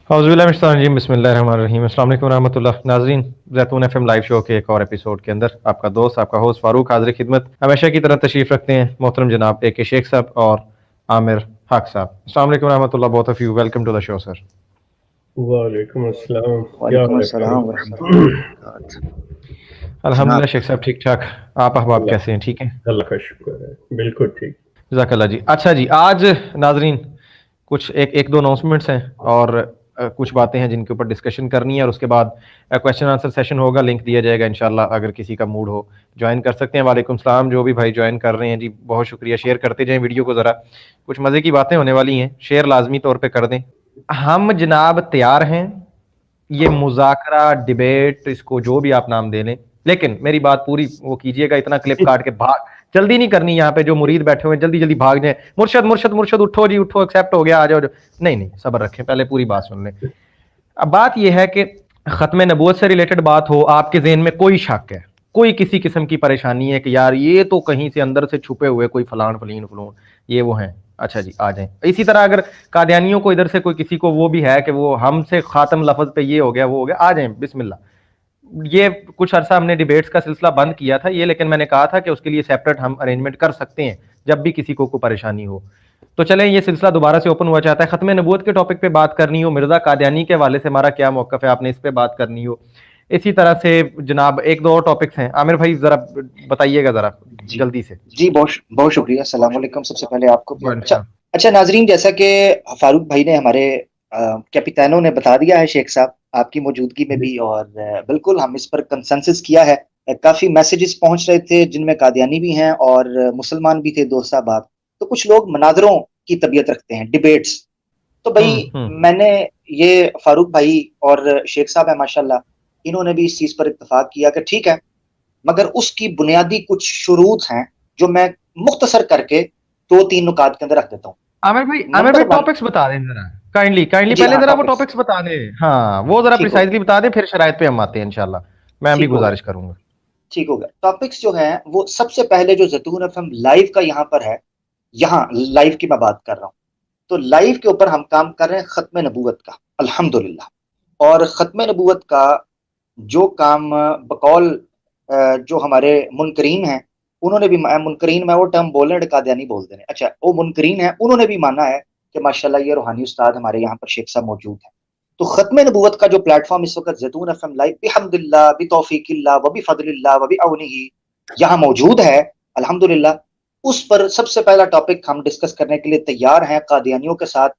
औज़ुबिल्लाहिमिनश्शैतानिर्रजीम बिस्मिल्लाहिर्रहमानिर्रहीम। अस्सलाम वालेकुम रहमतुल्लाह। नाज़रीन, ज़ैतून एफएम लाइव शो के एक और एपिसोड के अंदर आपका दोस्त, आपका होस्ट फारूक हाज़िर खिदमत हमेशा की तरह तशरीफ़ रखते हैं मोहतरम जनाब ए के शेख साहब और आमिर हक साहब। अस्सलाम वालेकुम रहमतुल्लाह, both of you, welcome to the show sir. वालेकुम अस्सलाम। क्या वालेकुम हाल है अस्सलाम फारूक? वरहमतुल्लाहि वबरकातुहू। जनाब, अल्हम्दुलिल्लाह शेख साहब ठीक ठाक, आप अहबाब अल्लाह कैसे हैं? ठीक हैं? अल्लाह का शुक्र है, बिल्कुल ठीक। जज़ाकल्लाह जी। अच्छा जी, आज नाज़रीन कुछ एक दो अनाउंसमेंट्स हैं और कुछ बातें हैं जिनके ऊपर डिस्कशन करनी है और उसके बाद क्वेश्चन आंसर सेशन होगा, लिंक दिया जाएगा इंशाल्लाह। अगर किसी का मूड हो ज्वाइन कर सकते हैं। वालेकुम सलाम, जो भी भाई ज्वाइन कर रहे हैं जी, बहुत शुक्रिया। शेयर करते जाएं वीडियो को, ज़रा कुछ मज़े की बातें होने वाली हैं, शेयर लाजमी तौर पे कर दें। हम जनाब तैयार हैं, ये मुज़ाकरा डिबेट इसको जो भी आप नाम दे लें, लेकिन मेरी बात पूरी वो कीजिएगा, इतना क्लिप काट के भाग जल्दी नहीं करनी। यहाँ पे जो मुरीद बैठे हुए हैं जल्दी जल्दी भाग जाए, मुर्शद मुर्शद मुर्शद उठो जी उठो, एक्सेप्ट हो गया, आ जाओ। नहीं नहीं, सब्र रखें, पहले पूरी बात सुन लें। अब बात यह है कि खत्म नबूवत से रिलेटेड बात हो, आपके ज़हन में कोई शक है, कोई किसी किस्म की परेशानी है कि यार ये तो कहीं से अंदर से छुपे हुए कोई फलान फलीन फलून ये वो हैं, अच्छा जी आ जाएं। इसी तरह अगर कादियानियों को इधर से कोई किसी को वो भी है कि वो हमसे खातम लफ्ज पे ये हो गया वो हो गया, आ जाएं बिस्मिल्लाह। ये कुछ अरसा हमने डिबेट्स का सिलसिला बंद किया था ये, लेकिन मैंने कहा था कि उसके लिए सेपरेट हम अरेंजमेंट कर सकते हैं जब भी किसी को कोई परेशानी हो। तो चलें, ये सिलसिला दोबारा से ओपन हुआ चाहता है। खत्म नबूवत के टॉपिक पे बात करनी हो, मिर्जा कादियानी के हवाले से हमारा क्या मौक़िफ़ है, आपने इस पे बात करनी हो, इसी तरह से जनाब एक दो और टॉपिक्स हैं। आमिर भाई जरा बताइएगा जरा जी जल्दी से। जी, बहुत बहुत शुक्रिया। अस्सलाम वालेकुम सबसे पहले आपको भी। अच्छा वालेकुम। अच्छा नाजरीन, जैसा कि फारूक भाई ने हमारे कैपिटानों ने बता दिया है, शेख साहब आपकी मौजूदगी में भी, और बिल्कुल हम इस पर कंसेंसस किया है। काफ़ी मैसेजेस पहुंच रहे थे जिनमें कादियानी भी हैं और मुसलमान भी थे, दोस्त साहब आप। तो कुछ लोग मनाजरों की तबीयत रखते हैं, डिबेट्स। तो भाई मैंने ये फारूक भाई और शेख साहब है माशाल्लाह, इन्होंने भी इस चीज़ पर इत्तफाक किया कि ठीक है, मगर उसकी बुनियादी कुछ शुरूत हैं जो मैं मुख्तसर करके 2-3 नुकात के अंदर रख देता हूँ। आमिर भाई नंबर 1, टॉपिक्स बता दें जरा, काइंडली काइंडली जी पहले हाँ, जरा वो टॉपिक्स टॉपिक्स बता दें। हाँ वो जरा ठीक हो गया, प्रिसाइजली बता दें, फिर शरायत पे हम आते हैं इंशाल्लाह। मैं भी ठीक हो गया, गुजारिश करूंगा। ठीक हो गया। टॉपिक्स जो हैं वो सबसे पहले जो ज़ैतून एफएम लाइव का यहाँ पर है, यहाँ लाइव की मैं बात कर रहा हूँ। तो लाइव के ऊपर हम काम कर रहे हैं खत्म नबूवत का, अल्हम्दुलिल्लाह। और खत्म नबूवत का जो काम बकौल जो हमारे मुनकरीन हैं, उन्होंने भी मुनकरीन में वो टर्म बोल रहे हैं, कादियानी बोलते हैं। अच्छा, वो मुनकरीन हैं, उन्होंने भी माना है कि माशाल्लाह ये रूहानी उस्ताद हमारे यहाँ पर शेख साहब मौजूद हैं। तो खत्म नबूवत का जो प्लेटफॉर्म इस वक्त ज़ैतून एफएम लाइव बिहम्दिल्लाह बितौफीकिल्लाह व बिफज़लिल्लाह व बिअौनिही यहाँ मौजूद है, अल्हम्दुलिल्लाह। उस पर सबसे पहला टॉपिक हम डिस्कस करने के लिए तैयार हैं कादियानियों के साथ।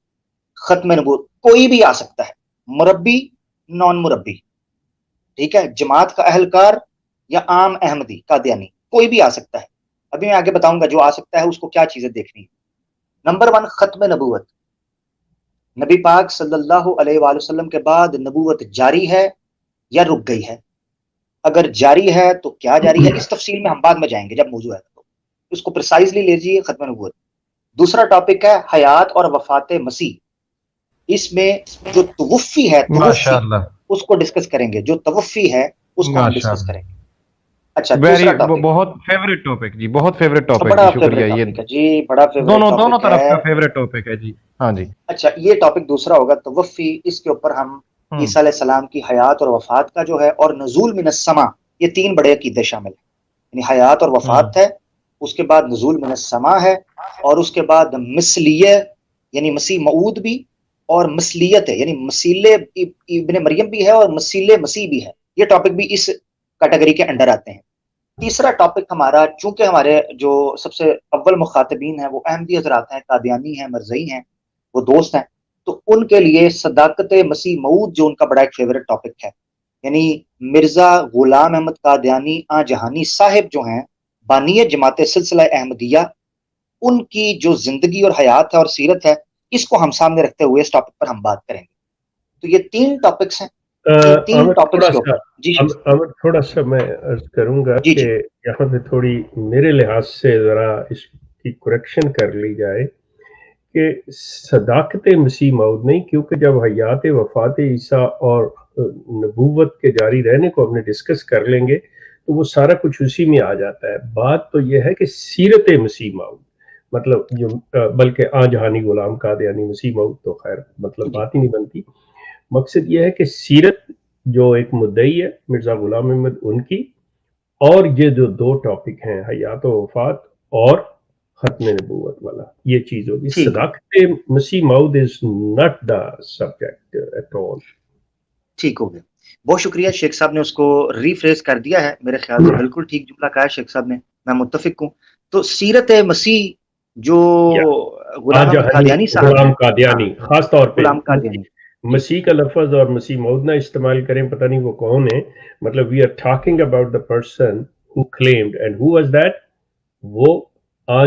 खत्म नबूवत कोई भी आ सकता है, मुरब्बी, नॉन मुरब्बी, ठीक है, जमात का अहलकार या आम अहमदी कादियानी, कोई भी आ सकता है। अभी मैं आगे बताऊंगा जो आ सकता है उसको क्या चीजें देखनी है। नंबर 1, खत्म नबूवत। नबी पाक सल्लल्लाहु अलैहि वसल्लम के बाद नबूवत जारी है या रुक गई है? अगर जारी है तो क्या जारी है, इस तफसील में हम बाद में जाएंगे जब मौजूद है, तो इसको प्रिसाइजली लीजिए, खत्म नबूवत। दूसरा टॉपिक है हयात और वफात मसीह। इसमें जो तवफ़ी है, तवफ़ी माशाल्लाह उसको डिस्कस करेंगे, जो तवफ़ी है उसको हम डिस्कस माशाल्लाह, करेंगे। अच्छा, वेरी दूसरा टॉपिक, बहुत फेवरेट टॉपिक जी, बहुत फेवरेट टॉपिक जी, बड़ा शुक्रिया। फेवरेट ये टॉपिक है जी, बड़ा फेवरेट दोनों दोनों टॉपिक तरफ का है। फेवरेट टॉपिक है जी। हाँ जी। अच्छा, ये टॉपिक दूसरा होगा तवफ़ी। इसके ऊपर हम ईसा हम्म अलैहिस्सलाम की हयात और वफात का जो है, और नज़ूल मिनस्समा, ये 3 बड़े अकीदे शामिल हैं। यानी हयात और वफात हम्म है, उसके बाद नज़ूल मिनस्समा है, और उसके बाद मिसलिय यानी मसीह मऊद भी, और मसलियत है यानी मसीले इब्ने मरियम भी है और मसीले मसीह भी है। ये टॉपिक भी इस कैटेगरी के अंडर आते हैं। तीसरा टॉपिक हमारा, चूंकि हमारे जो सबसे अव्वल मुखातबीन हैं वो अहमदी हजरात हैं, कादियानी हैं, मरज़ई हैं, वो दोस्त हैं, तो उनके लिए सदाकत मसीह मऊद जो उनका बड़ा एक फेवरेट टॉपिक है, यानी मिर्जा गुलाम अहमद कादियानी आ जहानी साहिब जो हैं, बानिय जमात सिलसिला अहमदिया, उनकी जो जिंदगी और हयात है और सीरत है, इसको हम सामने रखते हुए इस टॉपिक पर हम बात करेंगे। तो ये 3 टॉपिक्स हैं। इन 3 अमर टॉपिक्स थोड़ा के सा ऊपर जी शेख साहब। अमर थोड़ा सा मैं अर्ज करूंगा जी कि जी यहाँ पे थोड़ी मेरे लिहाज से ज़रा इसकी करेक्शन कर ली जाए कि सदाकत मसीह मौद नहीं, क्योंकि जब हयात वफ़ात ईसा और नबूवत के जारी रहने को हमने डिस्कस कर लेंगे तो वो सारा कुछ उसी में आ जाता है। बात तो यह है कि सीरत मसीह मौद, मतलब जो बल्कि आ जहानी गुलाम कादियानी मसीह मौद तो खैर मतलब जी बात ही नहीं बनती। مقصد یہ ہے کہ سیرت جو ایک مدعی ہے مرزا غلام احمد ان کی، اور یہ جو دو ٹاپک ہیں حیات و وفات اور ختم نبوت والا، یہ چیز ہوگی. ٹھیک ہے، صداقت مسیح موعود is not the subject at all. ٹھیک ہو گیا. بہت شکریہ شیخ صاحب نے اس کو ریفریز کر دیا ہے، میرے خیال سے بالکل ٹھیک جملہ کہا ہے شیخ صاحب نے، میں متفق ہوں. تو سیرت مسیح جو غلام احمد قادیانی صاحب غلام ہیں، قادیانی خاص طور پہ غلام قادیانی، مسیح کا لفظ اور مسیح موعود نہ استعمال کریں، پتہ نہیں وہ کون ہے. مطلب we are talking about the person who claimed and who was that. وہ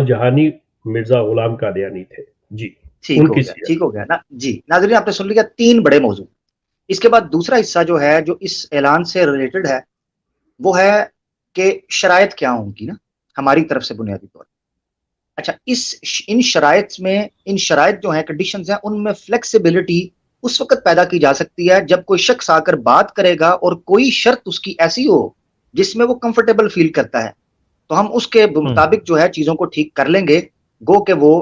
جہانی مرزا غلام قادیانی تھے. جی ٹھیک ان ہو کی گیا، سیرت. ٹھیک ہو گیا نا جی. ناظرین آپ نے سن لیا 3 بڑے موضوع. اس کے بعد دوسرا حصہ جو ہے جو اس اعلان سے ریلیٹڈ ہے وہ ہے کہ شرائط کیا ہوں گی نا ہماری طرف سے بنیادی طور پر. اچھا ان شرائط جو ہیں کنڈیشنز ہیں، ان میں فلیکسیبلٹی اس وقت پیدا کی جا سکتی ہے جب کوئی شخص آ کر بات کرے گا اور کوئی شرط اس کی ایسی ہو جس میں وہ کمفرٹیبل فیل کرتا ہے، تو ہم اس کے مطابق جو ہے چیزوں کو ٹھیک کر لیں گے. گو کہ وہ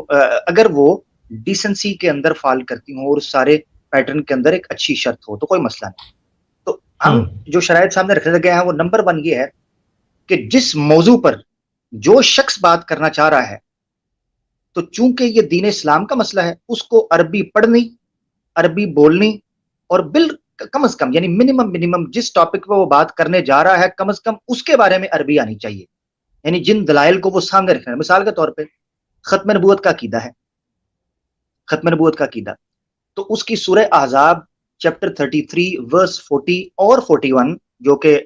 اگر وہ ڈیسنسی کے اندر فال کرتی ہوں اور اس سارے پیٹرن کے اندر ایک اچھی شرط ہو تو کوئی مسئلہ نہیں. تو ہم جو شرائط سامنے رکھنے لگے ہیں وہ نمبر 1 یہ ہے کہ جس موضوع پر جو شخص بات کرنا چاہ رہا ہے، تو چونکہ یہ دین اسلام کا مسئلہ ہے، اس کو عربی پڑھنی، عربی بولنی، اور کم از کم یعنی منیمم جس ٹاپک پہ وہ بات کرنے جا رہا ہے کم از کم اس کے بارے میں عربی آنی چاہیے. یعنی جن دلائل کو وہ سامنے رکھنا ہے، مثال کے طور پہ ختم نبوت کا عقیدہ ہے، ختم نبوت کا عقیدہ، تو اس کی سورہ احزاب چیپٹر 33 ورس 40 اور 41 جو کہ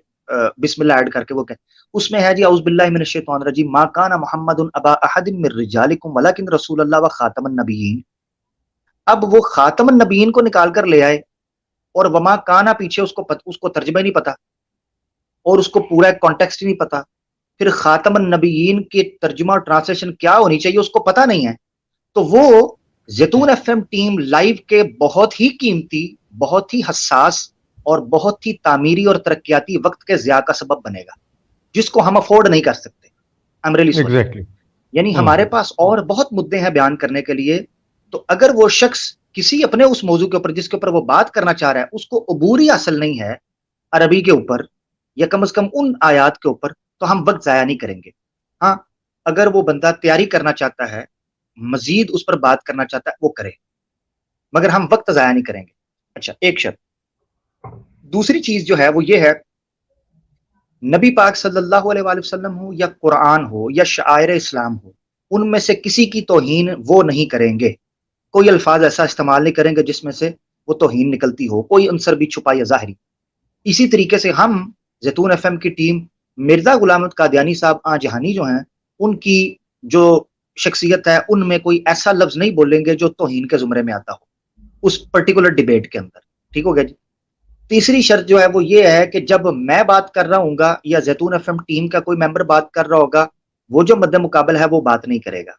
بسم اللہ ایڈ کر کے وہ کہ اس میں ہے جی اعوذ باللہ من الشیطان الرجیم ما کان محمد ابا احد من رجالکم ولکن رسول اللہ و خاتم النبیین. اب وہ خاتم النبیین کو نکال کر لے آئے اور وما کانا پیچھے اس کو ترجمہ نہیں پتا اور اس کو پورا کانٹیکسٹ نہیں پتا. پھر خاتم النبیین کی ترجمہ اور ٹرانسلیشن کیا ہونی چاہیے اس کو پتا نہیں ہے. تو وہ زیتون ایف ایم ٹیم لائیو کے بہت ہی قیمتی، بہت ہی حساس اور بہت ہی تعمیری اور ترقیاتی وقت کے ضیاع کا سبب بنے گا جس کو ہم افورڈ نہیں کر سکتے. Exactly. یعنی ہمارے پاس اور بہت مدعے ہیں بیان کرنے کے لیے. تو اگر وہ شخص کسی اپنے اس موضوع کے اوپر جس کے اوپر وہ بات کرنا چاہ رہا ہے اس کو عبوری حاصل نہیں ہے عربی کے اوپر یا کم از کم ان آیات کے اوپر، تو ہم وقت ضائع نہیں کریں گے. ہاں اگر وہ بندہ تیاری کرنا چاہتا ہے، مزید اس پر بات کرنا چاہتا ہے، وہ کرے، مگر ہم وقت ضائع نہیں کریں گے. اچھا ایک شرط. دوسری چیز جو ہے وہ یہ ہے نبی پاک صلی اللہ علیہ وآلہ وسلم ہو یا قرآن ہو یا شعائر اسلام ہو، ان میں سے کسی کی توہین وہ نہیں کریں گے. کوئی الفاظ ایسا استعمال نہیں کریں گے جس میں سے وہ توہین نکلتی ہو، کوئی عنصر بھی چھپا یا ظاہری. اسی طریقے سے ہم زیتون ایف ایم کی ٹیم مرزا غلام احمد قادیانی صاحب جہانی جو ہیں ان کی جو شخصیت ہے ان میں کوئی ایسا لفظ نہیں بولیں گے جو توہین کے زمرے میں آتا ہو اس پرٹیکولر ڈیبیٹ کے اندر. ٹھیک ہو گیا جی. تیسری شرط جو ہے وہ یہ ہے کہ جب میں بات کر رہا ہوں گا یا زیتون ایف ایم ٹیم کا کوئی ممبر بات کر رہا ہوگا، وہ جو مد مقابل ہے وہ بات نہیں کرے گا،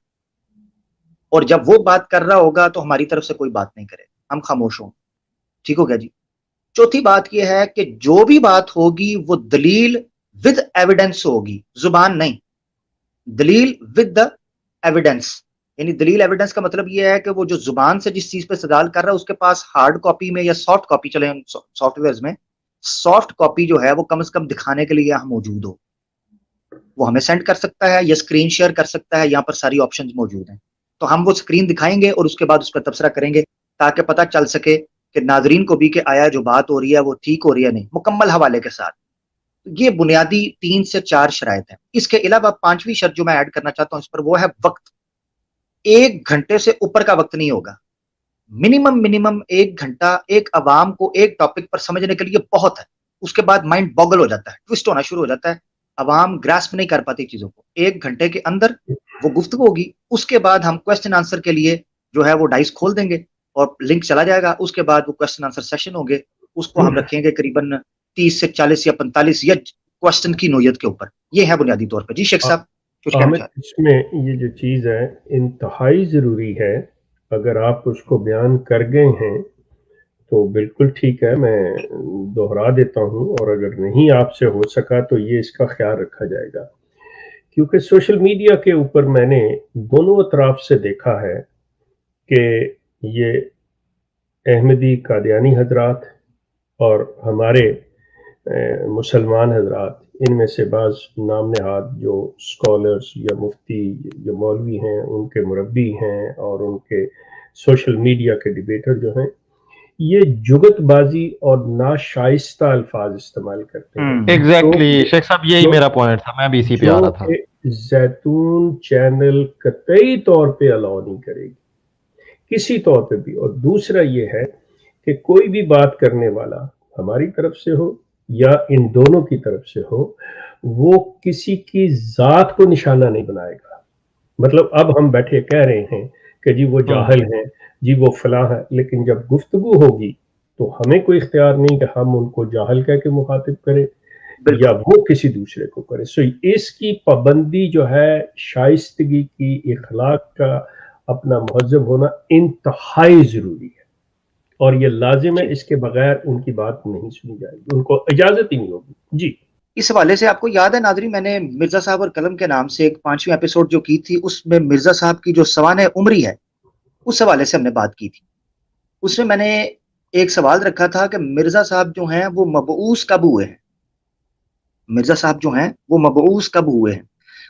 اور جب وہ بات کر رہا ہوگا تو ہماری طرف سے کوئی بات نہیں کرے، ہم خاموش ہوں. ٹھیک ہو گیا جی. چوتھی بات یہ ہے کہ جو بھی بات ہوگی وہ دلیل ود ایویڈنس ہوگی، زبان نہیں، دلیل ود دا ایویڈنس. یعنی دلیل ایویڈنس کا مطلب یہ ہے کہ وہ جو زبان سے جس چیز پہ استدلال کر رہا ہے اس کے پاس ہارڈ کاپی میں یا سافٹ کاپی، چلیں سافٹ ویئرز میں سافٹ کاپی جو ہے وہ کم از کم دکھانے کے لیے ہم موجود ہو، وہ ہمیں سینڈ کر سکتا ہے یا اسکرین شیئر کر سکتا ہے. یہاں پر ساری آپشنز موجود ہیں، تو ہم وہ اسکرین دکھائیں گے اور اس کے بعد اس پر تبصرہ کریں گے تاکہ پتہ چل سکے کہ ناظرین کو بھی کہ آیا جو بات ہو رہی ہے وہ ٹھیک ہو رہی ہے نہیں، مکمل حوالے کے ساتھ. یہ بنیادی 3 سے 4 شرائط ہیں. اس کے علاوہ 5ویں شرط جو میں ایڈ کرنا چاہتا ہوں اس پر وہ ہے وقت. 1 گھنٹے سے اوپر کا وقت نہیں ہوگا. منیمم 1 گھنٹہ ایک عوام کو ایک ٹاپک پر سمجھنے کے لیے بہت ہے. اس کے بعد مائنڈ بوگل ہو جاتا ہے، ٹوسٹ ہونا شروع ہو جاتا ہے، عوام گراسپ نہیں کر پاتی چیزوں کو. 1 گھنٹے کے اندر وہ گفتگو ہوگی. اس کے بعد ہم کوسچن آنسر کے لیے جو ہے وہ ڈائس کھول دیں گے اور لنک چلا جائے گا. اس کے بعد وہ کوسچن آنسر سیشن ہوں گے، اس کو ہم رکھیں گے قریباً 30 سے 40 یا 45 یا کوسچن کی نوعیت کے اوپر. یہ ہے بنیادی طور پر. جی شیخ صاحب کچھ کہنا احمد، چاہتے اس میں یہ جو چیز ہے انتہائی ضروری ہے. اگر آپ اس کو بیان کر گئے ہیں تو بالکل ٹھیک ہے، میں دوہرا دیتا ہوں، اور اگر نہیں آپ سے ہو سکا تو یہ اس کا خیال رکھا جائے گا. کیونکہ سوشل میڈیا کے اوپر میں نے دونوں اطراف سے دیکھا ہے کہ یہ احمدی قادیانی حضرات اور ہمارے مسلمان حضرات، ان میں سے بعض نام نہاد جو اسکالرس یا مفتی جو مولوی ہیں، ان کے مربی ہیں اور ان کے سوشل میڈیا کے ڈیبیٹر جو ہیں، یہ جگت بازی اور ناشائستہ الفاظ استعمال کرتے ہیں ایگزیکٹلی شیخ صاحب یہی میرا پوائنٹ تھا، میں بھی اسی پہ آ رہا تھا جو کہ زیتون چینل قطعی طور پہ الاؤ نہیں کرے گی کسی طور پہ بھی۔ اور دوسرا یہ ہے کہ کوئی بھی بات کرنے والا ہماری طرف سے ہو یا ان دونوں کی طرف سے ہو، وہ کسی کی ذات کو نشانہ نہیں بنائے گا۔ مطلب اب ہم بیٹھے کہہ رہے ہیں کہ جی وہ جاہل ہیں، جی وہ فلاں ہے، لیکن جب گفتگو ہوگی تو ہمیں کوئی اختیار نہیں کہ ہم ان کو جاہل کہہ کے مخاطب کریں یا وہ کسی دوسرے کو کرے۔ سو اس کی پابندی جو ہے، شائستگی کی، اخلاق کا اپنا مہذب ہونا انتہائی ضروری ہے، اور یہ لازم ہے، اس کے بغیر ان کی بات نہیں سنی جائے گی، ان کو اجازت ہی نہیں ہوگی۔ جی اس حوالے سے آپ کو یاد ہے ناظرین، میں نے مرزا صاحب اور قلم کے نام سے ایک 5ویں ایپیسوڈ جو کی تھی، اس میں مرزا صاحب کی جو سوانح عمری ہے اس حوالے سے ہم نے بات کی تھی۔ اس میں نے ایک سوال رکھا تھا کہ مرزا صاحب جو ہیں وہ مبعوث کب ہوئے ہیں، مرزا صاحب جو ہیں وہ مبعوث کب ہوئے ہیں۔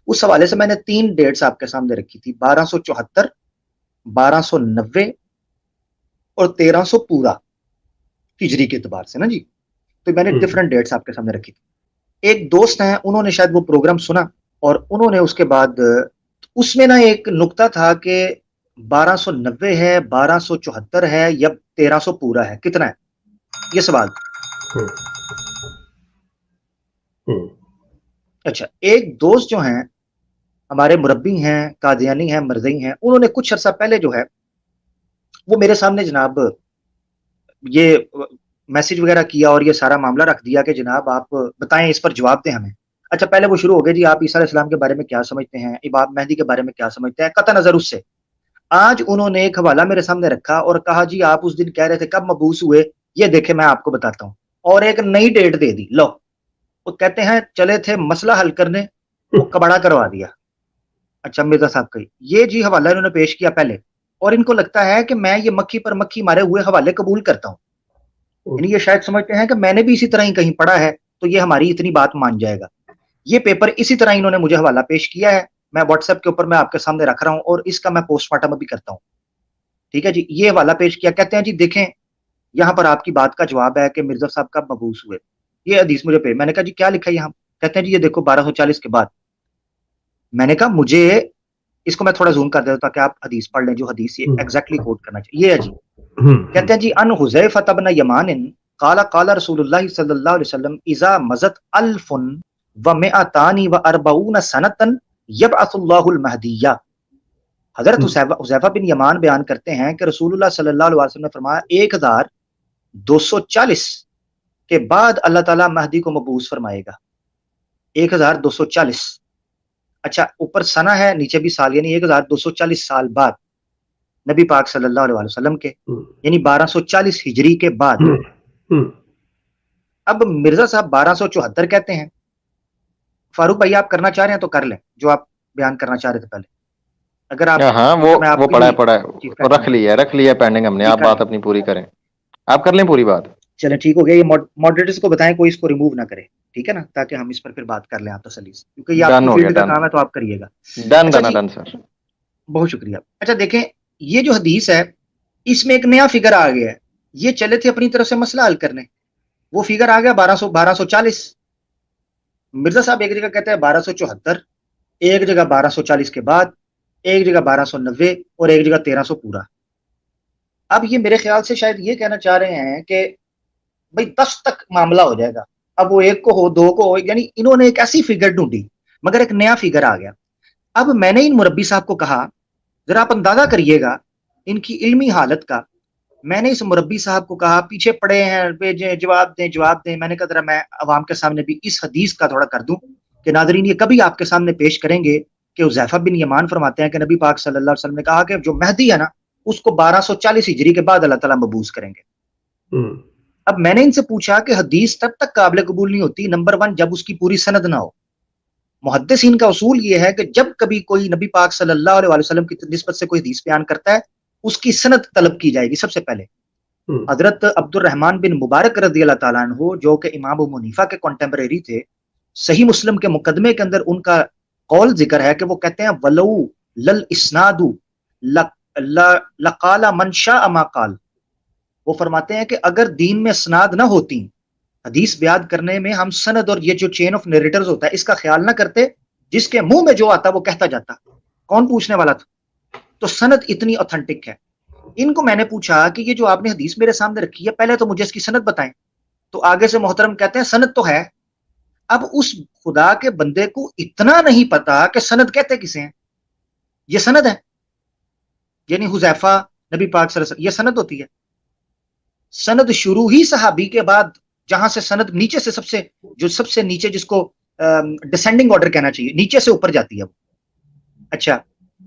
اس حوالے سے میں نے 3 ڈیٹس آپ کے سامنے رکھی تھی، 1274، 1290 اور 1300 پورا ہجری کے اعتبار سے نا جی۔ تو میں نے ڈفرنٹ ڈیٹس آپ کے سامنے رکھی تھی۔ ایک دوست ہیں، انہوں نے شاید وہ پروگرام سنا اور انہوں نے اس کے بعد اس میں نا ایک نقطہ تھا کہ 1290 ہے، 1274 ہے یا 1300 پورا ہے، کتنا ہے یہ سوال۔ اچھا، ایک دوست جو ہیں ہمارے مربی ہیں، قادیانی ہیں، مرزئی ہیں، انہوں نے کچھ عرصہ پہلے جو ہے وہ میرے سامنے جناب یہ میسج وغیرہ کیا اور یہ سارا معاملہ رکھ دیا کہ جناب آپ بتائیں، اس پر جواب دیں ہمیں۔ اچھا، پہلے وہ شروع ہو گئے جی آپ عیسیٰ علیہ السلام کے بارے میں کیا سمجھتے ہیں، امام مہدی کے بارے میں کیا سمجھتے ہیں، قطع نظر اس سے۔ آج انہوں نے ایک حوالہ میرے سامنے رکھا اور کہا جی آپ اس دن کہہ رہے تھے کب مبعوث ہوئے، یہ دیکھیں میں آپ کو بتاتا ہوں، اور ایک نئی ڈیٹ دے دی۔ لو، وہ کہتے ہیں چلے تھے مسئلہ حل کرنے، وہ کبڑا کروا دیا۔ اچھا مرزا صاحب کا یہ جی حوالہ انہوں نے پیش کیا پہلے، اور ان کو لگتا ہے کہ میں یہ مکھی پر مکھی مارے ہوئے حوالے قبول کرتا ہوں، یعنی یہ شاید سمجھتے ہیں کہ میں نے بھی اسی طرح ہی کہیں پڑھا ہے تو یہ ہماری اتنی بات مان جائے گا۔ یہ پیپر اسی طرح انہوں نے مجھے حوالہ پیش کیا ہے، میں واٹس ایپ کے اوپر میں آپ کے سامنے رکھ رہا ہوں اور اس کا میں پوسٹ مارٹم بھی کرتا ہوں۔ ٹھیک ہے جی، یہ حوالہ پیش کیا، کہتے ہیں جی دیکھیں یہاں پر آپ کی بات کا جواب ہے کہ مرزا صاحب کب مبعوث ہوئے، یہ حدیث مجھے پہ۔ میں نے کہا جی کیا لکھا ہے یہاں، کہتے ہیں جی یہ دیکھو 1240 کے بعد۔ میں نے کہا مجھے اس کو میں تھوڑا زوم کر دیتا ہوں تاکہ آپ حدیث پڑھ لیں جو حدیث یہ ایگزیکٹلی کوٹ کرنا چاہیے۔ یہ ہے جی، کہتے ہیں جی ان حذیفہ بن یمان قال قال رسول اللہ صلی اللہ علیہ وسلم اذا مزت 1240 سنۃ یبعث اللہ المہدیہ۔ حضرت حذیفہ بن یمان بیان کرتے ہیں کہ رسول اللہ صلی اللہ علیہ وسلم نے فرمایا 1240 کے بعد اللہ تعالیٰ مہدی کو مبعوث فرمائے گا۔ 1240، اچھا اوپر سنہ ہے نیچے بھی سال، یعنی 1240 سال بعد نبی پاک صلی اللہ علیہ وسلم کے، یعنی 1240 ہجری کے بعد۔ اب مرزا صاحب 1274 کہتے ہیں۔ فاروق بھائی آپ کرنا چاہ رہے ہیں تو کر لیں جو آپ بیان کرنا چاہ رہے تھے پہلے، اگر آپ ہاں وہ پڑھا ہے رکھ لیا پینڈنگ ہم نے، آپ بات اپنی پوری کریں، آپ کر لیں پوری بات۔ چلیں ٹھیک ہو گیا، یہ ماڈریٹرز کو بتائیں کوئی اس کو ریموو نہ کرے، ٹھیک ہے نا، تاکہ ہم اس پر پھر بات کر لیں آپ تسلی سے، کیونکہ یہ آپ کی فیلڈ کا کام ہے تو آپ کریے گا۔ ڈن سر، بہت شکریہ۔ اچھا دیکھیں یہ جو حدیث ہے اس میں ایک نیا فگر آ گیا ہے، یہ چلے تھے اپنی طرف سے مسئلہ حل کرنے، وہ فگر آ گیا 1240۔ مرزا صاحب ایک جگہ کہتے ہیں 1274، ایک جگہ 1240 کے بعد، ایک جگہ 1290 اور ایک جگہ 1300 پورا۔ اب یہ میرے خیال سے شاید یہ کہنا چاہ رہے ہیں کہ بھائی 10 تک معاملہ ہو جائے گا، اب وہ 1 کو ہو 2 کو ہو، یعنی انہوں نے ایک ایسی فگر ڈھونڈی مگر ایک نیا فگر آ گیا۔ اب میں نے ان مربی صاحب کو کہا ذرا آپ اندازہ کریے گا ان کی علمی حالت کا۔ میں نے اس مربی صاحب کو کہا پیچھے پڑے ہیں جواب دیں۔ میں نے کہا ذرا میں عوام کے سامنے بھی اس حدیث کا تھوڑا کر دوں کہ ناظرین یہ کبھی آپ کے سامنے پیش کریں گے کہ حذیفہ بن یمان فرماتے ہیں کہ نبی پاک صلی اللہ علیہ وسلم نے کہا کہ جو مہدی ہے نا اس کو 1240 ہجری کے بعد اللہ تعالیٰ مبعوث کریں گے۔ اب میں نے ان سے پوچھا کہ حدیث تب تک قابل قبول نہیں ہوتی، نمبر 1 جب اس کی پوری سند نہ ہو۔ محدثین کا اصول یہ ہے کہ جب کبھی کوئی نبی پاک صلی اللہ علیہ وسلم کی نسبت سے کوئی حدیث بیان کرتا ہے اس کی سند طلب کی جائے گی سب سے پہلے۔ حضرت عبدالرحمن بن مبارک رضی اللہ تعالیٰ عنہ جو کہ امام ابو حنیفہ کے کنٹمپریری تھے، صحیح مسلم کے مقدمے کے اندر ان کا قول ذکر ہے کہ وہ کہتے ہیں ولو لل اسناد لقال من شاء ما قال. وہ فرماتے ہیں کہ اگر دین میں اسناد نہ ہوتی، حدیث بیان کرنے میں ہم سند اور یہ جو چین آف نیریٹرز ہوتا ہے اس کا خیال نہ کرتے، جس کے منہ میں جو آتا وہ کہتا جاتا، کون پوچھنے والا تھا؟ تو سند اتنی اوتھینٹک ہے. ان کو میں نے پوچھا کہ یہ جو آپ نے حدیث میرے سامنے رکھی ہے پہلے تو مجھے اس کی سند بتائیں. تو آگے سے محترم کہتے ہیں سند تو ہے. اب اس خدا کے بندے کو اتنا نہیں پتا کہ سند کہتے کسے ہیں. یہ سند ہے، یعنی حذیفہ نبی پاک صلی اللہ علیہ وسلم، یہ سند ہوتی ہے. سند شروع ہی صحابی کے بعد، جہاں سے سند نیچے سے سب سے نیچے، جس کو ڈسینڈنگ آرڈر کہنا چاہیے، نیچے سے اوپر جاتی ہے وہ. اچھا،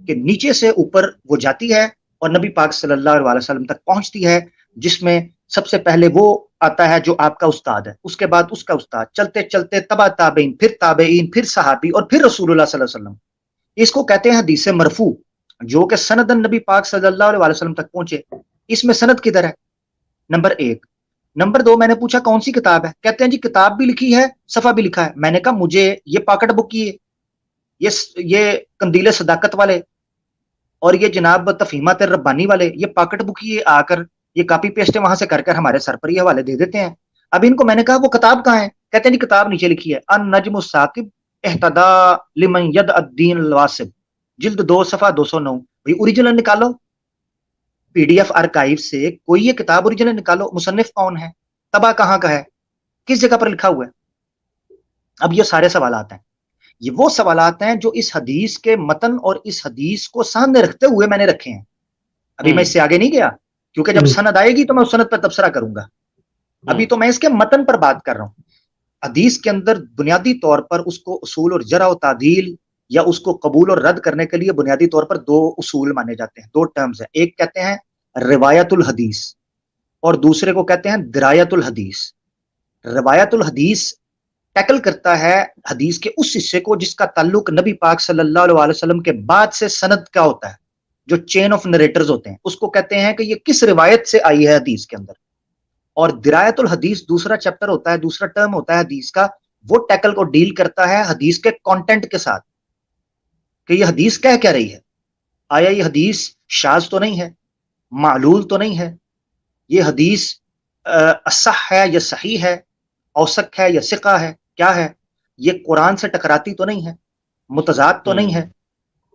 کہ نیچے سے اوپر وہ جاتی ہے اور نبی پاک صلی اللہ علیہ وسلم تک پہنچتی ہے، جس میں سب سے پہلے وہ آتا ہے جو آپ کا استاد ہے، اس کے بعد اس کا استاد، چلتے چلتے تبع تابعین، پھر تابعین، پھر صحابی، اور پھر رسول اللہ صلی اللہ علیہ وسلم. اس کو کہتے ہیں حدیث مرفوع، جو کہ سندن نبی پاک صلی اللہ علیہ وسلم تک پہنچے. اس میں سند کدھر ہے؟ نمبر 1. نمبر 2، میں نے پوچھا کون سی کتاب ہے؟ کہتے ہیں جی کتاب بھی لکھی ہے، صفحہ بھی لکھا ہے. میں نے کہا مجھے یہ پاکٹ بک کی ہے، یہ قندیل صداقت والے اور یہ جناب تفہیمات ربانی والے، یہ پاکٹ بک یہ آ کر یہ کاپی پیسٹ وہاں سے کر ہمارے سر پر یہ حوالے دے دیتے ہیں. اب ان کو میں نے کہا وہ کتاب کہاں ہے؟ کہتے ہیں جی کتاب نیچے لکھی ہے، النجم الثاقب اہتدا لمن ید الدین الواسب، جلد 2 صفحہ 209. بھائی اوریجنل نکالو، پی ڈی ایف آرکائیو سے کوئی یہ کتاب اوریجنل نکالو. مصنف کون ہے؟ طبع کہاں کا ہے؟ کس جگہ پر لکھا ہوا ہے؟ اب یہ سارے سوالات ہیں، یہ وہ سوالات ہیں جو اس حدیث کے متن اور اس حدیث کو سامنے رکھتے ہوئے میں نے رکھے ہیں. ابھی میں اس سے آگے نہیں گیا، کیونکہ جب سند آئے گی تو میں اس سند پر تبصرہ کروں گا. ابھی تو میں اس کے متن پر بات کر رہا ہوں. حدیث کے اندر بنیادی طور پر اس کو اصول اور جرح و تعدیل یا اس کو قبول اور رد کرنے کے لیے بنیادی طور پر 2 اصول مانے جاتے ہیں، 2 ٹرمز ہیں. ایک کہتے ہیں روایت الحدیث اور دوسرے کو کہتے ہیں درایت الحدیث. روایت الحدیث ٹیکل کرتا ہے حدیث کے اس حصے کو جس کا تعلق نبی پاک صلی اللہ علیہ وسلم کے بعد سے سند کا ہوتا ہے، جو چین آف نریٹرز ہوتے ہیں، اس کو کہتے ہیں کہ یہ کس روایت سے آئی ہے حدیث کے اندر. اور درایت الحدیث دوسرا چیپٹر ہوتا ہے، دوسرا ٹرم ہوتا ہے حدیث کا، وہ ٹیکل کو ڈیل کرتا ہے حدیث کے کانٹینٹ کے ساتھ، کہ یہ حدیث کہہ کیا رہی ہے. آیا یہ حدیث شاذ تو نہیں ہے، معلول تو نہیں ہے، یہ حدیث اصح ہے یا صحیح ہے، اوثق ہے یا ثقہ ہے، کیا ہے، یہ قرآن سے ٹکراتی تو نہیں ہے، متضاد تو نہیں ہے.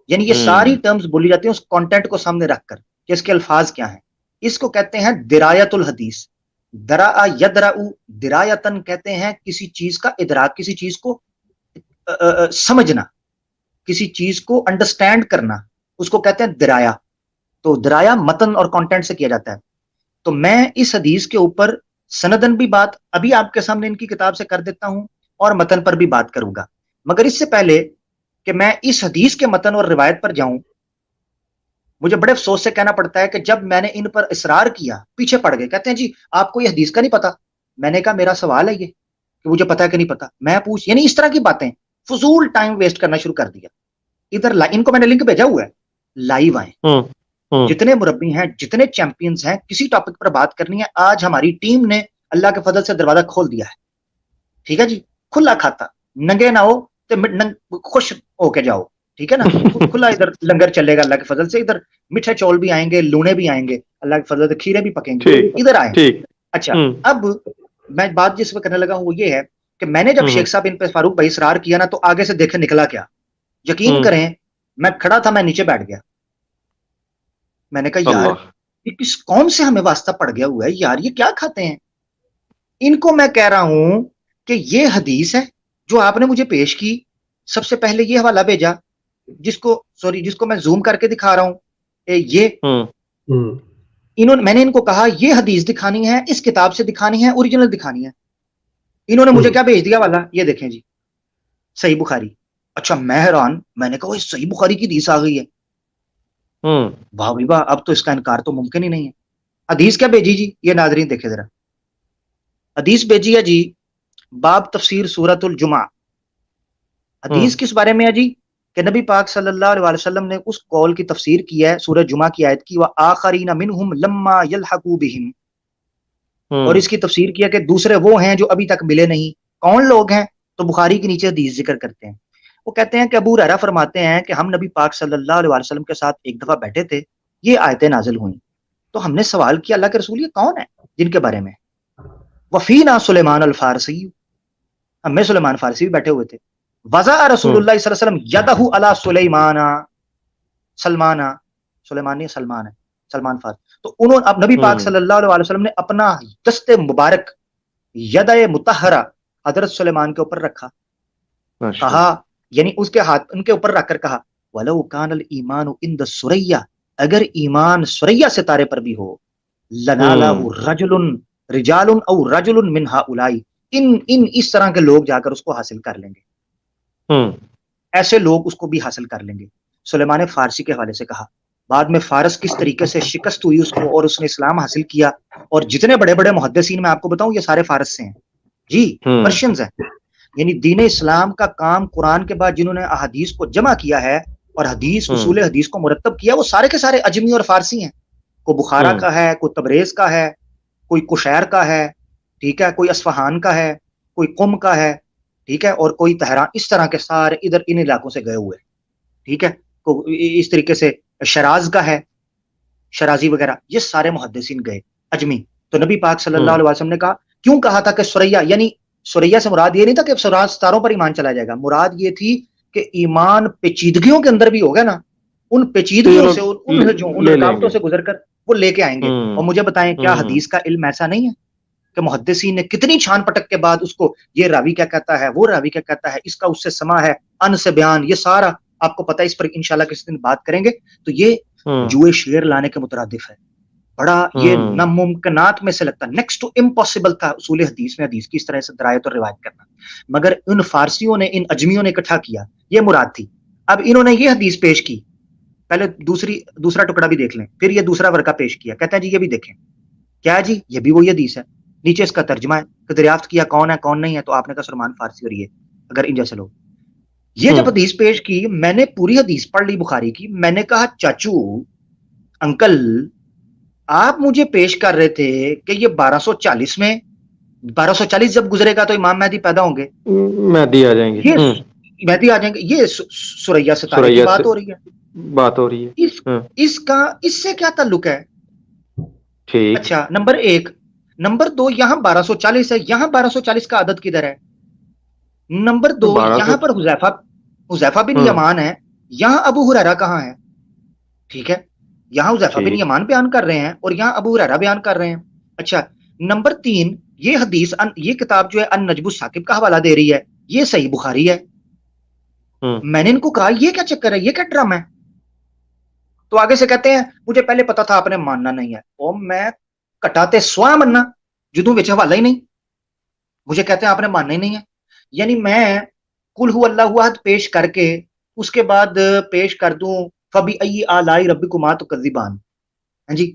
یعنی یہ ساری ٹرمز بولی جاتی ہیں اس کانٹینٹ کو سامنے رکھ کر کہ اس کے الفاظ کیا ہیں. اس کو کہتے ہیں درایت الحدیث. درا یدرا درایتن کہتے ہیں کسی چیز کا ادراک، کسی چیز کو سمجھنا، کسی چیز کو انڈرسٹینڈ کرنا، اس کو کہتے ہیں درایا. تو درایا متن اور کانٹینٹ سے کیا جاتا ہے. تو میں اس حدیث کے اوپر سندن بھی بات ابھی آپ کے سامنے ان کی کتاب سے کر دیتا ہوں اور متن پر بھی بات کروں گا. مگر اس سے پہلے کہ میں اس حدیث کے متن اور روایت پر جاؤں، مجھے بڑے افسوس سے کہنا پڑتا ہے کہ جب میں نے ان پر اصرار کیا پیچھے پڑ گئے. کہتے ہیں جی آپ کو یہ حدیث کا نہیں پتا. میں نے کہا میرا سوال ہے یہ کہ مجھے پتا ہے کہ نہیں پتا، میں پوچھ، یعنی اس طرح کی باتیں فضول ٹائم ویسٹ کرنا شروع کر دیا. ادھر ان کو میں نے لنک بھیجا ہوا ہے، لائیو آئیں. جتنے مربی ہیں، جتنے چیمپئنز ہیں، کسی ٹاپک پر بات کرنی ہے، آج ہماری ٹیم نے اللہ کے فضل سے دروازہ کھول دیا ہے. ٹھیک ہے جی، کھلا کھاتا، ننگے نہ ہو تو خوش ہو کے جاؤ. ٹھیک ہے نا، کھلا ادھر لنگر چلے گا اللہ کے فضل سے. ادھر میٹھے چول بھی آئیں گے، لونے بھی آئیں گے، اللہ کے فضل سے کھیرے بھی پکیں گے. ادھر آئیں. اچھا، اب میں بات جس پہ کرنے لگا ہوں وہ یہ ہے کہ میں نے جب شیخ صاحب ان پہ فاروق بھائی اصرار کیا نا، تو آگے سے دیکھے نکلا کیا. یقین کریں میں کھڑا تھا، میں نیچے بیٹھ گیا. میں نے کہا یار یہ کون سے ہمیں واسطہ پڑ گیا ہوا ہے یار، یہ کیا کھاتے ہیں. ان کو میں کہہ رہا ہوں کہ یہ حدیث ہے جو آپ نے مجھے پیش کی. سب سے پہلے یہ حوالہ بھیجا جس کو میں زوم کر کے دکھا رہا ہوں. یہ میں نے ان کو کہا یہ حدیث دکھانی ہے، اس کتاب سے دکھانی ہے، اوریجنل دکھانی ہے. انہوں نے مجھے کیا بھیج دیا والا، یہ دیکھیں جی، صحیح بخاری. اچھا میں حیران، میں نے کہا وہ صحیح بخاری کی حدیث آ گئی ہے. واہ بھائی واہ، اب تو اس کا انکار تو ممکن ہی نہیں ہے. حدیث کیا بھیجی جی، یہ ناظرین دیکھیں ذرا. حدیث بھیجی ہے جی باب تفسیر سورۃ الجمعہ. حدیث کس بارے میں ہے جی؟ کہ نبی پاک صلی اللہ علیہ وسلم نے اس قول کی تفسیر کی ہے سورہ جمعہ کی آیت کی، وآخرین منہم لما یلحقوا بہم. اور اس کی تفسیر کیا کہ دوسرے وہ ہیں جو ابھی تک ملے نہیں. کون لوگ ہیں؟ تو بخاری کے نیچے حدیث ذکر کرتے ہیں. وہ کہتے ہیں کہ ابو ہریرہ فرماتے ہیں کہ ہم نبی پاک صلی اللہ علیہ وسلم کے ساتھ ایک دفعہ بیٹھے تھے, یہ آیتیں نازل ہوئیں, تو ہم نے سوال کیا اللہ کے رسول یہ کون ہے جن کے بارے میں؟ وفینا سلیمان الفارسی, ہم میں سلیمان فارسی بھی بیٹھے ہوئے تھے. وضع رسول اللہ صلی اللہ علیہ وسلم یدہ علی سلیمان, سلیمان نہیں سلمان ہے, سلمان فارسی. تو انہوں اب نبی پاک صلی اللہ علیہ وسلم نے اپنا دست مبارک ید مطہرہ حضرت سلیمان کے اوپر رکھا, کہا یعنی اس کے ہاتھ ان کے اوپر رکھ کر کہا وَلَوْ كَانَ الْإِيمَانُ عِنْدَ سُرَيَّا, اگر ایمان سریا ستارے پر بھی ہو, لَنَالَهُ رَجُلٌ رِجَالٌ أَوْ رَجُلٌ مِنْ هَؤُلَاءِ, ان اس طرح کے لوگ جا کر اس کو حاصل کر لیں گے, ایسے لوگ اس کو بھی حاصل کر لیں گے. سلیمان فارسی کے حوالے سے کہا. بعد میں فارس کس طریقے سے شکست ہوئی اس کو اور اس نے اسلام حاصل کیا, اور جتنے بڑے بڑے محدثین میں آپ کو بتاؤں یہ سارے فارس سے ہیں جی, پرشینز ہیں. یعنی دین اسلام کا کام قرآن کے بعد جنہوں نے احادیث کو جمع کیا ہے اور حدیث اصول حدیث کو مرتب کیا, وہ سارے کے سارے اجمی اور فارسی ہیں. کوئی بخارا کا ہے, کوئی تبریز کا ہے, کوئی کشیر کا ہے, ٹھیک ہے, کوئی اصفہان کا ہے, کوئی قم کا ہے, ٹھیک ہے, اور کوئی تہران, اس طرح کے سارے ادھر ان علاقوں سے گئے ہوئے, ٹھیک ہے, اس طریقے سے شراز کا ہے, شرازی وغیرہ, یہ سارے محدثین گئے اجمی. تو نبی پاک صلی اللہ علیہ وسلم نے کہا, کیوں کہا تھا کہ سریا, یعنی سریا سے مراد یہ نہیں تھا کہ ستاروں پر ایمان چلا جائے گا, مراد یہ تھی کہ ایمان پیچیدگیوں کے اندر بھی ہوگا نا, ان پیچیدگیوں سے ان رکاوٹوں سے گزر کر وہ لے کے آئیں گے. اور مجھے بتائیں کیا حدیث کا علم ایسا نہیں ہے کہ محدثین نے کتنی چھان پٹک کے بعد اس کو, یہ راوی کیا کہتا ہے, وہ راوی کیا کہتا ہے, اس کا اس سے سما ہے, ان سے بیان, یہ سارا آپ کو پتہ ہے, اس پر انشاءاللہ کسی دن بات کریں گے. تو یہ جوئے شعر لانے کے مترادف ہے, بڑا یہ ناممکنات میں سے لگتا ہے, نیکسٹ ٹو امپاسبل تھا اصول حدیث میں حدیث کی اس طرح سے درایت اور روایت کرنا. مگر ان فارسیوں نے, ان اجمیوں نے اکٹھا کیا, یہ مراد تھی. اب انہوں نے یہ حدیث پیش کی, پہلے دوسرا ٹکڑا بھی دیکھ لیں, پھر یہ دوسرا ورقہ پیش کیا, کہتے ہیں جی یہ بھی دیکھیں, کیا جی یہ بھی وہی حدیث ہے, نیچے اس کا ترجمہ ہے کہ دریافت کیا کون ہے کون نہیں ہے, تو آپ نے کہا سلمان فارسی, اور یہ اگر ان جیسے لوگ. یہ جب حدیث پیش کی, میں نے پوری حدیث پڑھ لی بخاری کی, میں نے کہا چاچو انکل آپ مجھے پیش کر رہے تھے کہ یہ 1240 میں 1240 جب گزرے گا تو امام مہدی پیدا ہوں گے, مہدی آ جائیں گے, مہدی آ جائیں گے, یہ سریا ستارے کی بات ہو رہی ہے. اس کا اس سے کیا تعلق ہے؟ ٹھیک, اچھا نمبر 1. نمبر 2, یہاں 1240 ہے, یہاں 1240 کا عدد کدھر ہے؟ نمبر 2, یہاں پر حذیفہ بن یمان ہے, یہاں ابو ہریرہ کہاں ہے؟ ٹھیک ہے, یہاں حذیفہ بن یمان بیان کر رہے ہیں اور یہاں ابو ہریرہ بیان کر رہے ہیں. اچھا نمبر 3, یہ حدیث یہ کتاب جو ہے النجم الثاقب کا حوالہ دے رہی ہے, یہ صحیح بخاری ہے. میں نے ان کو کہا یہ کیا چکر ہے, یہ کیا ڈرامہ ہے؟ تو آگے سے کہتے ہیں مجھے پہلے پتا تھا آپ نے ماننا نہیں ہے. اور میں کٹاتے سوا مننا جدوں وچ حوالہ ہی نہیں, مجھے کہتے ہیں آپ نے ماننا ہی نہیں ہے. یعنی میں قل هو اللہ احد پیش کر کے اس کے بعد پیش کر دوں فبأي آلاء ربكما تكذبان, ہاں جی,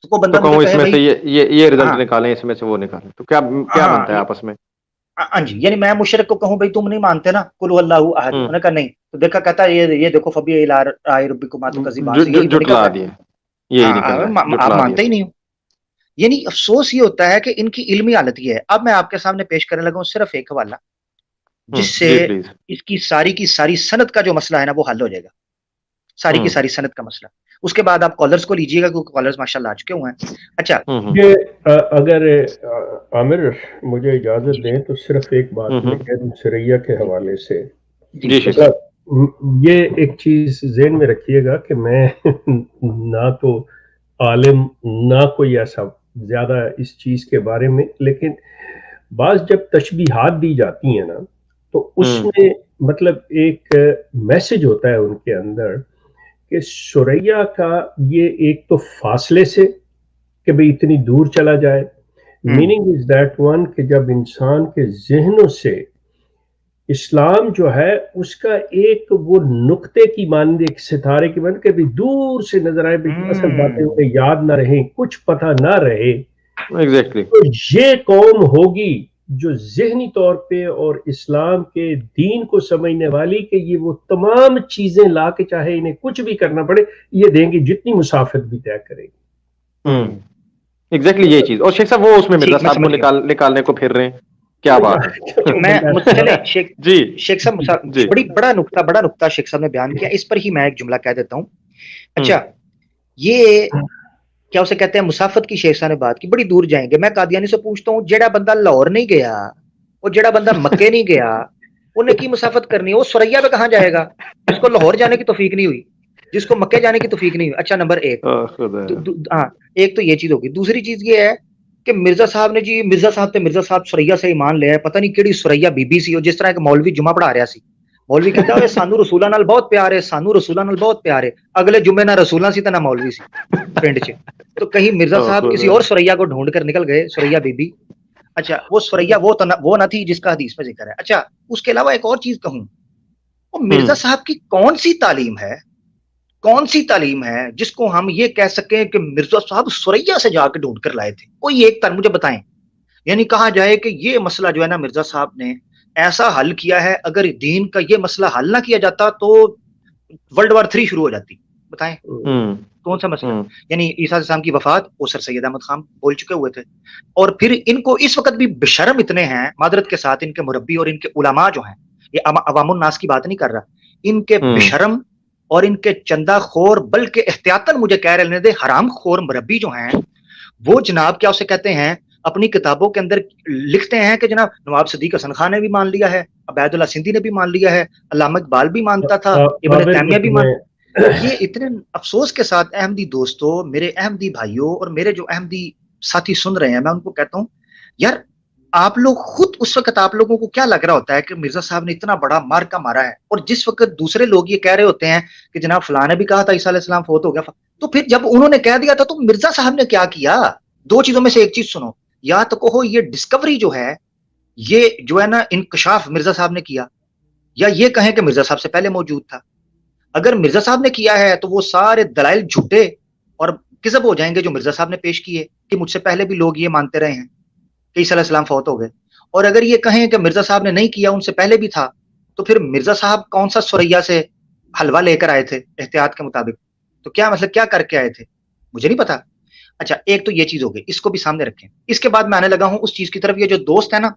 تو کو بندہ مجھے کہے بھائی یہ رزلٹ نکالیں, اس میں سے وہ نکالیں, تو کیا بنتا ہے آپس میں؟ ہاں جی, یعنی میں مشرک کو کہوں بھائی تم نہیں مانتے نا قل هو اللہ احد, انہوں نے کہا نہیں, تو دیکھا کہتا ہے یہ دیکھو فبأي آلاء ربكما تكذبان, جھٹلا دیا, یہی نکل رہا ہے, آپ مانتے ہی نہیں ہو. یعنی افسوس یہ ہوتا ہے کہ ان کی علمی حالت یہ ہے. اب میں آپ کے سامنے پیش کرنے لگا ہوں صرف ایک حوالہ جس سے اس کی ساری سند کا جو مسئلہ ہے نا وہ حل ہو جائے گا, ساری کی ساری سند کا مسئلہ. اس کے بعد آپ کالرز کو لیجئے گا کیونکہ کالرز ماشاءاللہ آ چکے ہوئے ہیں. اچھا یہ اگر عامر مجھے اجازت دیں تو صرف ایک بات میں کہہ دوں سریا کے حوالے سے, یہ ایک چیز ذہن میں رکھیے گا کہ میں نہ تو عالم نہ کوئی ایسا زیادہ اس چیز کے بارے میں, لیکن بعض جب تشبیہات دی جاتی ہیں نا تو اس میں مطلب ایک میسج ہوتا ہے ان کے اندر کہ سریا کا یہ ایک تو فاصلے سے کہ بھئی اتنی دور چلا جائے, میننگ از دیٹ ون کہ جب انسان کے ذہنوں سے اسلام جو ہے اس کا ایک وہ نقطے کی مانند, ایک ستارے کی مانند کہ بھی دور سے نظر آئے, بھی اصل باتیں انہیں یاد نہ رہیں, کچھ پتہ نہ رہے. تو یہ قوم ہوگی جو ذہنی طور پہ اور اسلام کے دین کو سمجھنے والی کہ یہ وہ تمام چیزیں لا کے چاہے انہیں کچھ بھی کرنا پڑے یہ دیں گی, جتنی مسافت بھی طے کرے گی. एग्जैक्टली यही चीज, और शेख साहब वो उसमें मिर्जा ठीक, मैं साहब को समझ गया। निकालने को फिर रहे हैं, क्या बात है। मैं चले शेख जी साहब, जी। बड़ा नुक्ता शेख साहब ने बयान किया, इस पर ही मैं एक जुमला कह देता हूँ। अच्छा, हम्म। ये क्या उसे कहते हैं, मुसाफत की शेख साहब ने बात की, बड़ी दूर जाएंगे। मैं कादियानी से पूछता हूँ, जेड़ा बंदा लाहौर नहीं गया और जेड़ा बंदा मक्के नहीं गया, उन्हें की मुसाफत करनी है? वो सुरैया पे कहाँ जाएगा जिसको लाहौर जाने की तौफीक नहीं हुई, जिसको मक्के जाने की तौफीक नहीं हुई? अच्छा, नंबर एक। हाँ, एक तो ये चीज होगी। दूसरी चीज ये है कि मिर्जा साहब ने जी, मिर्जा साहब सुरैया से ईमान लिया, पता नहीं केड़ी सुरैया बीबी सी, और जिस तरह एक मौलवी जुमा पढ़ा रहा सी, मौलवी कहता है सानू रसूलां नाल बहुत प्यार है, सानू रसूलां नाल बहुत प्यार है, अगले जुम्मे ना रसूलां सी ते ना मौलवी सी पिंड च। तो कहीं मिर्जा साहब किसी और सुरैया को ढूंढ कर निकल गए, सुरैया बीबी। अच्छा, वो सुरैया वो न थी जिसका हदीस में जिक्र है। अच्छा, उसके अलावा एक और चीज कहूं, वो मिर्जा साहब की कौन सी तालीम है जिसको हम ये कह सकें कि मिर्जा साहब सुरैया से जाकर ढूंढ कर लाए थे? कोई एक तालीम मुझे बताएं। यानी कहा जाए कि ये मसला जो है ना, मिर्जा साहब ने ऐसा हल किया है, अगर दीन का ये मसला हल ना किया जाता तो वर्ल्ड वॉर 3 शुरू हो जाती। बताएं कौन सा मसला? यानी ईसा अलैहिस्सलाम की वफात, वो सर सैयद अहमद खान बोल चुके हुए थे, और फिर इनको इस वक्त भी बेशर्म इतने हैं, मादरत के साथ, इनके मुरब्बी और इनके उलमा जो हैं, ये अवामुन नास की बात नहीं कर रहा, इनके बेशर्म और इनके चंदा खोर, बल्कि एहतियातन मुझे कह रहे दे हराम खोर मुरब्बी जो हैं, वो जनाब क्या उसे कहते हैं, अपनी किताबों के अंदर लिखते हैं कि जनाब नवाब सदीक हसन खान ने भी मान लिया है, अबैदुल्ला सिंधी ने भी मान लिया है, अल्लामा इकबाल भी मानता था, इब्न तैमिया भी मान। ये इतने अफसोस के साथ अहमदी दोस्तों, मेरे अहमदी भाइयों और मेरे जो अहमदी साथी सुन रहे हैं, मैं उनको कहता हूं, यार आप लोग खुद, उस वक्त आप लोगों को क्या लग रहा होता है कि मिर्जा साहब ने इतना बड़ा मार्का मारा है, और जिस वक्त दूसरे लोग ये कह रहे होते हैं कि जनाब फलां ने भी कहा था ईसा अलैहिस्सलाम फौत हो गया, तो फिर जब उन्होंने कह दिया था तो मिर्जा साहब ने क्या किया? दो चीजों में से एक चीज सुनो, या तो कहो ये डिस्कवरी जो है, ये जो है ना इंकशाफ मिर्जा साहब ने किया, या ये कहें कि मिर्जा साहब से पहले मौजूद था। अगर मिर्जा साहब ने किया है तो वो सारे दलाइल झूठे और किज़ब हो जाएंगे जो मिर्जा साहब ने पेश किए कि मुझसे पहले भी लोग ये मानते रहे हैं कि ईसा अलैहिस्सलाम फौत हो गए। और अगर ये कहें कि मिर्जा साहब ने नहीं किया, उनसे पहले भी था, तो फिर मिर्जा साहब कौन सा सुरैया से हलवा लेकर आए थे एहतियात के मुताबिक? तो क्या मतलब क्या करके आए थे, मुझे नहीं पता। अच्छा, एक तो ये चीज हो गई, इसको भी सामने रखें। इसके बाद मैं आने लगा हूं उस चीज की तरफ, ये जो दोस्त है ना,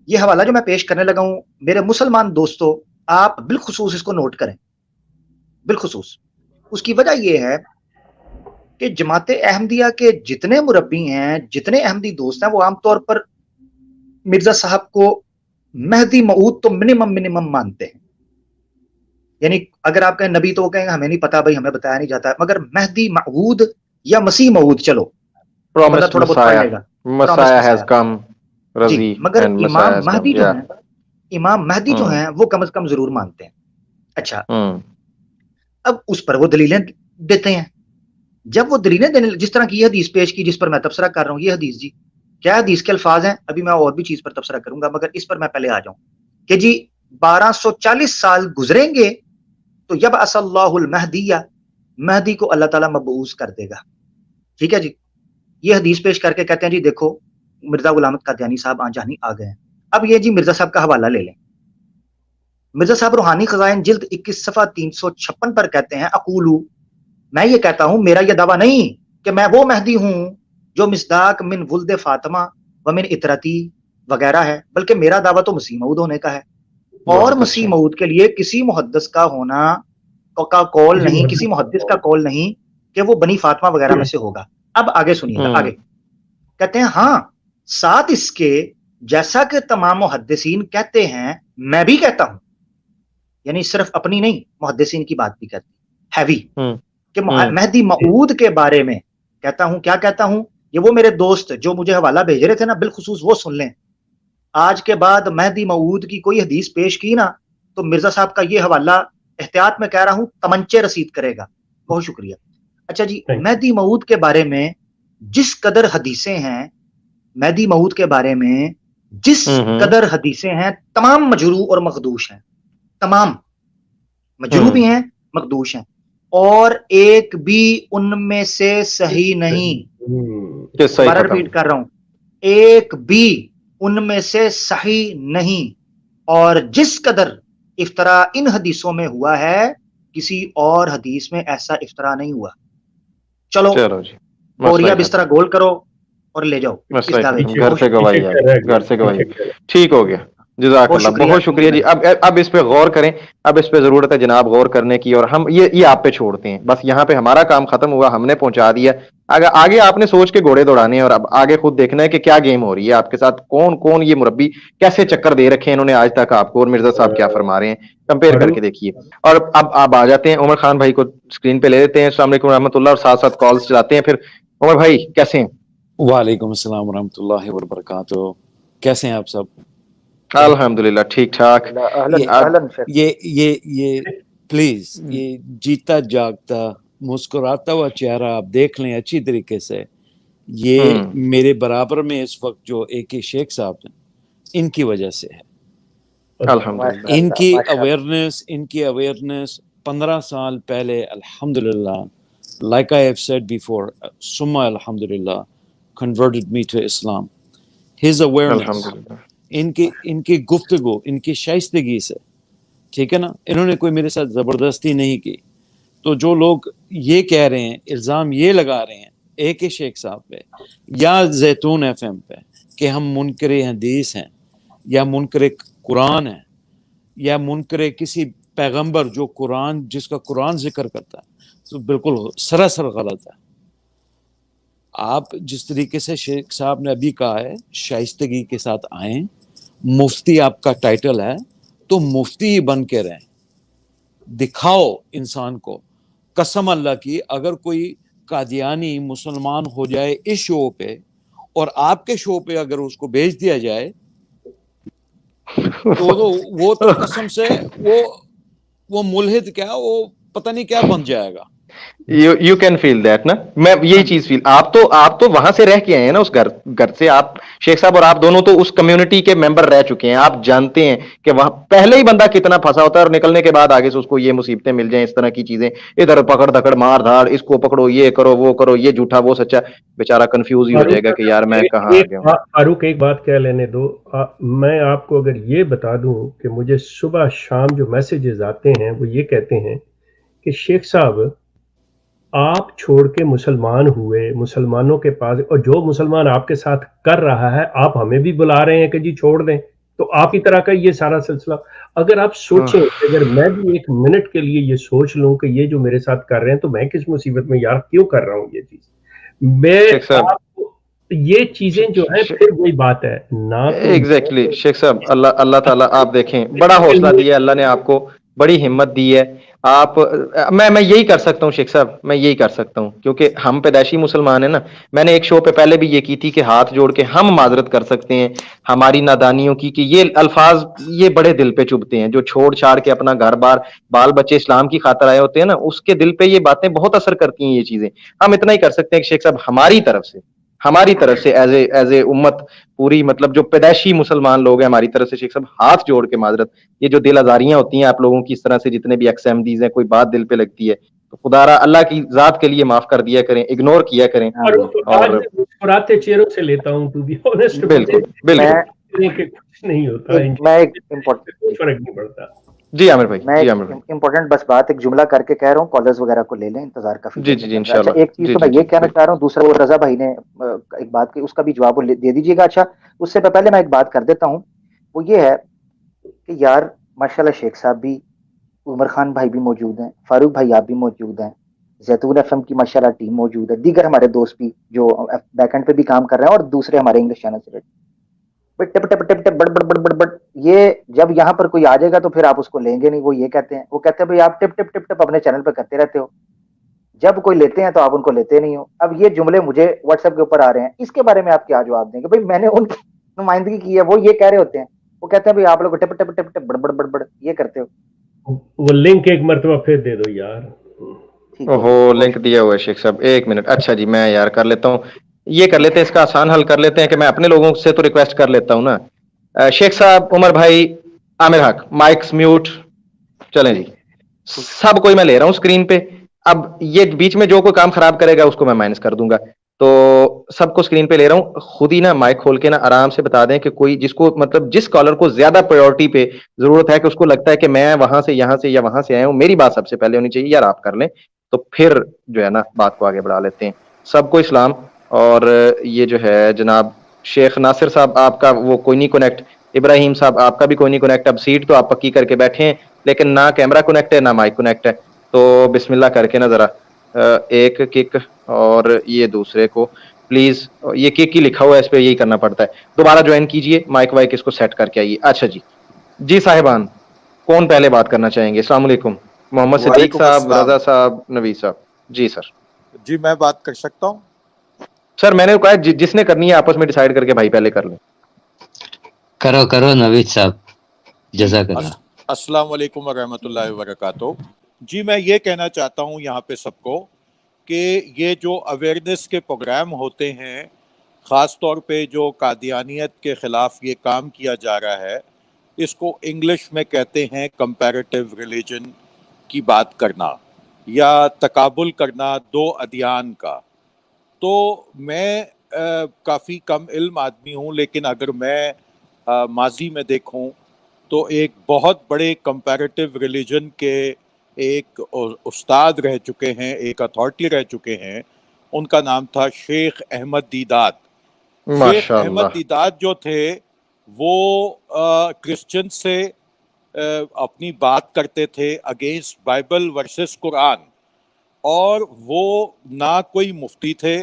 ये हवाला जो मैं पेश करने लगा हूं, मेरे मुसलमान दोस्तों, आप बिलखुसूस इसको नोट करें, बिलखुसूस। उसकी वजह यह है कि जमात अहमदिया के जितने मुरब्बी हैं, जितने अहमदी दोस्त हैं, वो आमतौर पर मिर्जा साहब को महदी मऊद तो मिनिमम मानते हैं। यानी अगर आप कहें नबी, तो वो कहेंगे हमें नहीं पता भाई, हमें बताया नहीं जाता, मगर महदी मऊद या मसीह मऊद, चलो बंदा थोड़ा बहुत पढ़ लेगा, मसाया हैज कम जी, मगर इमाम महदी जो है, इमाम महदी जो हैं वो कम से कम जरूर मानते हैं। अच्छा, अब उस पर वो दलीलें देते हैं। जब वो दलीलें देने, जिस तरह की ये हदीस पेश की जिस पर मैं तबसरा कर रहा हूँ, ये हदीस जी, क्या हदीस के अल्फाज हैं, अभी मैं और भी चीज पर तबसरा करूंगा, मगर इस पर मैं पहले आ जाऊं कि जी 1240 साल गुजरेंगे तो जब असल्लाहुल महदिया, महदी को अल्लाह ताला मबऊस कर देगा। ठीक है जी, ये हदीस पेश करके कहते हैं जी देखो मिर्जा गुलाम अहमद कादियानी साहब आंजानी आ गए हैं। अब ये जी मिर्जा साहब का हवाला ले लें। मिर्जा साहब रूहानी खजाइन जिल्द 21 सफा 356 पर कहते हैं, अकूलू, मैं ये कहता हूं, मेरा ये दावा नहीं कि मैं वो महदी हूं जो मिसदाक मिन वुल्द फातिमा व मिन इतरती वगैरह है, बल्कि मेरा दावा तो मसीह मऊद होने का है। और मसीह मऊद के लिए किसी मुहद्दिस का होना का कौल नहीं, किसी मुहद्दिस का कौल नहीं कि वो बनी फातिमा वगैरह में से होगा। अब आगे सुनिएगा, आगे कहते हैं, हाँ साथ इसके जैसा कि तमाम मुहद्दिसीन कहते हैं, मैं भी कहता हूं, यानी सिर्फ अपनी नहीं, मुहद्दिसीन की बात भी कहती हैवी, कि महदी मऊद के बारे में कहता हूं। क्या कहता हूं? ये वो मेरे दोस्त जो मुझे हवाला भेज रहे थे ना, बिलखुसूस वो सुन लें। आज के बाद महदी मऊद की कोई हदीस पेश की ना, तो मिर्जा साहब का ये हवाला, एहतियात में कह रहा हूं, तमंचे रसीद करेगा। बहुत शुक्रिया। अच्छा जी, महदी मऊद के बारे में जिस कदर हदीसें हैं, महदी मऊद के बारे में जिस कदर हदीसें हैं, तमाम मजरू और मखदूश हैं, तमाम मजरू भी हैं, मखदूश हैं, और एक भी उनमें से सही नहीं। दोबारा रिपीट कर रहा हूं, एक भी उनमें से सही नहीं। और जिस कदर इफ्तरा इन हदीसों में हुआ है, किसी और हदीस में ऐसा इफ्तरा नहीं हुआ। चलो बोरिया बिस्तरा गोल करो, اور لے جاؤ بس اس دعوے کو. گھر سے گواہی آ گئی، گھر سے گواہی. ٹھیک ہو گیا، جزاک بہت اللہ، شکریہ. بہت شکریہ جی. اب اس پہ غور کریں، اب اس پہ ضرورت ہے جناب غور کرنے کی، اور ہم یہ آپ پہ چھوڑتے ہیں. بس یہاں پہ ہمارا کام ختم ہوا، ہم نے پہنچا دیا. اگر آگے آپ نے سوچ کے گھوڑے دوڑانے ہیں، اور اب آگے خود دیکھنا ہے کہ کیا گیم ہو رہی ہے آپ کے ساتھ، کون کون یہ مربی کیسے چکر دے رکھے ہیں انہوں نے آج تک آپ کو، اور مرزا صاحب کیا فرما رہے ہیں، کمپیئر کر کے دیکھیے. اور اب آپ آ جاتے ہیں عمر خان بھائی کو اسکرین پہ لے لیتے ہیں. السلام علیکم رحمۃ اللہ، اور ساتھ ساتھ کالز چلاتے ہیں. پھر عمر بھائی کیسے ہیں؟ وعلیکم السلام ورحمۃ اللہ وبرکاتہ. کیسے ہیں آپ سب؟ الحمدللہ ٹھیک ٹھاک. یہ پلیز یہ جیتا جاگتا مسکراتا ہوا چہرہ آپ دیکھ لیں اچھی طریقے سے. یہ میرے برابر میں اس وقت جو اے کے شیخ صاحب ہیں، ان کی وجہ سے ہے. الحمدللہ ان کی اویئرنیس 15 سال پہلے الحمدللہ، like I have said before, summa alhamdulillah, converted me to Islam. His awareness, ان کی گفتگو، ان کی شائستگی سے، ٹھیک ہے نا، انہوں نے کوئی میرے ساتھ زبردستی نہیں کی. تو جو لوگ یہ کہہ رہے ہیں، الزام یہ لگا رہے ہیں اے کے شیخ صاحب پہ یا زیتون ایف ایم پہ کہ ہم منکر حدیث ہیں یا منکر قرآن ہیں یا منکر کسی پیغمبر جو قرآن، جس کا قرآن ذکر کرتا ہے، تو بالکل سراسر غلط ہے. آپ جس طریقے سے شیخ صاحب نے ابھی کہا ہے، شائستگی کے ساتھ آئیں. مفتی آپ کا ٹائٹل ہے تو مفتی ہی بن کے رہیں. دکھاؤ انسان کو. قسم اللہ کی، اگر کوئی قادیانی مسلمان ہو جائے اس شو پہ، اور آپ کے شو پہ اگر اس کو بھیج دیا جائے، تو وہ تو قسم سے وہ ملحد کیا، وہ پتہ نہیں کیا بن جائے گا. یو کین فیل دیٹ نا. میں یہی چیز فیل، آپ تو وہاں سے رہ کے آئے ہیں نا، اس گھر سے. آپ شیخ صاحب اور آپ دونوں تو اس کمیونٹی کے ممبر رہ چکے ہیں. آپ جانتے ہیں کہ وہاں پہلے ہی بندہ کتنا پھنسا ہوتا ہے، اور نکلنے کے بعد آگے سے اس کو یہ مصیبتیں مل جائیں، اس طرح کی چیزیں، ادھر پکڑ دھکڑ مار دھاڑ، اس کو پکڑو، یہ کرو وہ کرو، یہ جھوٹا وہ سچا، بیچارہ کنفیوز ہی ہو جائے گا کہ یار میں کہاں آ گیا ہوں. فاروق ایک بات کہہ لینے دو. میں آپ کو اگر یہ بتا دوں کہ مجھے صبح شام جو میسیجز آتے ہیں وہ یہ کہتے ہیں کہ شیخ صاحب آپ چھوڑ کے مسلمان ہوئے، مسلمانوں کے پاس، اور جو مسلمان آپ کے ساتھ کر رہا ہے آپ ہمیں بھی بلا رہے ہیں کہ جی چھوڑ دیں. تو آپ ہی طرح کا یہ سارا سلسلہ. اگر آپ سوچیں، اگر میں بھی ایک منٹ کے لیے یہ سوچ لوں کہ یہ جو میرے ساتھ کر رہے ہیں تو میں کس مصیبت میں یار کیوں کر رہا ہوں یہ چیز. میں آپ کو یہ چیزیں جو ہیں، پھر وہی بات ہے نا. ایگزیکٹلی شیخ صاحب، اللہ تعالیٰ آپ دیکھیں بڑا حوصلہ دیا ہے اللہ نے آپ کو، بڑی ہمت دی ہے. آپ میں یہی کر سکتا ہوں شیخ صاحب، میں یہی کر سکتا ہوں کیونکہ ہم پیدائشی مسلمان ہیں نا. میں نے ایک شو پہ پہلے بھی یہ کی تھی کہ ہاتھ جوڑ کے ہم معذرت کر سکتے ہیں ہماری نادانیوں کی، کہ یہ الفاظ یہ بڑے دل پہ چبھتے ہیں. جو چھوڑ چھاڑ کے اپنا گھر بار بال بچے اسلام کی خاطر آئے ہوتے ہیں نا، اس کے دل پہ یہ باتیں بہت اثر کرتی ہیں. یہ چیزیں ہم اتنا ہی کر سکتے ہیں کہ شیخ صاحب ہماری طرف سے ایز اے امت پوری، مطلب جو پیدائشی مسلمان لوگ ہیں، ہماری طرف سے شیخ صاحب ہاتھ جوڑ کے معذرت. یہ جو دل آزاریاں ہوتی ہیں آپ لوگوں کی، اس طرح سے جتنے بھی ایکس احمدیز ہیں، کوئی بات دل پہ لگتی ہے تو خدا را اللہ کی ذات کے لیے معاف کر دیا کریں، اگنور کیا کریں. اور مسکراتے چہروں سے لیتا ہوں ٹو بی آنیسٹ. بالکل کچھ نہیں ہوتا، میں ایک فرق نہیں پڑتا. جی عامر بھائی، میں امپورٹنٹ بس بات ایک جملہ کر کے کہہ رہا ہوں، کالرز وغیرہ کو لے لیں، انتظار کافی جی دیر جی میں چل رہا ہے. اچھا ایک چیز تو میں یہ کہنا چاہ رہا ہوں، دوسرا وہ رضا بھائی نے ایک بات کی، اس کا بھی جواب دے دیجیے گا. اچھا اس سے پہلے میں ایک بات کر دیتا ہوں، وہ یہ ہے کہ یار ماشاءاللہ شیخ صاحب بھی، عمر خان بھائی بھی موجود ہیں، فاروق بھائی آپ بھی موجود ہیں، زیتون ایف ایم کی ماشاءاللہ ٹیم موجود ہے، دیگر ہمارے دوست بھی جو بیک اینڈ پہ بھی کام کر رہے ہیں، اور دوسرے ہمارے انگلش چینل سے ٹپ ٹپ ٹپ ٹپ بڑ بڑ بڑ بڑ بڑ. یہ جب یہاں پر کوئی آ جائے گا تو پھر آپ اس کو لیں گے نہیں. وہ یہ کہتے ہیں، وہ کہتے ہیں بھائی آپ ٹپ ٹپ ٹپ ٹپ اپنے چینل پہ کرتے رہتے ہو، جب کوئی لیتے ہیں تو آپ ان کو لیتے نہیں ہو. اب یہ جملے مجھے واٹس ایپ کے اوپر آ رہے ہیں، اس کے بارے میں آپ کیا جواب دیں گے؟ بھائی میں نے ان کی نمائندگی کی ہے، وہ یہ کہہ رہے ہوتے ہیں، وہ کہتے ہیں بھائی آپ لوگ ٹپ ٹپ ٹپ ٹپ بڑ بڑ بڑ بڑ یہ کرتے ہو. وہ لنک ایک مرتبہ پھر دے دو یار. لنک دیا ہوا ہے شیخ صاحب، ایک منٹ. اچھا جی میں یار کر لیتا ہوں، یہ کر لیتے ہیں، اس کا آسان حل کر لیتے ہیں کہ میں اپنے لوگوں سے تو ریکویسٹ کر لیتا ہوں نا. شیخ صاحب، عمر بھائی، عامر حق، مائکس میوٹ. چلیں جی، سب کوئی میں لے رہا ہوں اسکرین پہ. اب یہ بیچ میں جو کوئی کام خراب کرے گا اس کو میں مائنس کر دوں گا. تو سب کو اسکرین پہ لے رہا ہوں. خود ہی نا مائک کھول کے نا آرام سے بتا دیں کہ کوئی جس کو، مطلب جس کالر کو زیادہ پرائیورٹی پہ ضرورت ہے، کہ اس کو لگتا ہے کہ میں وہاں سے یہاں سے یا وہاں سے آیا ہوں، میری بات سب سے پہلے ہونی چاہیے، یار آپ کر لیں. تو پھر جو ہے نا بات کو آگے بڑھا لیتے ہیں. سب کو اسلام. اور یہ جو ہے جناب شیخ ناصر صاحب آپ کا وہ کوئی نہیں کنیکٹ، ابراہیم صاحب آپ کا بھی کوئی نہیں کنیکٹ. اب سیٹ تو آپ پکی کر کے بیٹھے ہیں لیکن نہ کیمرہ کنیکٹ ہے نہ مائک کنیکٹ ہے. تو بسم اللہ کر کے نا ذرا ایک کک اور یہ دوسرے کو پلیز، یہ کک ہی لکھا ہوا ہے اس پہ، یہی کرنا پڑتا ہے. دوبارہ جوائن کیجئے، مائک وائک اس کو سیٹ کر کے آئیے. اچھا جی صاحبان کون پہلے بات کرنا چاہیں گے؟ السلام علیکم. محمد صدیق وعلیکم صاحب، السلام. رضا صاحب، نوید صاحب. جی سر. جی میں بات کر سکتا ہوں. سر میں نے کہا جس نے کرنی ہے آپس میں ڈیسائیڈ کر کے بھائی پہلے کر لیں. کرو نوید صاحب، جزاک اللہ. السلام علیکم ورحمۃ اللہ وبرکاتہ. جی میں یہ کہنا چاہتا ہوں یہاں پہ سب کو کہ یہ جو اویئرنیس کے پروگرام ہوتے ہیں، خاص طور پہ جو قادیانیت کے خلاف یہ کام کیا جا رہا ہے، اس کو انگلش میں کہتے ہیں کمپیریٹیو ریلیجن کی بات کرنا یا تقابل کرنا دو ادیان کا. تو میں کافی کم علم آدمی ہوں، لیکن اگر میں ماضی میں دیکھوں تو ایک بہت بڑے کمپیریٹیو ریلیجن کے ایک استاد رہ چکے ہیں، ایک اتھارٹی رہ چکے ہیں. ان کا نام تھا شیخ احمد دیدات. شیخ ماشاء احمد اللہ. دیدات جو تھے وہ کرسچن سے اپنی بات کرتے تھے اگینسٹ بائبل ورسز قرآن، اور وہ نہ کوئی مفتی تھے،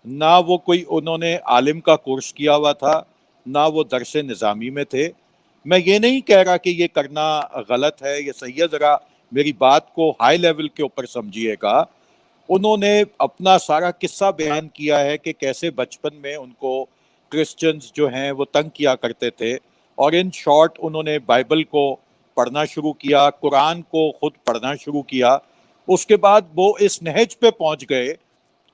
نہ وہ کوئی انہوں نے عالم کا کورس کیا ہوا تھا، نہ وہ درس نظامی میں تھے. میں یہ نہیں کہہ رہا کہ یہ کرنا غلط ہے یا صحیح ہے، ذرا میری بات کو ہائی لیول کے اوپر سمجھیے گا. انہوں نے اپنا سارا قصہ بیان کیا ہے کہ کیسے بچپن میں ان کو کرسچنز جو ہیں وہ تنگ کیا کرتے تھے، اور ان شارٹ انہوں نے بائبل کو پڑھنا شروع کیا، قرآن کو خود پڑھنا شروع کیا. اس کے بعد وہ اس نہج پہ پہنچ گئے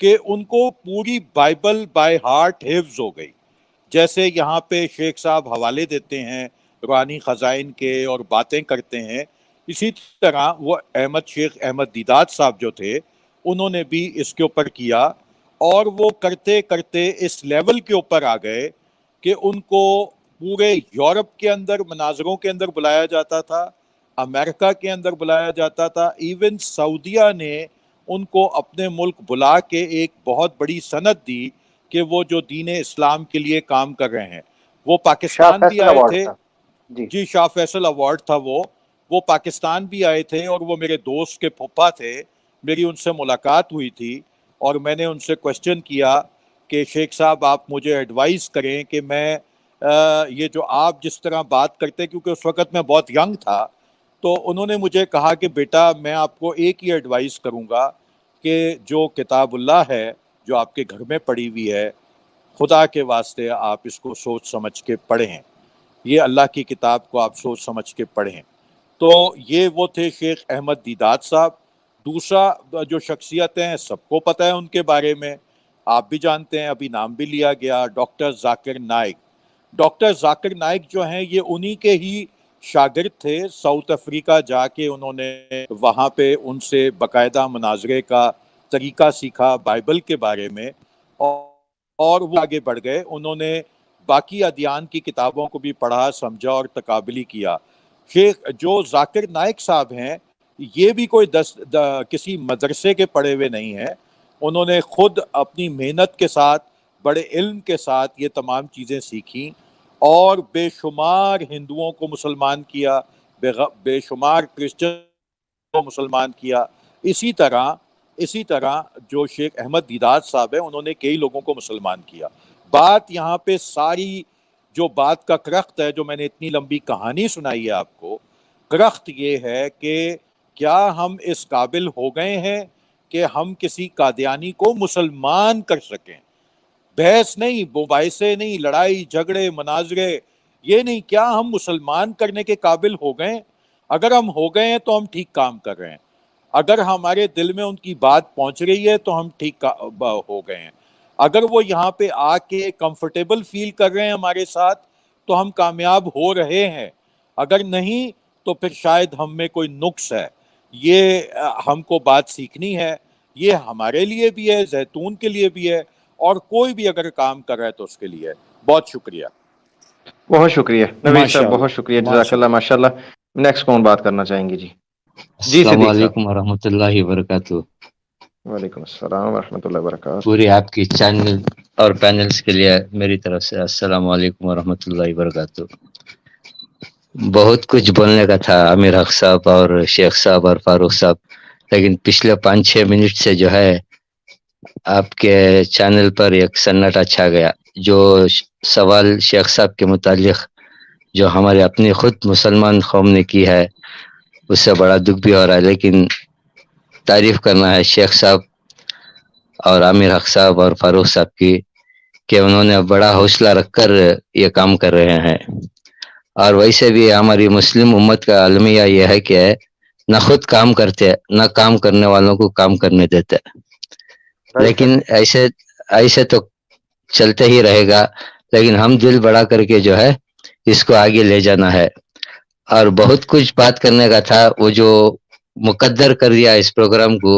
کہ ان کو پوری بائبل بائی ہارٹ حفظ ہو گئی. جیسے یہاں پہ شیخ صاحب حوالے دیتے ہیں روحانی خزائن کے اور باتیں کرتے ہیں، اسی طرح وہ شیخ احمد دیدات صاحب جو تھے انہوں نے بھی اس کے اوپر کیا، اور وہ کرتے کرتے اس لیول کے اوپر آ گئے کہ ان کو پورے یورپ کے اندر مناظروں کے اندر بلایا جاتا تھا، امریکہ کے اندر بلایا جاتا تھا، ایون سعودیہ نے ان کو اپنے ملک بلا کے ایک بہت بڑی سند دی کہ وہ جو دین اسلام کے لیے کام کر رہے ہیں. وہ پاکستان بھی آئے تھے. جی شاہ فیصل ایوارڈ تھا وہ پاکستان بھی آئے تھے، اور وہ میرے دوست کے پھپھا تھے. میری ان سے ملاقات ہوئی تھی اور میں نے ان سے کوشچن کیا کہ شیخ صاحب آپ مجھے ایڈوائز کریں کہ میں یہ جو آپ جس طرح بات کرتے، کیونکہ اس وقت میں بہت ینگ تھا، تو انہوں نے مجھے کہا کہ بیٹا میں آپ کو ایک ہی ایڈوائز کروں گا کہ جو کتاب اللہ ہے جو آپ کے گھر میں پڑی ہوئی ہے، خدا کے واسطے آپ اس کو سوچ سمجھ کے پڑھیں، یہ اللہ کی کتاب کو آپ سوچ سمجھ کے پڑھیں. تو یہ وہ تھے شیخ احمد دیدات صاحب. دوسرا جو شخصیت ہیں سب کو پتہ ہے ان کے بارے میں، آپ بھی جانتے ہیں، ابھی نام بھی لیا گیا، ڈاکٹر ذاکر نائک. ڈاکٹر ذاکر نائک جو ہیں یہ انہی کے ہی شاگرد تھے. ساؤتھ افریقہ جا کے انہوں نے وہاں پہ ان سے باقاعدہ مناظرے کا طریقہ سیکھا بائبل کے بارے میں، اور وہ آگے بڑھ گئے. انہوں نے باقی ادیان کی کتابوں کو بھی پڑھا، سمجھا اور تقابلی کیا. شیخ جو ذاکر نائک صاحب ہیں یہ بھی کوئی کسی مدرسے کے پڑھے ہوئے نہیں ہیں. انہوں نے خود اپنی محنت کے ساتھ، بڑے علم کے ساتھ یہ تمام چیزیں سیکھیں، اور بے شمار ہندوؤں کو مسلمان کیا، بے شمار کرسچن کو مسلمان کیا. اسی طرح جو شیخ احمد دیدات صاحب ہیں انہوں نے کئی لوگوں کو مسلمان کیا. بات یہاں پہ ساری جو بات کا کرخت ہے، جو میں نے اتنی لمبی کہانی سنائی ہے آپ کو، کرخت یہ ہے کہ کیا ہم اس قابل ہو گئے ہیں کہ ہم کسی قادیانی کو مسلمان کر سکیں؟ بحث نہیں، مباحثے نہیں، لڑائی جھگڑے مناظرے یہ نہیں، کیا ہم مسلمان کرنے کے قابل ہو گئے؟ اگر ہم ہو گئے ہیں تو ہم ٹھیک کام کر رہے ہیں. اگر ہمارے دل میں ان کی بات پہنچ رہی ہے تو ہم ٹھیک ہو گئے ہیں. اگر وہ یہاں پہ آ کے کمفرٹیبل فیل کر رہے ہیں ہمارے ساتھ تو ہم کامیاب ہو رہے ہیں. اگر نہیں تو پھر شاید ہم میں کوئی نقص ہے. یہ ہم کو بات سیکھنی ہے. یہ ہمارے لیے بھی ہے، زیتون کے لیے بھی ہے، اور کوئی بھی اگر کام کر رہا ہے تو اس کے لیے ہے. بہت شکریہ. بہت شکریہ نوید صاحب، ماشاءاللہ بہت شکریہ، جزاک اللہ. ماشاء اللہ. نیکسٹ کون بات کرنا چاہیں گے؟ جی السلام صدیق صاحب. علیکم ورحمۃ اللہ وبرکاتہ. وعلیکم السلام ورحمۃ اللہ وبرکاتہ. پوری آپ کی چینل اور پینلز کے لیے میری طرف سے السلام علیکم ورحمۃ اللہ وبرکاتہ. بہت کچھ بولنے کا تھا امیر حق صاحب اور شیخ صاحب اور فاروق صاحب، لیکن پچھلے 5-6 منٹ سے جو ہے آپ کے چینل پر ایک سناٹا چھا گیا. جو سوال شیخ صاحب کے متعلق جو ہمارے اپنی خود مسلمان قوم نے کی ہے اس سے بڑا دکھ بھی ہو رہا ہے، لیکن تعریف کرنا ہے شیخ صاحب اور عامر حق صاحب اور فاروق صاحب کی کہ انہوں نے بڑا حوصلہ رکھ کر یہ کام کر رہے ہیں. اور ویسے بھی ہماری مسلم امت کا المیہ یہ ہے کہ نہ خود کام کرتے نہ کام کرنے والوں کو کام کرنے دیتے، لیکن ایسے تو چلتے ہی رہے گا. لیکن ہم دل بڑا کر کے جو ہے اس کو آگے لے جانا ہے. اور بہت کچھ بات کرنے کا تھا، وہ جو مقدر کر دیا اس پروگرام کو،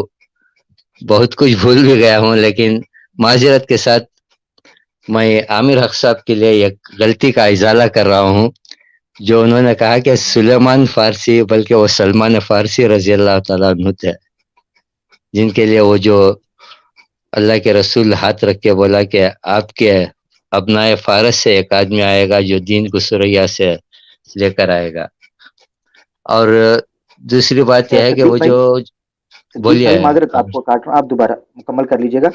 بہت کچھ بھول بھی گیا ہوں، لیکن معذرت کے ساتھ میں عامر حق صاحب کے لیے ایک غلطی کا ازالہ کر رہا ہوں. جو انہوں نے کہا کہ سلیمان فارسی، بلکہ وہ سلمان فارسی رضی اللہ تعالیٰ عنہ تھے، جن کے لیے وہ جو اللہ کے رسول ہاتھ رکھ کے بولا کہ آپ کے ابنائے فارس سے ایک آدمی آئے گا جو دین کو سریا سے لے کر آئے گا. اور دوسری بات یہ ہے کہ وہ جو بولیے، معذرت آپ کو کاٹ رہا ہوں، آپ دوبارہ مکمل کر لیجیے گا.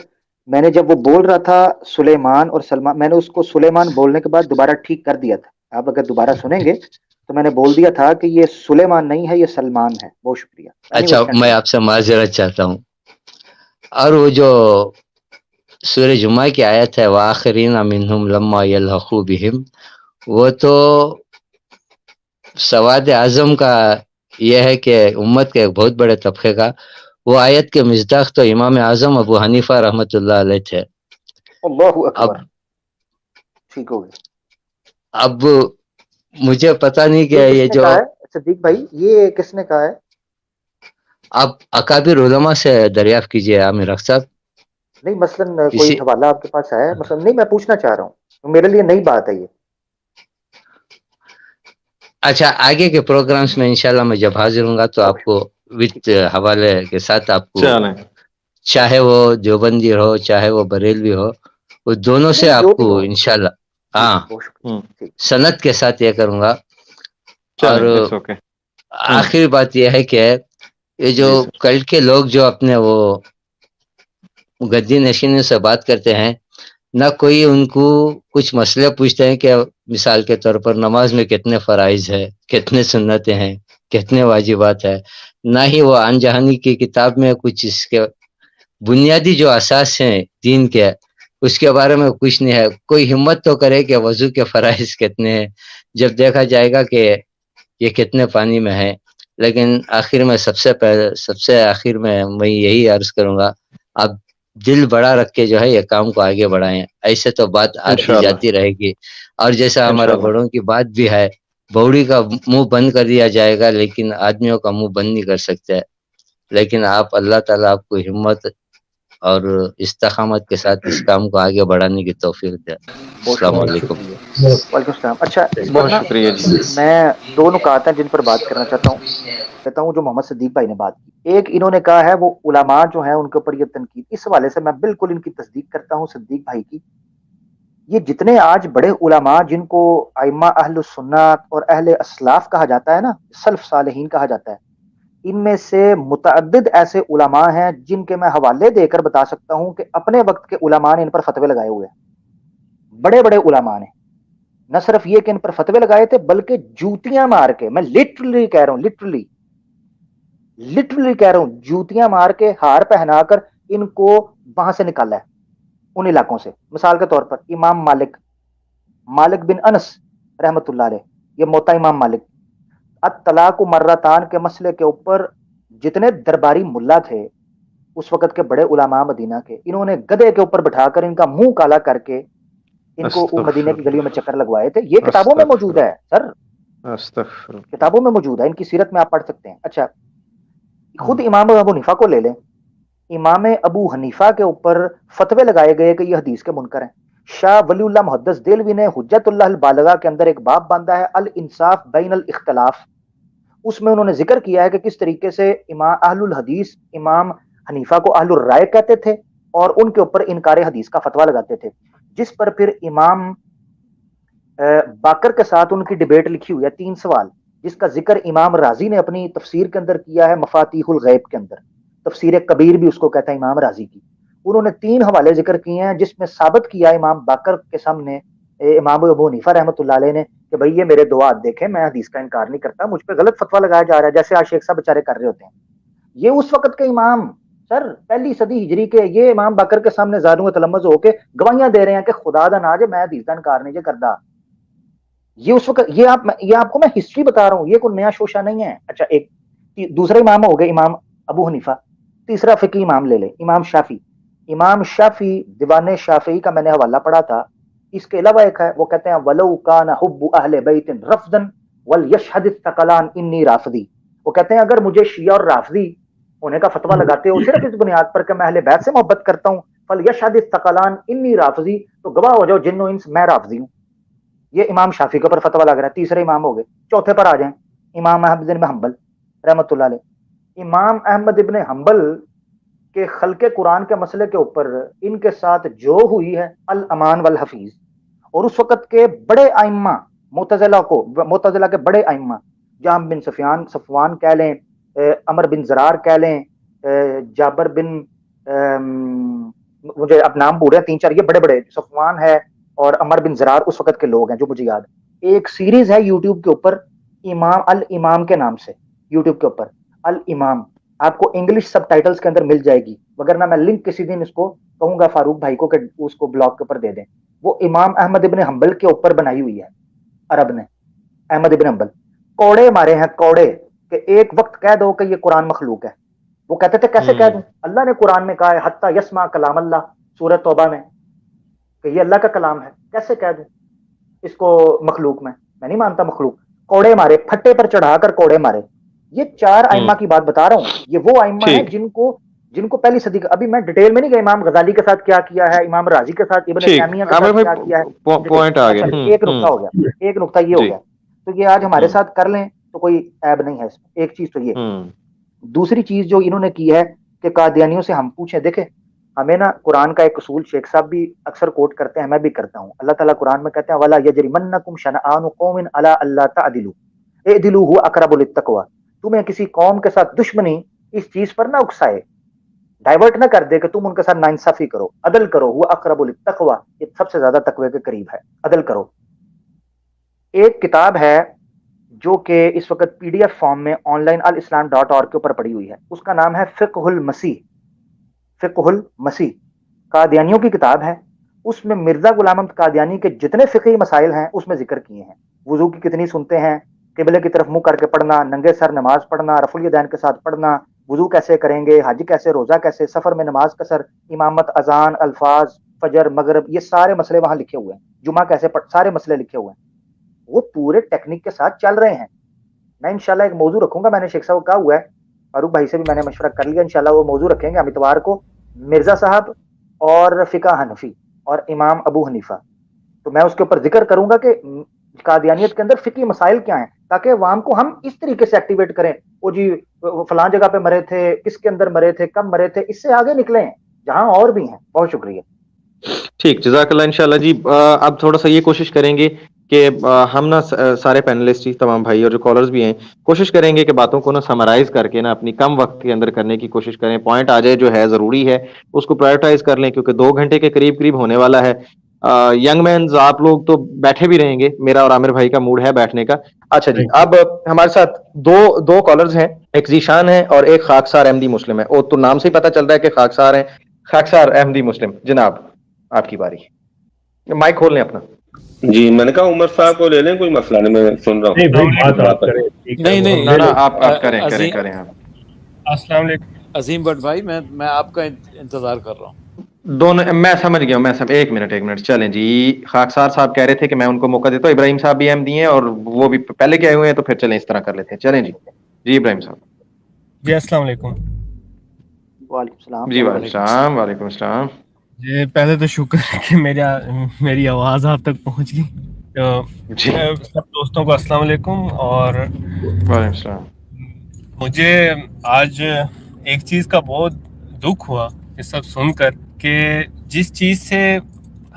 میں نے جب وہ بول رہا تھا سلیمان اور سلمان، میں نے اس کو سلیمان بولنے کے بعد دوبارہ ٹھیک کر دیا تھا. آپ اگر دوبارہ سنیں گے تو میں نے بول دیا تھا کہ یہ سلیمان نہیں ہے، یہ سلمان ہے. بہت شکریہ. اچھا میں آپ سے معذرت چاہتا ہوں. اور وہ جو سورہ جمعہ کی آیت ہے وآخرین منہم لما یلحقوا بہم، وہ تو سواد اعظم کا یہ ہے کہ امت کے ایک بہت بڑے طبقے کا، وہ آیت کے مصداق تو امام اعظم ابو حنیفہ رحمۃ اللہ علیہ تھے. اللہ اکبر. ٹھیک ہو گیا. اب مجھے پتہ نہیں کہ یہ جو صدیق بھائی یہ کس نے کہا ہے؟ آپ اکابر علماء سے دریافت کیجئے عامر حق صاحب. نہیں مثلا کوئی حوالہ آپ کے پاس ہے؟ مثلا نہیں، میں پوچھنا چاہ رہا ہوں، میرے لیے نئی بات ہے یہ. اچھا آگے کے پروگرامز میں انشاءاللہ میں جب حاضر ہوں گا تو آپ کو وتھ حوالے کے ساتھ آپ کو، چاہے وہ دیوبندی ہو چاہے وہ بریلوی ہو، وہ دونوں سے آپ کو انشاءاللہ ہاں سند کے ساتھ یہ کروں گا. اور آخری بات یہ ہے کہ یہ جو کل کے لوگ جو اپنے وہ گدی نشینوں سے بات کرتے ہیں، نہ کوئی ان کو کچھ مسئلے پوچھتے ہیں کہ مثال کے طور پر نماز میں کتنے فرائض ہے، کتنے سنتیں ہیں، کتنے واجبات ہے، نہ ہی وہ آن جہانی کی کتاب میں کچھ اس کے بنیادی جو اساس ہیں دین کے اس کے بارے میں کچھ نہیں ہے. کوئی ہمت تو کرے کہ وضو کے فرائض کتنے ہیں، جب دیکھا جائے گا کہ یہ کتنے پانی میں ہے. لیکن آخر میں سب سے آخر میں یہی عرض کروں گا، آپ دل بڑا رکھ کے جو ہے یہ کام کو آگے بڑھائیں. ایسے تو بات آتی جاتی رہے گی، اور جیسا ہمارا بڑوں کی بات بھی ہے، بوڑی کا منہ بند کر دیا جائے گا لیکن آدمیوں کا منہ بند نہیں کر سکتے. لیکن آپ اللہ تعالیٰ آپ کو ہمت اور استقامت کے ساتھ اس کام کو آگے بڑھانے کی توفیق دے. السلام علیکم. وعلیکم السلام. اچھا اس پر نا میں دو نکات ہیں جن پر بات کرنا چاہتا ہوں جو محمد صدیق بھائی نے بات کی. ایک انہوں نے کہا ہے وہ علماء جو ہیں ان کے اوپر یہ تنقید، اس حوالے سے میں بالکل ان کی تصدیق کرتا ہوں صدیق بھائی کی. یہ جتنے آج بڑے علماء جن کو ائمہ اہل السنت اور اہل اسلاف کہا جاتا ہے نا، سلف صالحین کہا جاتا ہے، ان میں سے متعدد ایسے علماء ہیں جن کے میں حوالے دے کر بتا سکتا ہوں کہ اپنے وقت کے علماء نے ان پر فتوے لگائے ہوئے ہیں. بڑے بڑے علماء نے نہ صرف یہ کہ ان پر فتوے لگائے تھے بلکہ جوتیاں مار کے، میں لٹرلی کہہ رہا ہوں، لٹرلی کہہ رہا ہوں، جوتیاں مار کے ہار پہنا کر ان کو وہاں سے نکالا ہے ان علاقوں سے. مثال کے طور پر امام مالک بن انس رحمت اللہ علیہ، یہ موتا امام مالک، الطلاق مرتان کے مسئلے کے اوپر جتنے درباری ملا تھے اس وقت کے بڑے علماء مدینہ کے، انہوں نے گدھے کے اوپر بٹھا کر ان کا منہ کالا کر کے ان کو مدینہ کی گلیوں میں چکر لگوائے تھے. یہ کتابوں میں موجود ہے سر، کتابوں میں موجود ہے، ان کی سیرت میں آپ پڑھ سکتے ہیں. اچھا خود امام ابو حنیفہ کو لے لیں، امام ابو حنیفہ کے اوپر فتوے لگائے گئے کہ یہ حدیث کے منکر ہیں. شاہ ولی اللہ محدث دہلوی نے حجت اللہ البالغہ کے اندر ایک باب باندھا ہے الانصاف بین الاختلاف. اس میں انہوں نے ذکر کیا ہے کہ کس طریقے سے امام اہل الحدیث امام حنیفہ کو اہل الرائے کہتے تھے اور ان کے اوپر انکار حدیث کا فتویٰ لگاتے تھے، جس پر پھر امام باقر کے ساتھ ان کی ڈیبیٹ لکھی ہوئی ہے 3 سوال، جس کا ذکر امام راضی نے اپنی تفسیر کے اندر کیا ہے، مفاتیح الغیب کے اندر، تفسیر کبیر بھی اس کو کہتا ہے امام راضی کی. انہوں نے 3 حوالے ذکر کیے ہیں جس میں ثابت کیا امام باقر کے سامنے امام ابو حنیفہ رحمۃ اللہ علیہ نے کہ بھئی یہ میرے 2 ہاتھ دیکھیں، میں حدیث کا انکار نہیں کرتا، مجھ پہ غلط فتویٰ لگایا جا رہا ہے جیسے آج شیخ صاحب بیچارے کر رہے ہوتے ہیں. یہ اس وقت کے امام سر 1 صدی ہجری کے، یہ امام باقر کے سامنے زادوں تلمذ ہو کے گواہیاں دے رہے ہیں کہ خدا دا ناج میں حدیث کا انکار نہیں کردا. یہ اس وقت یہ آپ کو میں ہسٹری بتا رہا ہوں، یہ کوئی نیا شوشہ نہیں ہے. اچھا ایک دوسرے امام ہو گئے امام ابو حنیفہ. تیسرا فقی امام لے لے امام شافعی. امام شافعی دیوان شافعی کا میں نے حوالہ پڑھا تھا. اس کے علاوہ ایک ہے، وہ کہتے ہیں ولو کان حب اہل بیت رفضا ولیشهد الثقلان انی رافضی. وہ کہتے ہیں اگر مجھے شیعہ اور رافضی ہونے کا فتویٰ لگاتے ہو صرف اس بنیاد پر کہ میں اہل بیت سے محبت کرتا ہوں، فلیشهد الثقلان انی رافضی، تو گواہ ہو جاؤ جن و انس میں رافضی ہوں. یہ امام شافعی کے اوپر فتویٰ لگ رہا ہے. تیسرے امام ہو گئے. چوتھے پر آ جائیں امام احمد بن حنبل رحمۃ اللہ علیہ. امام احمد ابن حنبل کے خلق قرآن کے مسئلے کے اوپر ان کے ساتھ جو ہوئی ہے الامان والحفیظ، اور اس وقت کے بڑے ائمہ معتزلہ کے بڑے ائمہ، جام بن صفوان کہہ لیں، عمر بن زرار کہہ لیں، جابر بن مجھے اب نام بول رہے ہیں 3-4، یہ بڑے بڑے صفوان ہے اور عمر بن زرار اس وقت کے لوگ ہیں جو مجھے یاد. ایک سیریز ہے یوٹیوب کے اوپر امام الامام کے نام سے، یوٹیوب کے اوپر الامام، آپ کو انگلش سب ٹائٹلز کے اندر مل جائے گی، وگرنہ میں لنک کسی دن اس کو کہوں گا فاروق بھائی کو کہ اس کو بلاگ کے اوپر دے دیں. وہ امام احمد ابن حنبل کے اوپر بنائی ہوئی ہے عرب نے. احمد ابن حنبل کوڑے مارے ہیں، کوڑے، کہ ایک وقت کہہ دو کہ یہ قرآن مخلوق ہے. وہ کہتے تھے کیسے کہہ دوں، اللہ نے قرآن میں کہا ہے حتی یسمع کلام اللہ، سورہ توبہ میں، کہ یہ اللہ کا کلام ہے، کیسے کہہ دوں اس کو مخلوق میں نہیں مانتا مخلوق. کوڑے مارے، پھٹے پر چڑھا کر کوڑے مارے. یہ 4 ائمہ کی بات بتا رہا ہوں. یہ وہ ائمہ ہیں جن کو 1 صدی کا، ابھی میں ڈیٹیل میں نہیں گیا امام غزالی کے ساتھ کیا کیا ہے، امام راضی کے ساتھ، ابن تیمیہ کے ساتھ کیا کیا ہے. پوائنٹ آ گیا. ایک نقطہ ہو گیا، ایک نقطہ یہ ہو گیا. تو یہ آج ہمارے ساتھ کر لیں تو کوئی عیب نہیں ہے اس میں. ایک چیز تو یہ. دوسری چیز جو انہوں نے کی ہے کہ قادیانیوں سے ہم پوچھیں، دیکھیں ہمیں نا قرآن کا ایک اصول شیخ صاحب بھی اکثر کوٹ کرتے ہیں، میں بھی کرتا ہوں. اللہ تعالیٰ قرآن میں کہتے ہیں وَلَا يَجْرِمَنَّكُمْ شَنَآنُ قَوْمٍ عَلَىٰ أَلَّا تَعْدِلُوا اعْدِلُوا هُوَ أَقْرَبُ لِلتَّقْوَىٰ. تمہیں کسی قوم کے ساتھ دشمنی اس چیز پر نہ اکسائے، ڈائیورٹ نہ کر دے کہ تم ان کے ساتھ ناانصافی کرو. عدل کرو، هُوَ أَقْرَبُ لِلتَّقْوَىٰ، یہ سب سے زیادہ تقوی کے قریب ہے، عدل کرو. ایک کتاب ہے جو کہ اس وقت PDF فارم میں آن لائن alislam.org کے اوپر پڑی ہوئی ہے، اس کا نام ہے فقہ المسیح. فقہ المسیح قادیانیوں کی کتاب ہے. اس میں مرزا غلام احمد قادیانی کے جتنے فقہی مسائل ہیں اس میں ذکر کیے ہیں. وضو کی کتنی سنتے ہیں، قبلے کی طرف منہ کر کے پڑھنا، ننگے سر نماز پڑھنا، رفع الیدین کے ساتھ پڑھنا، وضو کیسے کریں گے، حج کیسے، روزہ کیسے، سفر میں نماز قصر، امامت، اذان، الفاظ، فجر، مغرب، یہ سارے مسئلے وہاں لکھے ہوئے ہیں. جمعہ کیسے سارے مسئلے لکھے ہوئے ہیں. وہ پورے ٹیکنیک کے ساتھ چل رہے ہیں. میں انشاءاللہ ایک موضوع رکھوں گا، میں نے شیخ صاحب کو کہا ہوا ہے، فاروق بھائی سے بھی میں نے مشورہ کر لیا، انشاءاللہ وہ موضوع رکھیں گے ہم اتوار کو، مرزا صاحب اور فقہ حنفی اور امام ابو حنیفہ. تو میں اس کے اوپر ذکر کروں گا کہ قادیانیت کے اندر فقہی مسائل کیا ہیں، تاکہ عوام کو ہم اس طریقے سے ایکٹیویٹ کریں. وہ جی فلاں جگہ پہ مرے تھے، کس کے اندر مرے تھے، کب مرے تھے، اس سے آگے نکلیں جہاں اور بھی ہیں. بہت شکریہ. ٹھیک، جزاک اللہ. انشاءاللہ جی اب تھوڑا سا یہ کوشش کریں گے کہ ہم نا سارے پینلسٹ تمام بھائی اور جو کالرز بھی ہیں کوشش کریں گے کہ باتوں کو نا سمرائز کر کے نا اپنی کم وقت کے اندر کرنے کی کوشش کریں. پوائنٹ آ جائے جو ہے ضروری ہے اس کو پرائیورٹائز کر لیں، کیونکہ 2 گھنٹے کے قریب ہونے والا ہے. ینگ مینز آپ لوگ تو بیٹھے بھی رہیں گے، میرا اور عامر بھائی کا موڈ ہے بیٹھنے کا. اچھا جی، اب ہمارے ساتھ دو کالرز ہیں، ایک ذیشان ہے اور ایک خاکسار احمدی مسلم ہے. تو نام سے ہی پتہ چل رہا ہے کہ خاکسار ہیں، خاکسار احمدی مسلم. جناب آپ کی باری، مائک کھول لیں اپنا. جی میں نے کہا عمر صاحب کو لے لیں، کوئی مسئلہ نہیں، میں سن رہا ہوں. نہیں بھائی بات آپ کریں. نہیں نا آپ کریں آپ. السلام علیکم عظیم بٹ بھائی، میں آپ کا انتظار کر رہا ہوں. دونوں میں سمجھ گیا ہوں. ایک منٹ چلیں جی. خاکسار صاحب کہہ رہے تھے کہ میں ان کو موقع دیتا ہوں. ابراہیم صاحب بھی احمدی ہیں اور وہ بھی پہلے کے آئے ہوئے ہیں، تو پھر چلیں اس طرح کر لیتے ہیں. چلیں جی ابراہیم صاحب. جی السلام علیکم. وعلیکم السلام. جی وعلیکم السلام. جی پہلے تو شکر ہے کہ میری آواز آپ تک پہنچ گئی. سب دوستوں کو السلام علیکم. اور وعلیکم السلام. مجھے آج ایک چیز کا بہت दुख हुआ ये सब सुनकर कि जिस चीज़ से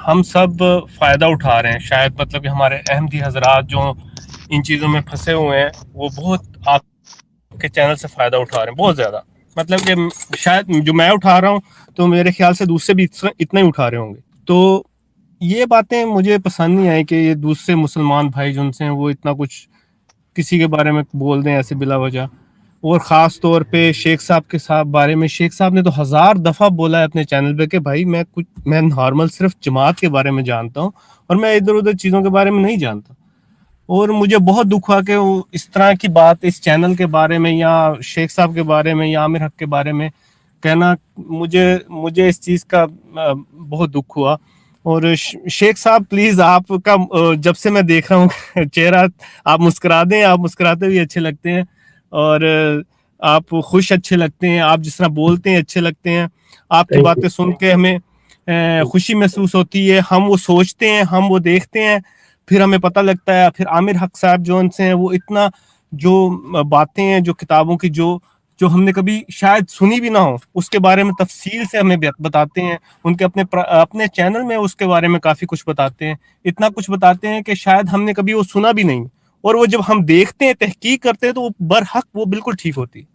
हम सब फ़ायदा उठा रहे हैं, शायद मतलब कि हमारे अहमदी हजरात जो इन चीज़ों में फंसे हुए हैं वो बहुत आपके चैनल से फ़ायदा उठा रहे हैं, बहुत ज़्यादा। मतलब कि शायद जो मैं उठा रहा हूँ तो मेरे ख्याल से दूसरे भी इतना ही उठा रहे होंगे। तो ये बातें मुझे पसंद नहीं आई कि ये दूसरे मुसलमान भाई जो उनसे हैं वो इतना कुछ किसी के बारे में बोल दें ऐसे बिला वजह, और ख़ास तौर पे शेख साहब के बारे में। शेख साहब ने तो 1000 दफ़ा बोला है अपने चैनल पे कि भाई मैं नॉर्मल सिर्फ जमात के बारे में जानता हूँ और मैं इधर उधर चीज़ों के बारे में नहीं जानता। और मुझे बहुत दुख हुआ कि वो इस तरह की बात इस चैनल के बारे में या शेख साहब के बारे में या आमिर हक के बारे में कहना, मुझे इस चीज़ का बहुत दुख हुआ। और शेख साहब प्लीज़ आपका जब से मैं देख रहा हूँ चेहरा, आप मुस्कुरा दें, आप मुस्कुराते हुए अच्छे लगते हैं और आप खुश अच्छे लगते हैं, आप जिस तरह बोलते हैं अच्छे लगते हैं, आपकी बातें सुन के हमें खुशी महसूस होती है। हम वो सोचते हैं, हम वो देखते हैं, फिर हमें पता लगता है। फिर आमिर हक साहब जो उनसे हैं वो इतना जो बातें हैं जो किताबों की जो हमने कभी शायद सुनी भी ना हो उसके बारे में तफसील से हमें बताते हैं। उनके अपने चैनल में उसके बारे में काफ़ी कुछ बताते हैं, इतना कुछ बताते हैं कि शायद हमने कभी वो सुना भी नहीं, और वो जब हम देखते हैं तहकीक करते हैं तो वो बरहक वो बिल्कुल ठीक होती।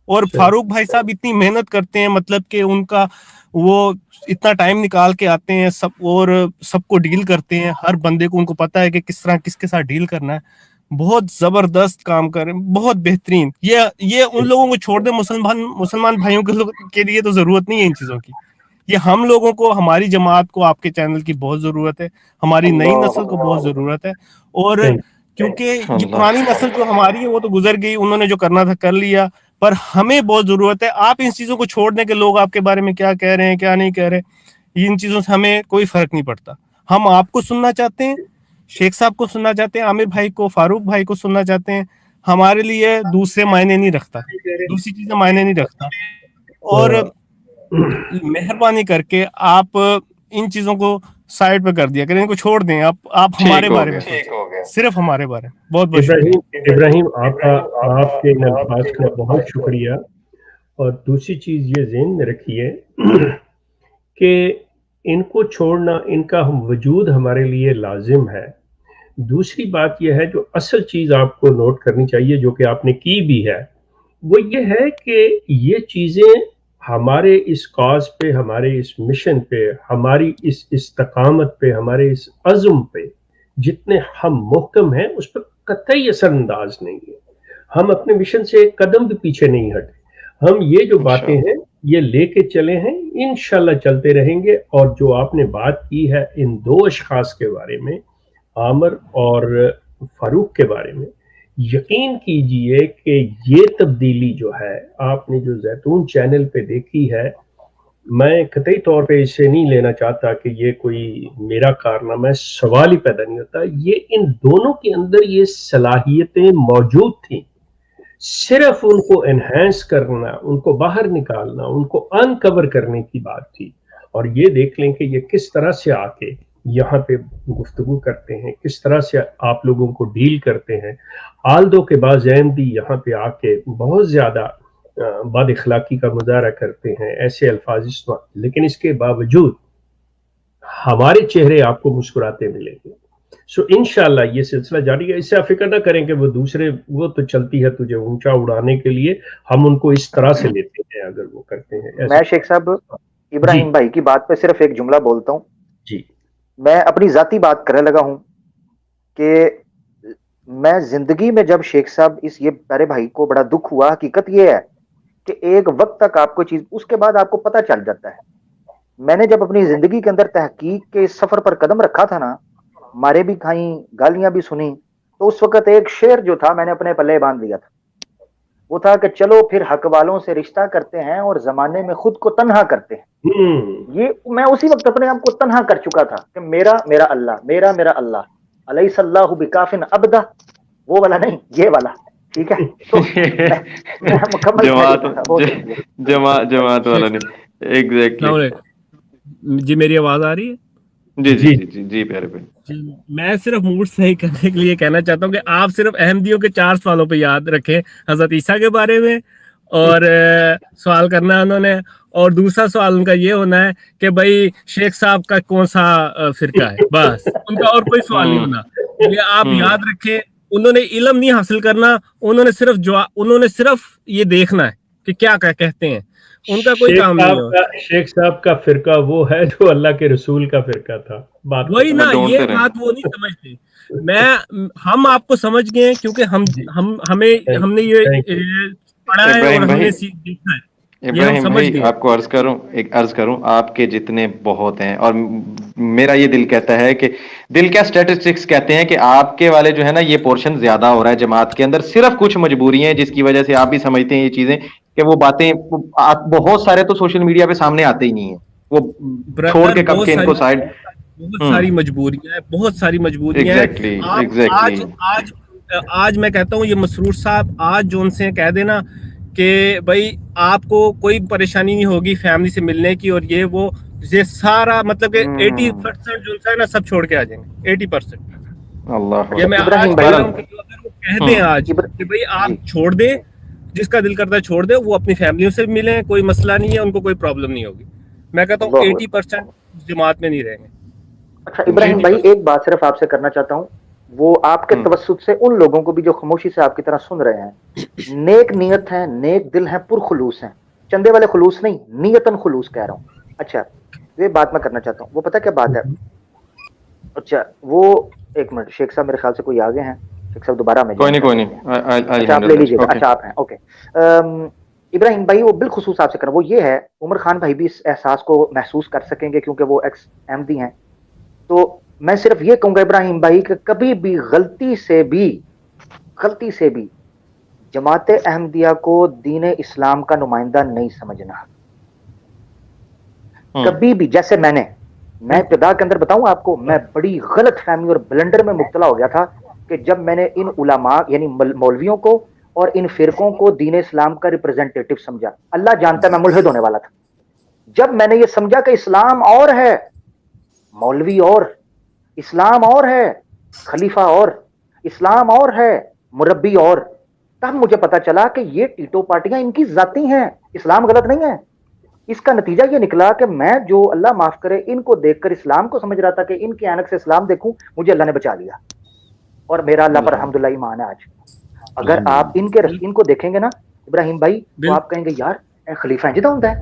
और फारूक भाई साहब इतनी मेहनत करते हैं, मतलब कि उनका वो इतना टाइम निकाल के आते हैं सब और सबको डील करते हैं, हर बंदे को उनको पता है कि किस तरह किसके साथ डील करना है। बहुत जबरदस्त काम कर रहे हैं, बहुत बेहतरीन। ये उन लोगों को छोड़ दे, मुसलमान भाइयों के लिए तो जरूरत नहीं है इन चीजों की। ये हम लोगों को, हमारी जमात को आपके चैनल की बहुत जरूरत है, हमारी नई नस्ल को बहुत जरूरत है। और क्योंकि ये पुरानी नस्ल जो हमारी है वो तो गुजर गई, उन्होंने जो करना था कर लिया, पर हमें बहुत जरूरत है। आप इन चीजों को छोड़ दें कि लोग आपके बारे में क्या कह रहे हैं क्या नहीं कह रहे, इन चीजों से हमें कोई फर्क नहीं पड़ता। हम आपको सुनना चाहते हैं, शेख साहब को सुनना चाहते हैं, आमिर भाई को, फारूक भाई को सुनना चाहते हैं। हमारे लिए दूसरे मायने नहीं रखता, दूसरी चीजें मायने नहीं रखता। और मेहरबानी करके आप इन चीजों को साइड पे कर दिया करें, इनको छोड़ दें। आप हमारे बारे में, सिर्फ हमारे बारे में। बहुत बहुत इब्राहिम आपके इन अल्फाज का बहुत शुक्रिया। और दूसरी चीज ये ज़हन में रखिए कि इनको छोड़ना, इनका वजूद हमारे लिए लाजिम है। दूसरी बात यह है, जो असल चीज़ आपको नोट करनी चाहिए, जो कि आपने की भी है, वो ये है कि ये चीज़ें हमारे इस कॉज पे, हमारे इस मिशन पे, हमारी इस इस्तकामत पे, हमारे इस अज़्म पे जितने हम मुहकम हैं उस पर कतई असरअंदाज नहीं है। हम अपने मिशन से एक कदम भी पीछे नहीं हटे। हम ये जो बातें हैं ये लेके चले हैं, इंशाल्लाह चलते रहेंगे। और जो आपने बात की है इन दो अशखास के बारे में, आमिर और फारूक के बारे में, यकीन कीजिए कि ये तब्दीली जो है आपने जो जैतून चैनल पे देखी है, मैं कतई तौर पे इसे नहीं लेना चाहता कि ये कोई मेरा कारनामा है, सवाल ही पैदा नहीं होता। ये इन दोनों के अंदर ये सलाहियतें मौजूद थी, सिर्फ उनको एनहेंस करना, उनको बाहर निकालना, उनको अनकवर करने की बात थी। और ये देख लें कि ये किस तरह से आके यहाँ पे गुफ्तगू करते हैं, किस तरह से आप लोगों को डील करते हैं। आल्दो के बाद अहमदी यहाँ पे आके बहुत ज़्यादा बद इखलाकी का मुजाहरा करते हैं, ऐसे अल्फाज इस्तेमाल, लेकिन इसके बावजूद हमारे चेहरे आपको मुस्कुराते मिलेंगे। सो इंशाल्लाह ये सिलसिला जारी है। इससे आप फिक्र ना करें कि वो दूसरे, वो तो चलती है तुझे ऊंचा उड़ाने के लिए, हम उनको इस तरह से लेते हैं अगर वो करते हैं। मैं शेख साहब इब्राहिम भाई की बात पे सिर्फ एक जुमला बोलता हूँ जी। मैं अपनी जाती बात करने लगा हूँ कि मैं जिंदगी में जब शेख साहब ये प्यारे भाई को बड़ा दुख हुआ, हकीकत ये है कि एक वक्त तक आपको चीज, उसके बाद आपको पता चल जाता है। मैंने जब अपनी जिंदगी के अंदर तहकीक के सफर पर कदम रखा था ना, मारे भी खाई, गालियां भी सुनी, तो उस वक्त एक शेर जो था मैंने अपने पल्ले बांध लिया था, वो था कि चलो फिर हक वालों से रिश्ता करते हैं और जमाने में खुद को तन्हा करते हैं। ये मैं उसी वक्त अपने आप को तन्हा कर चुका था कि मेरा मेरा अल्लाह, मेरा मेरा अल्लाह, अलैहिस्सलाहु बिकाफिन अब्दा, वो वाला नहीं, ये वाला, ठीक है। तो मैं मुकम्मल जमात वाला नहीं, एग्जैक्टली। जी मेरी आवाज आ रही है? जी जी जी जी जी प्यारे भाई, मैं सिर्फ मूड सही करने के लिए कहना चाहता हूँ कि आप सिर्फ अहमदियों के 4 सवालों पे याद रखें, हजरत ईसा के बारे में اور سوال کرنا ہے انہوں نے, اور دوسرا سوال ان کا یہ ہونا ہے کہ بھائی شیخ صاحب کا کون سا فرقہ ہے, بس ان کا اور کوئی سوال نہیں ہونا. یہ آپ یاد رکھیں, انہوں نے علم نہیں حاصل کرنا, انہوں نے صرف یہ دیکھنا ہے کہ کیا کہتے ہیں, ان کا کوئی کام نہیں ہوگا. شیخ صاحب کا فرقہ وہ ہے جو اللہ کے رسول کا فرقہ تھا, بات وہی نا, یہ بات وہ نہیں سمجھتے. ہم آپ کو سمجھ گئے ہیں کیونکہ ہم نے یہ پڑھا ہے اور ہم نے دیکھا ہے. ابراہیم بھائی آپ کو عرض کروں, آپ کے جتنے بہت ہیں, اور میرا یہ دل کہتا ہے کہ دل کیا اسٹیٹسٹکس کہتے ہیں کہ آپ کے والے جو ہے نا یہ پورشن زیادہ ہو رہا ہے جماعت کے اندر, صرف کچھ مجبوری ہیں جس کی وجہ سے آپ بھی سمجھتے ہیں یہ چیزیں کہ وہ باتیں بہت سارے تو سوشل میڈیا پہ سامنے آتے ہی نہیں ہیں, وہ چھوڑ کے کب کے ان کو سائڈ. بہت ساری مجبوریاں ہیں, بہت ساری مجبوریاں ہیں. آج میں کہتا ہوں یہ مسرور صاحب آج جو ان سے کہہ دینا کہ بھائی آپ کو کوئی پریشانی نہیں ہوگی فیملی سے ملنے کی, اور یہ سارا مطلب کہ 80% جو ہے نا سب چھوڑ کے آ جائیں گے. 80% اللہ یہ میں آج کہہ دیں آج کہ بھائی آپ چھوڑ دیں, جس کا دل کرتا ہے چھوڑ دے, وہ اپنی فیملیوں سے ملیں, کوئی مسئلہ نہیں ہے, ان کو کوئی پرابلم نہیں ہوگی. میں کہتا ہوں 80% جماعت میں نہیں رہیں گے. اچھا ابراہیم بھائی ایک بات صرف آپ سے کرنا چاہتا ہوں, وہ آپ کے توسط سے ان لوگوں کو بھی جو خاموشی سے آپ کی طرح سن رہے ہیں, نیک نیت ہیں, نیک دل ہیں, پرخلوص ہیں, چندے والے خلوص نہیں, نیتن خلوص کہہ رہا ہوں. اچھا یہ بات میں کرنا چاہتا ہوں, وہ پتہ کیا بات ہے. اچھا وہ ایک منٹ, شیخ صاحب میرے خیال سے کوئی آگے ہیں. شیخ صاحب دوبارہ میں کوئی نہیں اچھا آپ لے لیجیے گا. اچھا آپ ہیں, اوکے. ابراہیم بھائی وہ بالخصوص آپ سے کرنا وہ یہ ہے, عمر خان بھائی بھی اس احساس کو محسوس کر سکیں گے کیونکہ وہ ایکس احمدی ہیں. تو میں صرف یہ کہوں گا ابراہیم بھائی کہ کبھی بھی غلطی سے بھی جماعت احمدیہ کو دین اسلام کا نمائندہ نہیں سمجھنا. کبھی بھی, جیسے میں ابتدا کے اندر بتاؤں آپ کو, میں بڑی غلط فہمی اور بلنڈر میں مبتلا ہو گیا تھا کہ جب میں نے ان علماء یعنی مولویوں کو اور ان فرقوں کو دین اسلام کا ریپرزینٹیٹو سمجھا. اللہ جانتا ہے میں ملحد ہونے والا تھا. جب میں نے یہ سمجھا کہ اسلام اور ہے, مولوی اور, اسلام اور ہے, خلیفہ اور, اسلام اور ہے, مربی اور, تب مجھے پتا چلا کہ یہ ٹیٹو پارٹیاں ان کی ذاتی ہیں, اسلام غلط نہیں ہے. اس کا نتیجہ یہ نکلا کہ میں جو اللہ معاف کرے ان کو دیکھ کر اسلام کو سمجھ رہا تھا کہ ان کی عینک سے اسلام دیکھوں, مجھے اللہ نے بچا لیا, اور میرا اللہ پر الحمدللہ ایمان ہے آج. اگر آپ ان کو دیکھیں گے نا ابراہیم بھائی, تو آپ کہیں گے یار اے خلیفہ انجدہ ہوں ہے,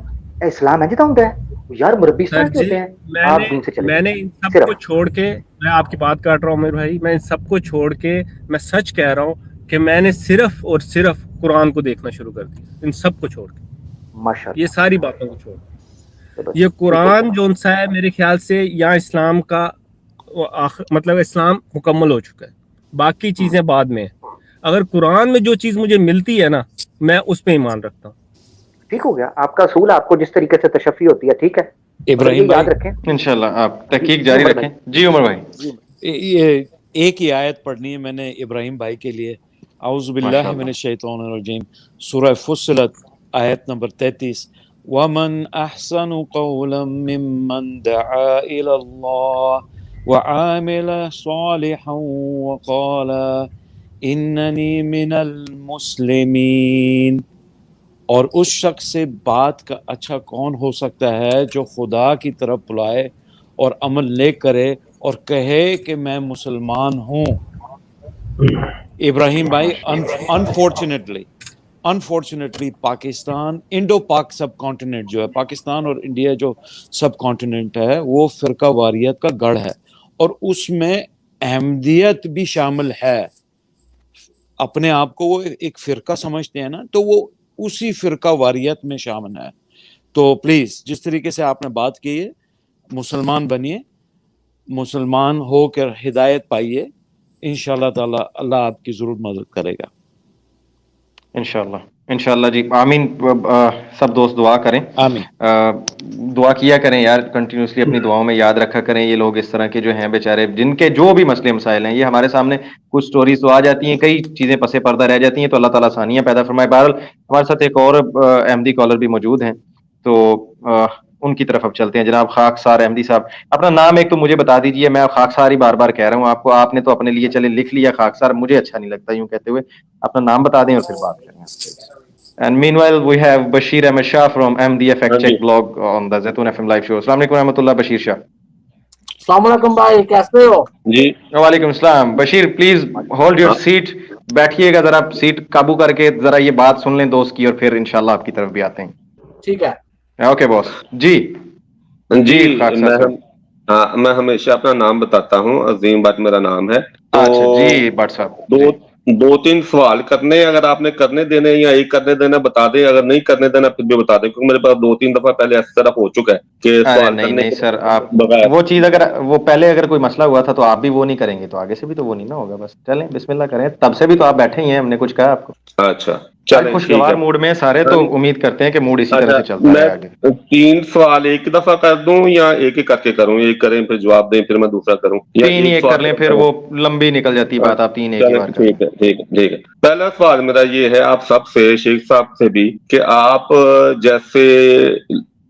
اے اسلام انجدہ ہوں ہے, یار مربی اس طرح کے ہوتے ہیں. آپ دین سے چلے, میں نے ان سب کو چھوڑ کے, میں آپ کی بات کاٹ رہا ہوں عمر بھائی, میں ان سب کو چھوڑ کے میں سچ کہہ رہا ہوں کہ میں نے صرف اور صرف قرآن کو دیکھنا شروع کر دیا, ان سب کو چھوڑ کے, ماشاءاللہ, یہ ساری باتوں کو چھوڑ کے. یہ قرآن جو ان سا ہے میرے خیال سے یہاں اسلام کا مطلب اسلام مکمل ہو چکا ہے, باقی چیزیں بعد میں. اگر قرآن میں جو چیز مجھے ملتی ہے نا, میں اس پہ ایمان رکھتا ہوں. ٹھیک ہو گیا آپ کا اصول, آپ کو جس طریقے سے تشفی ہوتی ہے, ٹھیک ہے. ابراہیم یاد بھائی رکھیں انشاءاللہ آپ تحقیق جاری رکھیں. جی عمر بھائی, یہ ایک ہی آیت پڑھنی ہے میں نے ابراہیم بھائی کے لیے. اعوذ باللہ من الشیطان الرجیم, سورہ فصلت آیت نمبر 33. وَمَنْ أَحْسَنُ قَوْلًا مِّمَّنْ دَعَا إِلَى اللَّهِ وَعَامِلَ صَالِحًا وَقَالَ إِنَّنِي مِنَ الْمُسْلِمِينَ. اور اس شخص سے بات کا اچھا کون ہو سکتا ہے جو خدا کی طرف بلائے اور عمل لے کرے اور کہے کہ میں مسلمان ہوں. ابراہیم بھائی, انفارچونیٹلی پاکستان, انڈو پاک سب کانٹیننٹ جو ہے, پاکستان اور انڈیا جو سب کانٹیننٹ ہے, وہ فرقہ واریت کا گڑھ ہے, اور اس میں احمدیت بھی شامل ہے. اپنے آپ کو وہ ایک فرقہ سمجھتے ہیں نا, تو وہ اسی فرقہ واریت میں شامل ہے. تو پلیز جس طریقے سے آپ نے بات کی ہے, مسلمان بنیے, مسلمان ہو کر ہدایت پائیے, انشاءاللہ تعالی اللہ آپ کی ضرور مدد کرے گا. انشاءاللہ جی, آمین. سب دوست دعا کریں, آمین. دعا کیا کریں یار کنٹینیوسلی, اپنی دعاؤں میں یاد رکھا کریں یہ لوگ اس طرح کے جو ہیں بیچارے, جن کے جو بھی مسئلے مسائل ہیں, یہ ہمارے سامنے کچھ سٹوریز تو آ جاتی ہیں, کئی چیزیں پسے پردہ رہ جاتی ہیں, تو اللہ تعالیٰ آسانیاں پیدا فرمائے. بہرحال ہمارے ساتھ ایک اور احمدی کالر بھی موجود ہیں, تو ان کی طرف اب چلتے ہیں. جناب خاکسار احمدی صاحب, اپنا نام ایک تو مجھے بتا دیجئے, میں خاکسار ہی بار بار کہہ رہا ہوں آپ کو, آپ نے تو اپنے لیے چلے لکھ لیا خاکسار, مجھے اچھا نہیں لگتا یوں کہتے ہوئے, اپنا نام بتا دیں اور پھر بات کریں آپ سے. And meanwhile, we have Bashir Ahmed Shah from MDF Fact Check blog on the Zaitoon FM live show. Assalamu alaikum warahmatullah, Bashir Shah. अस्सलाम वालेकुम भाई, कैसे हो? जी वालेकुम सलाम. Bashir, please hold your seat. बैठिएगा जरा, सीट काबू करके जरा ये बात सुन लें दोस्त की, और फिर इंशाल्लाह आपकी तरफ भी आते हैं. ठीक है. Okay boss. जी मैं हमेशा अपना नाम बताता हूँ, अजीम भट्ट मेरा नाम है. अच्छा जी भट्ट साहब. दो तीन सवाल करने, अगर आपने करने देने या एक करने देना बता दें, अगर नहीं करने देना फिर भी बता दें, क्योंकि मेरे पास 2-3 दफा पहले इस तरह हो चुका है कि सवाल नहीं सर, आप वो चीज अगर वो पहले अगर कोई मसला हुआ था तो आप भी वो नहीं करेंगे तो आगे से भी तो वो नहीं ना होगा. बस चलें, बिस्मिल्लाह करें. तब से भी तो आप बैठे ही हैं, हमने कुछ कहा आपको. अच्छा चलें, खुशगवार मूड में सारे, तो उम्मीद करते हैं कि मूड इसी तरह से चलता है आगे. 3 सवाल एक दफा कर दूं या एक एक करके करूं? एक करें फिर जवाब दें, फिर मैं दूसरा करूं, 3 ही एक कर लें, फिर वो लंबी निकल जाती है बात. आप 3 एक ही बार. ठीक है. पहला सवाल मेरा ये है आप सबसे, शेख साहब से भी, कि आप जैसे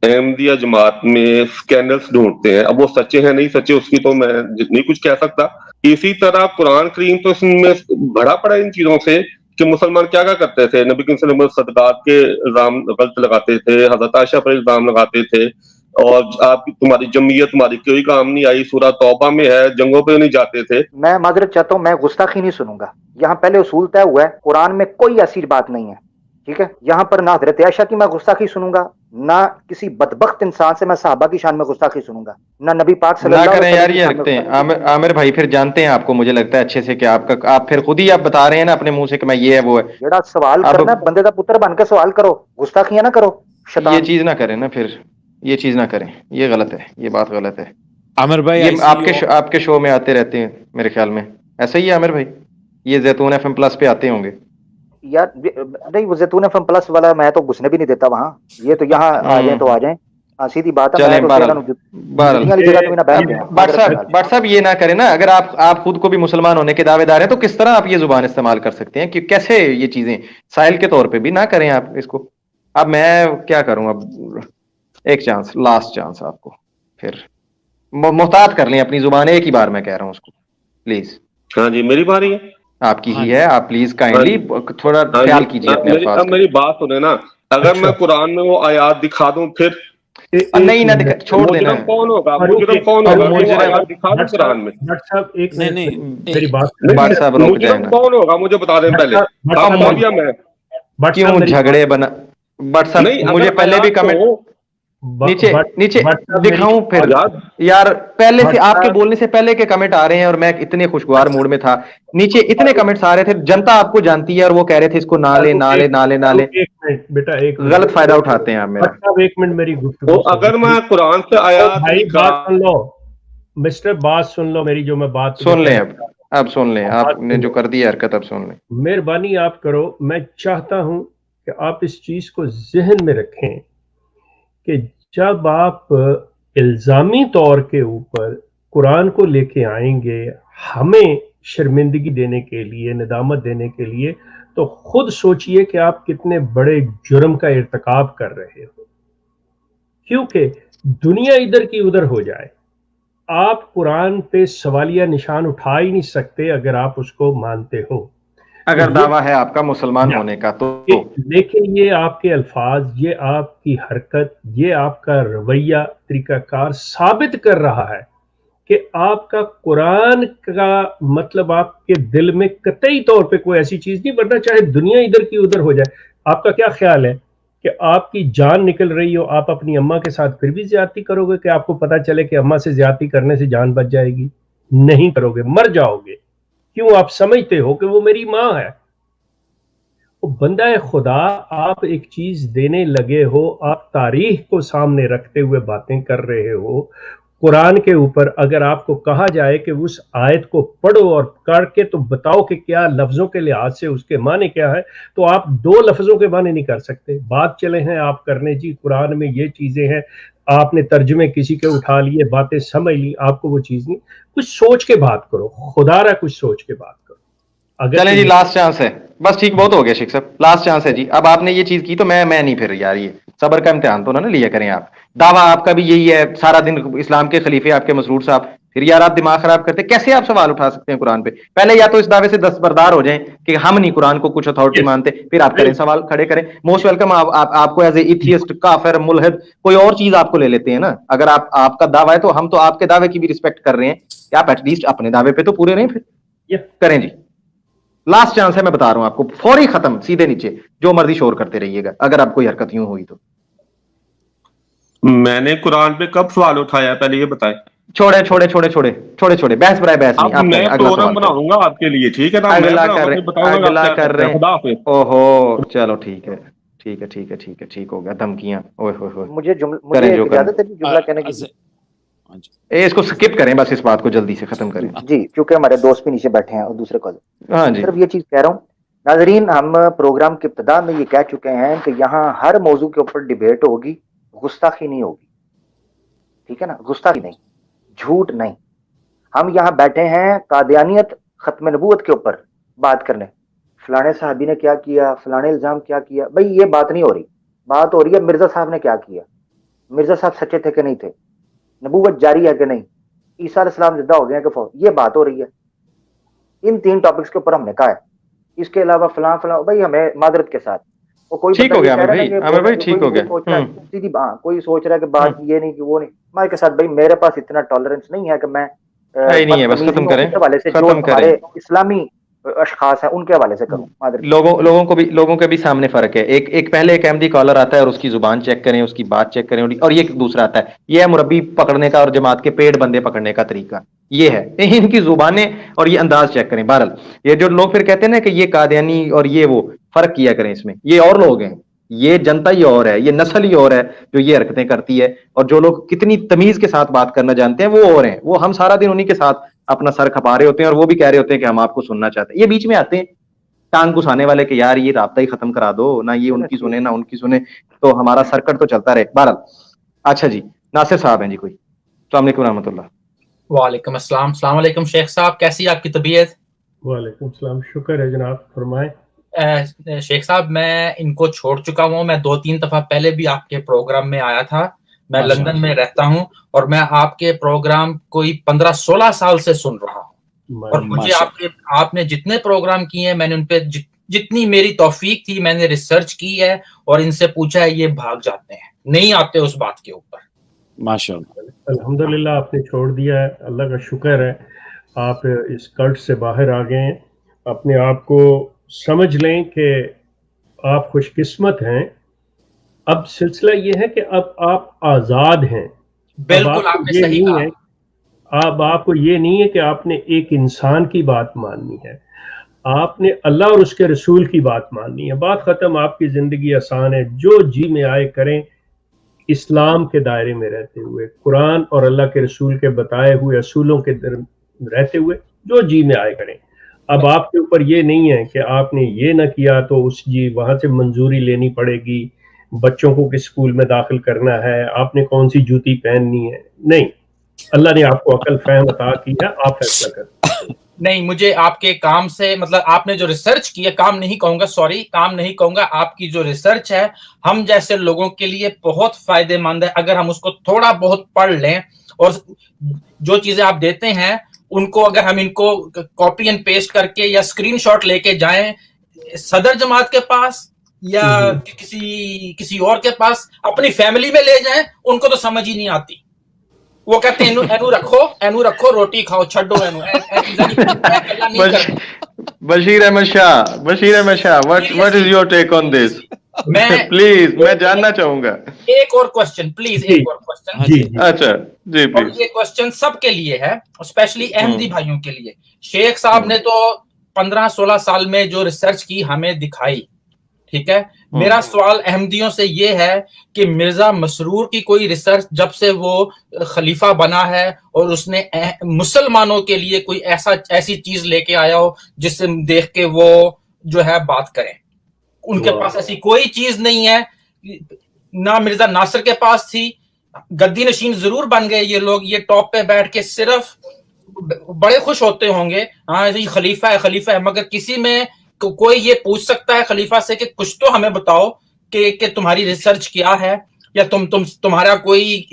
अहमदिया जमात में स्कैंडल्स ढूंढते हैं, अब वो सच्चे हैं नहीं सच्चे उसकी तो मैं नहीं कुछ कह सकता, इसी तरह कुरान करीम तो इसमें भरा पड़ा इन चीजों से कि मुसलमान क्या क्या करते थे. नबी करीम सल्लल्लाहु अलैहि वसल्लम सदकात के इल्जाम गलत लगाते थे, हजरत आयशा पर इल्जाम लगाते थे, और आप तुम्हारी जमीयत तुम्हारी कोई काम नहीं आई, सूरह तौबा में है, जंगों पे नहीं जाते थे. मैं माजरत चाहता हूँ, मैं गुस्ताखी नहीं सुनूंगा. यहाँ पहले उसूल तय हुआ है, कुरान में कोई ऐसी बात नहीं है, ठीक है. यहाँ पर ना हजरत आयशा की मैं गुस्ताखी सुनूंगा, ना किसी बदबख्त इंसान से मैं सहाबा की शान में गुस्ताखी सुनूंगा, ना नबी पाक सल्लल्लाहु अलैहि वसल्लम यार. ये रखते हैं आमिर भाई, फिर जानते हैं आपको, मुझे लगता है अच्छे से कि आपका, आप फिर खुद ही आप बता रहे हैं ना अपने मुंह से कि मैं ये है वो है. जेड़ा सवाल करना बंदे का पुत्र बनकर सवाल करो, गुस्ताखियां ना करो. ये चीज ना करें ना, फिर ये चीज ना करें, ये गलत है, ये बात गलत है. आमिर भाई, ये आपके शो में आते रहते हैं मेरे ख्याल में, ऐसा ही है आमिर भाई. ये ज़ैतून FM प्लस पे आते होंगे यार. नहीं, वो ज़ैतून FM प्लस वाला मैं तो घुसने भी नहीं देता वहाँ. ये तो यहाँ आ जाए तो आ जाए, सीधी बात है. बट साहब ये ना करें ना, अगर आप खुद को भी मुसलमान होने के दावेदार हैं तो किस तरह आप ये जुबान इस्तेमाल कर सकते हैं, कि कैसे ये चीजें साइल के तौर पे भी ना करें आप इसको. अब मैं क्या करूं, अब एक चांस, लास्ट चांस आपको, फिर मोहतात कर लें अपनी जुबान. एक ही बार मैं कह रहा हूँ उसको, प्लीज. हाँ जी, मेरी बारी है. आपकी ही है, आप प्लीज काइंडली थोड़ा ख्याल कीजिए अपने अल्फाज का. मेरी बात सुने ना, अगर मैं कुरान में वो आयात दिखा दूं फिर नहीं ना दिखा, छोड़ देना. कौन होगा मुजरिम, कौन होगा? दिखा दूं कुरान में. मेरी बात, बात साहब रुक जाए ना. कौन होगा मुझे बता दें पहले. अब मौलिया मैं क्यों झगड़े बना. बट साहब मुझे पहले भी कमेंट नीचे दिखाऊं फिर यार, पहले से आपके बोलने से पहले के कमेंट आ रहे हैं और मैं इतने खुशगवार मूड में था. नीचे इतने कमेंट्स आ रहे थे, जनता आपको जानती है, और वो कह रहे थे इसको नाले नाले नाले नाले. एक मिनट बेटा, एक गलत फायदा उठाते हैं आप मेरा. एक मिनट मेरी गुफ्तगू. अगर मैं कुरान से आया भाई बात सुन लो मिस्टर, बात सुन लो मेरी, जो मैं बात सुन लें. अब सुन लें, आपने जो कर दी हरकत, अब सुन लें. मेहरबानी आप करो. मैं चाहता हूं कि आप इस चीज को जहन में रखें कि जब आप इल्जामी तौर के ऊपर कुरान को लेके आएंगे हमें शर्मिंदगी देने के लिए, निदामत देने के लिए, तो खुद सोचिए कि आप कितने बड़े जुर्म का इर्तिकाब कर रहे हो. क्योंकि दुनिया इधर की उधर हो जाए, आप कुरान पे सवालिया निशान उठा ही नहीं सकते अगर आप उसको मानते हो, अगर दावा है आपका मुसलमान होने का तो. लेकिन ये आपके अल्फाज, ये आपकी हरकत, ये आपका रवैया, तरीकाकार साबित कर रहा है कि आपका कुरान का मतलब आपके दिल में कतई तौर पे कोई ऐसी चीज नहीं, वरना चाहे दुनिया इधर की उधर हो जाए. आपका क्या ख्याल है कि आपकी जान निकल रही हो, आप अपनी अम्मा के साथ फिर भी ज्यादती करोगे कि आपको पता चले कि अम्मा से ज्यादती करने से जान बच जाएगी? नहीं करोगे, मर जाओगे. क्यों? आप समझते हो कि वो मेरी माँ है. वो बंदा है खुदा, आप एक चीज देने लगे हो, आप तारीख को सामने रखते हुए बातें कर रहे हो कुरान के ऊपर. अगर आपको कहा जाए कि उस आयत को पढ़ो और करके तो बताओ कि क्या लफ्जों के लिहाज से उसके माने क्या है, तो आप 2 लफ्जों के माने नहीं कर सकते. बात चले हैं आप करने, जी कुरान में ये चीजें हैं, आपने तर्जुमे किसी के उठा लिए, बातें समझ ली, आपको वो चीज नहीं. कुछ सोच के बात करो, खुदारा कुछ सोच के बात करो. अगर चलें जी, लास्ट चांस है बस. ठीक, बहुत हो गया शेख साहब, लास्ट चांस है जी. अब आपने ये चीज की तो मैं नहीं, फिर यार ये सब्र का इम्तिहान तो ना लिया करें आप. दावा आपका भी यही है, सारा दिन इस्लाम के खलीफे आपके मसरूर साहब, پھر یار آپ دماغ خراب کرتے کیسے آپ سوال اٹھا سکتے ہیں قرآن پہ؟ پہلے یا تو اس دعوے سے دستبردار ہو جائیں کہ ہم نہیں قرآن کو کچھ اتھارٹی مانتے، پھر آپ کریں سوال کھڑے کریں. Most welcome. آپ کو ایز اے ایتھیسٹ، کافر، ملحد کوئی اور چیز آپ کو لے لیتے ہیں نا. اگر آپ کا دعویٰ ہے تو ہم تو آپ کے دعوے کی بھی رسپیکٹ کر رہے ہیں کہ آپ ایٹ لیسٹ اپنے دعوے پہ تو پورے رہیں. پھر کریں جی. لاسٹ چانس ہے، میں بتا رہا ہوں آپ کو، فوری ختم، سیدھے نیچے جو مرضی شور کرتے رہیے گا اگر آپ کوئی حرکت یوں ہوئی تو. میں نے قرآن پہ کب سوال اٹھایا پہلے یہ بتائیں. چھوڑے بحث برائے بحث نہیں. اب آپ میں کریں اگلا پروگرام سوال بناؤں گا آپ کے لیے، ٹھیک ہے نا؟ میں اگلا بناؤں گا، کریں پھر بتاؤں گا اگلا آپ کیا کرتے ہیں. کریں. خدا حافظ. اوہو چلو ٹھیک ہے ٹھیک ہو گیا. دھمکیاں اوئے ہوئے ہوئے. مجھے کریں جو اجازت ہے جملہ کہنے کی. اس کو سکپ کریں بس، اس بات کو جلدی سے ختم کریں. جی چونکہ ہمارے دوست بھی نیچے بیٹھے ہیں اور دوسرے کال. ہاں جی. صرف یہ چیز کہہ رہا ہوں ناظرین، ہم پروگرام کی ابتدا میں یہ کہہ چکے ہیں کہ یہاں ہر موضوع کے اوپر ڈیبیٹ ہوگی، گستاخی نہیں ہوگی. ٹھیک ہے نا؟ گستاخی نہیں، جھوٹ نہیں. ہم یہاں بیٹھے ہیں قادیانیت، ختم نبوت کے اوپر بات کرنے. فلانے صحابی نے کیا کیا، فلانے الزام کیا کیا، بھئی یہ بات نہیں ہو رہی. بات ہو رہی ہے مرزا صاحب نے کیا کیا، مرزا صاحب سچے تھے کہ نہیں تھے، نبوت جاری ہے کہ نہیں، عیسیٰ علیہ السلام زندہ ہو گئے ہیں کہ فوت. یہ بات ہو رہی ہے. ان 3 ٹاپکس کے اوپر ہم نے کہا ہے. اس کے علاوہ فلاں بھائی ہمیں معذرت کے ساتھ وہ کوئی ٹھیک بندہ ہو یہ گیا کہہ رہا ہے نا عامر بھائی ٹھیک ہو گیا. سوچ رہا ہے سیدھی کوئی سوچ رہا ہے کہ بات یہ نہیں کہ وہ نہیں. ہمارے کے ساتھ بھائی میرے پاس اتنا ٹالرنس نہیں ہے کہ میں نہیں ہے، بس ختم کریں، کے حوالے سے جو ختم کریں. ہمارے اسلامی اشخاص ہیں ان کے حوالے سے کروں. لوگوں کے بھی سامنے فرق ہے. ایک پہلے ایک احمدی کالر آتا ہے اور اس کی زبان چیک کریں، اس کی بات چیک کریں، اور یہ دوسرا آتا ہے. یہ ہے مربی پکڑنے کا اور جماعت کے پیڑ بندے پکڑنے کا طریقہ. یہ ہے ان کی زبانیں اور یہ انداز چیک کریں. بہرحال یہ جو لوگ پھر کہتے ہیں نا کہ یہ قادیانی اور یہ وہ، فرق کیا کریں اس میں. یہ اور لوگ ہیں، یہ جنتا ہی اور ہے، یہ نسل ہی اور ہے جو یہ حرکتیں کرتی ہے. اور جو لوگ کتنی تمیز کے ساتھ بات کرنا جانتے ہیں وہ اور ہیں. وہ ہم سارا دن انہی کے ساتھ اپنا سر کھپا رہے ہوتے ہیں اور وہ بھی کہہ رہے ہوتے ہیں کہ ہم آپ کو سننا چاہتے ہیں. یہ بیچ میں آتے ہیں ٹانگ گھسانے والے کہ یار یہ رابطہ ہی ختم کرا دو، نہ یہ ان کی سنے نہ ان کی سنے، تو ہمارا سرکٹ تو چلتا رہے. بہرحال اچھا جی، ناصر صاحب ہیں جی کوئی. السلام علیکم رحمۃ اللہ. وعلیکم السلام. السلام علیکم شیخ صاحب، کیسی آپ کی طبیعت؟ وعلیکم السلام، شکر ہے جناب، فرمائیں. شیخ صاحب میں ان کو چھوڑ چکا ہوں. میں 2-3 دفعہ پہلے بھی آپ کے پروگرام میں آیا تھا. میں لندن میں رہتا ہوں اور میں آپ کے پروگرام کوئی 15-16 سال سے سن رہا ہوں. اور مجھے آپ نے جتنے پروگرام کیے ہیں میں نے ان پہ جتنی میری توفیق تھی میں نے ریسرچ کی ہے اور ان سے پوچھا ہے، یہ بھاگ جاتے ہیں، نہیں آتے اس بات کے اوپر. ماشاءاللہ. الحمدللہ آپ نے چھوڑ دیا ہے، اللہ کا شکر ہے. آپ اس کٹ سے باہر آ گئے ہیں. اپنے آپ کو سمجھ لیں کہ آپ خوش قسمت ہیں. اب سلسلہ یہ ہے کہ اب آپ آزاد ہیں. بالکل آپ نے صحیح کہا. اب آپ کو یہ نہیں ہے کہ آپ نے ایک انسان کی بات ماننی ہے، آپ نے اللہ اور اس کے رسول کی بات ماننی ہے. بات ختم. آپ کی زندگی آسان ہے، جو جی میں آئے کریں، اسلام کے دائرے میں رہتے ہوئے، قرآن اور اللہ کے رسول کے بتائے ہوئے اصولوں کے رہتے ہوئے جو جی میں آئے کریں. اب آپ کے اوپر یہ نہیں ہے کہ آپ نے یہ نہ کیا تو اس جی وہاں سے منظوری لینی پڑے گی، بچوں کو کس اسکول میں داخل کرنا ہے، آپ نے کون سی جوتی پہننی ہے. نہیں، اللہ نے آپ کو عقل فہم عطا کی ہے، آپ فیصلہ کریں. نہیں، مجھے آپ کے کام سے مطلب آپ نے جو ریسرچ کی ہے، کام نہیں کہوں گا، آپ کی جو ریسرچ ہے ہم جیسے لوگوں کے لیے بہت فائدہ مند ہے. اگر ہم اس کو تھوڑا بہت پڑھ لیں اور جو چیزیں آپ دیتے ہیں ان کو اگر ہم ان کو کاپی اینڈ پیسٹ کر کے یا اسکرین شاٹ لے کے جائیں صدر جماعت کے پاس یا کسی اور کے پاس، اپنی فیملی میں لے جائیں، ان کو تو سمجھ ہی نہیں آتی. وہ کہتے ہیں اینو رکھو روٹی کھاؤ، چھڈو اینو. بشیر احمد شاہ what is your take on this؟ Please میں جاننا چاہوں گا. ایک اور کوسچن پلیز. اچھا جی پلیز. یہ کوسچن سب کے لیے ہے، اسپیشلی احمدی بھائیوں کے لیے. شیخ صاحب نے تو 15-16 سال میں جو ریسرچ کی ہمیں دکھائی، ٹھیک ہے. میرا سوال احمدیوں سے یہ ہے کہ مرزا مسرور کی کوئی ریسرچ جب سے وہ خلیفہ بنا ہے اور اس نے مسلمانوں کے لیے کوئی ایسی چیز لے کے آیا ہو جس سے دیکھ کے وہ جو ہے بات کریں، ان کے پاس ایسی کوئی چیز نہیں ہے. نہ مرزا ناصر کے پاس تھی. گدی نشین ضرور بن گئے یہ لوگ، یہ ٹاپ پہ بیٹھ کے صرف بڑے خوش ہوتے ہوں گے، ہاں یہ خلیفہ ہے، مگر کسی میں کوئی یہ پوچھ سکتا ہے خلیفہ سے کہ کچھ تو ہمیں بتاؤ کہ تمہاری ریسرچ کیا ہے، یا تمہارا کوئی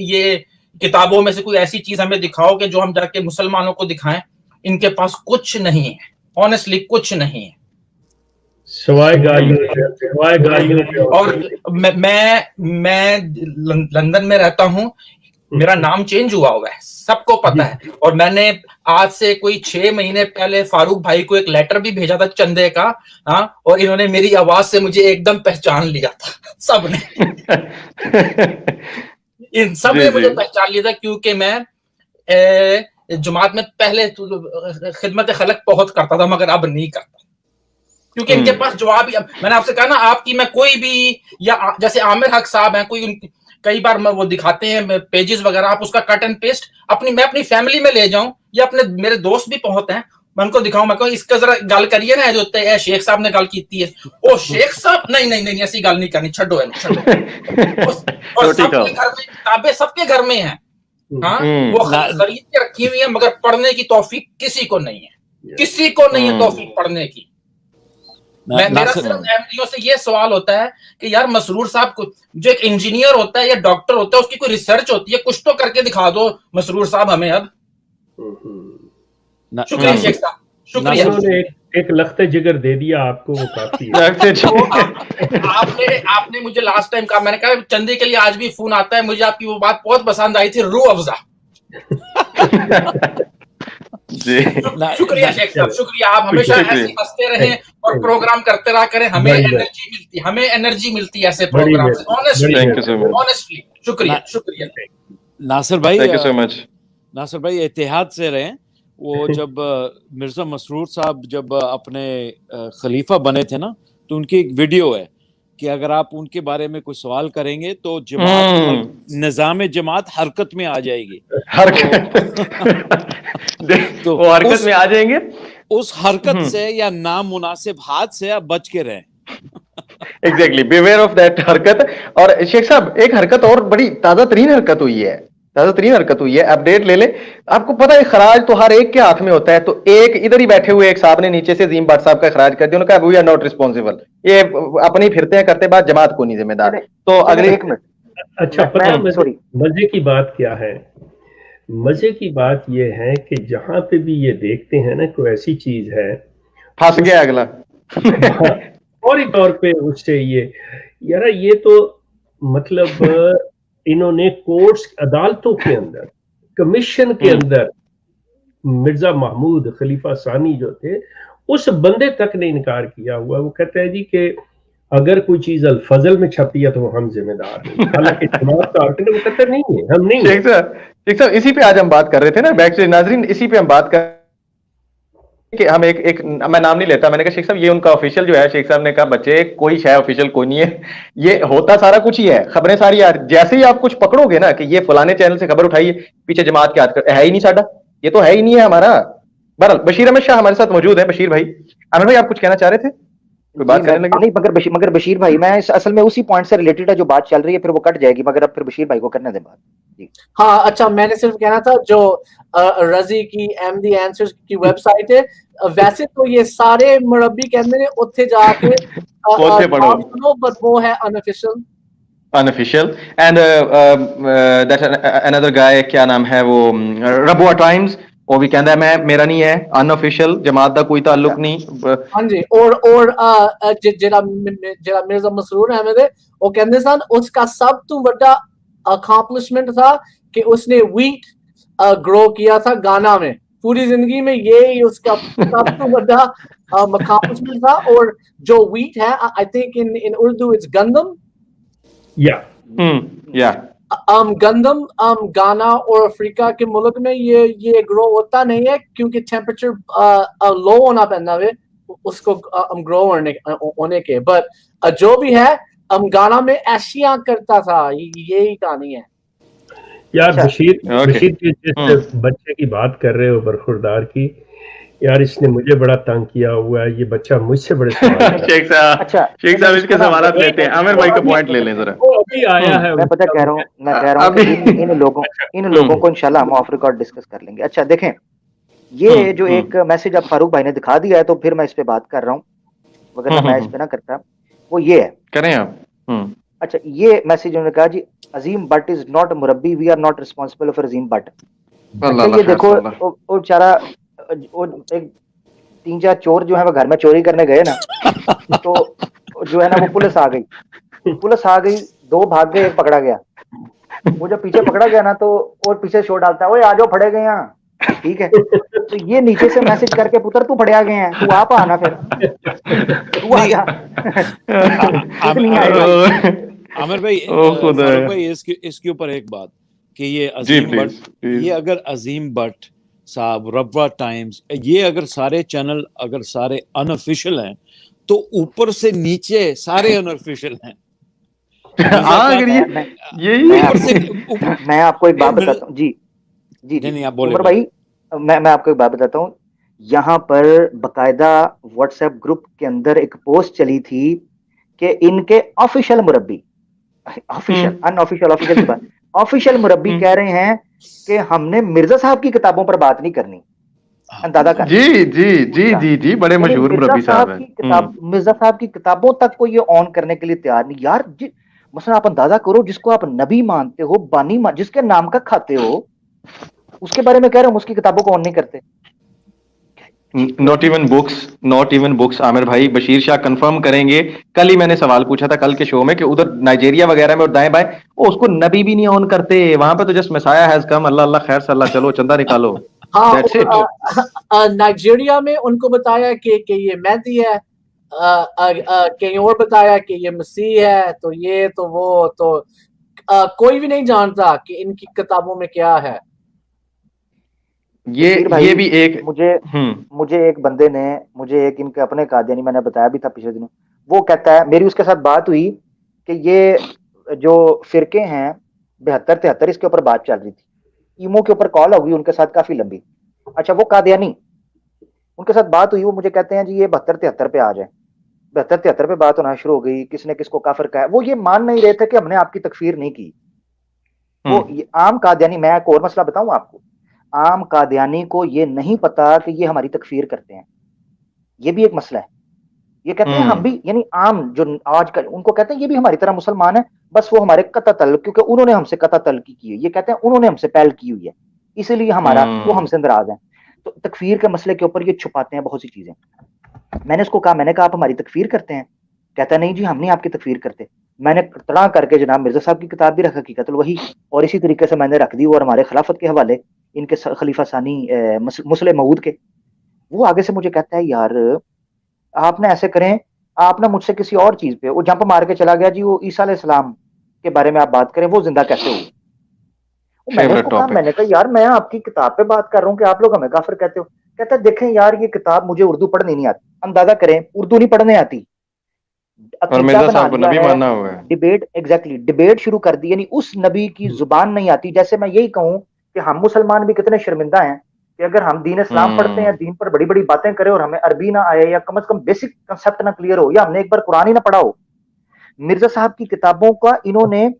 किताबों में से कोई ऐसी चीज हमें दिखाओ कि जो हम जाके मुसलमानों को दिखाएं। इनके पास कुछ नहीं है, ऑनेस्टली कुछ नहीं है, सवाए गालियों। और मैं लंदन में रहता हूँ, मेरा नाम चेंज हुआ है, सबको पता है। और मैंने आज से कोई 6 महीने पहले फारूक भाई को एक लेटर भी भेजा था चंदे का, हाँ, और इन्होंने मेरी आवाज से मुझे एकदम पहचान लिया था, सबने इन सब ने मुझे पहचान लिया था, क्योंकि मैं जमात में पहले खिदमत खलक बहुत करता था, मगर अब नहीं करता, क्योंकि इनके पास जवाब ही, मैंने आपसे कहा ना, आपकी मैं कोई भी, या जैसे आमिर हक साहब हैं, कोई कई बार वो दिखाते हैं पेजेस वगैरह, आप उसका कट एंड पेस्ट मैं अपनी फैमिली में ले जाऊं, या अपने मेरे दोस्त भी पहुंचते हैं, मैं उनको दिखाऊं, मैं कहूं इसका जरा गल करिए ना, जो शेख साहब ने गल की है, ओ शेख साहब नहीं ऐसी गल नहीं करनी, छो और सबके घर में किताबें, सबके घर में है, हाँ, वो खरीद के रखी हुई है, मगर पढ़ने की तौफीक किसी को नहीं है, किसी को नहीं है तौफीक पढ़ने की। मेरा सिर्फ अहमदियों से ये सवाल होता है कि यार मसरूर साहब को, जो एक इंजीनियर होता है या डॉक्टर होता है, उसकी कोई रिसर्च होती है, कुछ तो करके दिखा दो मसरूर साहब हमें अब। शुक्रिया शेख साहब, शुक्रिया। एक लख्ते जिगर दे दिया आपको, वो काफी है। आपने मुझे लास्ट टाइम कहा, मैंने कहा चंदे के लिए आज भी फोन आता है, मुझे आपकी वो बात बहुत पसंद आई थी, रूह अफ़ज़ा। शुक्रिया शेख साहब, शुक्रिया। आप हमेशा ऐसे हंसते रहें और प्रोग्राम करते रहा करें, हमें एनर्जी मिलती है ऐसे प्रोग्राम से, ऑनेस्टली। शुक्रिया नासिर भाई, thank you so much. Nasir भाई इत्तेहाद से रहें। वो जब मिर्जा मसरूर साहब जब अपने खलीफा बने थे ना, तो उनकी एक वीडियो है कि अगर आप उनके बारे में कुछ सवाल करेंगे तो जमात, निजाम जमात हरकत में आ जाएगी। तो वो हरकत में आ जाएंगे, उस हरकत से या नामुनासिब हाथ से आप बच के रहें। एग्जैक्टली, बिवेयर ऑफ दैट हरकत। और शेख साहब, एक हरकत और बड़ी ताजा तरीन हरकत हुई है, अपडेट ले ले। आपको पता है खराज तो हर एक के हाथ में होता है, तो एक इधर ही बैठे हुए एक साहब ने नीचे से जीम भट्ट साहब का खराज कर दिया, उन्होंने कहा वी आर नॉट रिस्पॉन्सिबल, ये अपनी फिरते हैं करते बाद जमात को नहीं जिम्मेदार। तो अगले एक मिनट, अच्छा, पता मजे की बात क्या है? मजे की बात यह है कि जहां पे भी ये देखते हैं ना कोई ऐसी चीज है, फंस गया अगला फौरी तौर पे उससे ये तो मतलब इन्होंने कोर्ट्स, अदालतों के अंदर, कमीशन के अंदर मिर्जा महमूद खलीफा सानी जो थे, उस बंदे तक ने इनकार किया हुआ। वो कहते हैं जी कि अगर कोई चीज अल फजल में छपती है तो हम जिम्मेदार हैं, हालांकि जमात का आर्टिकल वो कहते नहीं है, हम नहीं। शेख साहब इसी पे आज हम बात कर रहे थे ना, बैक से नाजरीन, इसी पे हम बात कर कि हम एक मैं नाम नहीं लेता, मैंने कहा शेख साहब ये उनका ऑफिशियल जो है, शेख साहब ने कहा बच्चे कोई शायद ऑफिशियल कोई नहीं है, ये होता सारा कुछ ही है, खबरें सारी यार, जैसे ही आप कुछ पकड़ोगे ना कि ये फलाने चैनल से खबर उठाई पीछे जमात के हाथ है ही नहीं, साडा ये तो है ही नहीं है हमारा। बहरहाल बशीर अहमद शाह हमारे साथ मौजूद है। बशीर भाई, आमिर भाई आप कुछ कहना चाह रहे थे? कोई बात करने लगे? नहीं, मगर बशीर भाई, मैं असल में उसी पॉइंट से रिलेटेड है जो बात चल रही है, फिर वो कट जाएगी, मगर अब फिर बशीर भाई को करने दें बात। हाँ, अच्छा, मैंने सिर्फ कहना था जो रजी की एमडी आंसर्स की वेबसाइट है, वैसे तो ये सारे मुरब्बी कहते हैं उत्थे जाके पढ़ो, बट वो है unofficial. And that another guy, क्या नाम है वो, रबुआ टाइम्स, वो भी कहता है मेरा नहीं है, अनऑफिशियल, जमात का कोई ताल्लुक नहीं। हाँ जी, और जेड़ा मिर्जा मसरूर अहमद है, वो कहते सन उसका सब तो बड़ा अकॉम्प्लिशमेंट था कि उसने व्हीट ग्रो किया था गाना में, पूरी जिंदगी में यही उसका सब तो बड़ा अकॉम्प्लिशमेंट था। और जो व्हीट है, I think in Urdu it's गंदम, गंदम गाना और अफ्रीका के मुल्क में ये ग्रो होता नहीं है, क्योंकि टेम्परेचर लो होना पैदा है उसको ग्रो होने के। बट जो भी है, गाना में एशिया करता था, यही कहानी है यार। बशीर के जिस बच्चे की बात कर रहे हो, बरखुरदार की, यार इसने मुझे बड़ा तंग किया हुआ है, ये बच्चा मुझसे बड़े सवाल शेख साहब इसके सवालात लेते हैं, आमिर भाई का पॉइंट ले लें जरा। वो अभी आया है, मैं पता कह रहा हूँ कि इन लोगों को इंशाल्लाह हम ऑफ रिकॉर्ड डिस्कस कर लेंगे। अच्छा देखें, ये जो एक मैसेज अब फारूक भाई ने दिखा दिया है, तो फिर मैं इस पे बात कर रहा हूँ, वगैरह मैं इस पे ना करता, वो ये है, करें आप। अच्छा, ये मैसेज उन्होंने कहा जी, अजीम बट इज नॉट मुरब्बी, we are not responsible for Azeem Butt. अच्छा ये देखो, वो बेचारा वो एक 3-4 चोर जो है वो घर में चोरी करने गए ना, तो जो है ना वो पुलिस आ गई, 2 भाग गए, 1 पकड़ा गया। वो जब पीछे पकड़ा गया ना तो और पीछे शोर डालता है, ओए आ जाओ फड़े गए यहाँ, ठीक है। तो ये नीचे से मैसेज करके, पुत्र तू फड़िया गए हैं, तू आप आना, फिर तू आ जा। आमिर भाई, फारूक भाई, इसके ऊपर एक बात कि ये अजीम बट, ये अगर अजीम बट साहब, रब्वा टाइम्स, ये अगर सारे चैनल अगर सारे अनऑफिशियल हैं तो ऊपर से नीचे सारे अनऑफिशियल हैं। अगर ये मैं आपको एक बात बताता हूँ जी नहीं, आप बोले भाई, मैं आपको एक बात बताता हूँ। यहाँ पर बकायदा व्हाट्सएप ग्रुप के अंदर एक पोस्ट चली थी कि इनके ऑफिशियल मुरब्बी, ऑफिशियल अनऑफिशियल ऑफिशियल की बात, ऑफिशियल मुरब्बी कह रहे हैं कि हमने मिर्जा साहब की किताबों पर बात नहीं करनी। अंदाजा कर। जी, बड़े मशहूर मुरब्बी साहब हैं। मिर्जा साहब की किताबों तक को ये ऑन करने के लिए तैयार नहीं यार। मसलन आप अंदाजा करो, जिसको आप नबी मानते हो, बानी जिसके नाम का खाते हो, उसके बारे में कह रहे हो उसकी किताबों को ऑन नहीं करते। नॉट इवन बुक्स आमिर भाई, बशीर शाह कंफर्म करेंगे। कल ही मैंने सवाल पूछा था कल के शो में कि उधर नाइजीरिया वगैरह में और दाएं बाएं उसको नबी भी नहीं ऑन करते, वहां पे तो जस्ट मसाया हैज कम, अल्लाह अल्लाह खैर सल्ला, चलो चंदा निकालो। नाइजीरिया में उनको बताया कि ये मेहदी है, कहीं और बताया कि ये मसीह है, तो ये तो वो तो कोई भी नहीं जानता कि इनकी किताबों में क्या है। ये भी एक मुझे एक बंदे ने, मुझे एक इनके अपने कादियानी, मैंने बताया भी था पिछले दिनों, वो कहता है, मेरी उसके साथ बात हुई कि ये जो फिरके हैं 72-73 इसके ऊपर बात चल रही थी, ईमो के ऊपर कॉल होगी उनके साथ काफी लंबी। अच्छा, वो कादियानी, उनके साथ बात हुई, वो मुझे कहते हैं जी ये 72-73 पे आ जाए। 72-73 पे बात होना शुरू हो गई, किसने किसको काफिर कहा। वो ये मान नहीं रहे थे कि हमने आपकी तकफीर नहीं की। वो आम कादियानी, मैं एक और मसला बताऊं आपको, आम कादियानी को ये नहीं पता कि ये हमारी तकफीर करते हैं, ये भी एक मसला है। ये कहते हैं हम भी, यानी आम जो आज का, उनको कहते हैं ये भी हमारी तरह मुसलमान है, बस वो हमारे कतल, क्योंकि उन्होंने हमसे कतल की है, ये कहते हैं उन्होंने हमसे पहल की हुई है, इसीलिए हमारा वो हमसे नाराज है। तो तकफीर के मसले के ऊपर ये छुपाते हैं बहुत सी चीजें। मैंने उसको कहा, मैंने कहा आप हमारी तकफीर करते हैं? कहता नहीं जी हम नहीं आपकी तकफीर करते। मैंने तड़ा करके जनाब मिर्जा साहब की किताब भी रख, हकीकत वही, और इसी तरीके से मैंने रख दी और हमारे खिलाफत के हवाले इनके खलीफा सानी मुस्लिम मऊद के। वो आगे से मुझे कहता है यार आप ना ऐसे करें, आप ना मुझसे किसी और चीज पे, वो जंप मार के चला गया जी, वो ईसा अलैहिस्सलाम के बारे में आप बात करें, वो जिंदा कैसे हुई। मैंने कहा यार मैं आपकी किताब पे बात कर रहा हूँ कि आप लोग हमें काफिर कहते हो। कहता है देखें यार ये किताब मुझे उर्दू पढ़नी नहीं आती, अंदाजा करें उर्दू नहीं पढ़ने आती, और मिर्जा साहब को नबी मानना हुआ है। डिबेट शुरू कर दी, यानी उस नबी की जुबान नहीं आती। जैसे मैं यही कहूँ कि हम मुसलमान भी कितने शर्मिंदा हैं कि अगर हम दीन इस्लाम पढ़ते हैं, दीन पर बड़ी बड़ी बातें करें और हमें अरबी ना आए, या कम से कम बेसिक कंसेप्ट ना क्लियर हो, या हमने एक बार कुरान ही ना पढ़ा हो। मिर्जा साहब की किताबों का इन्होंने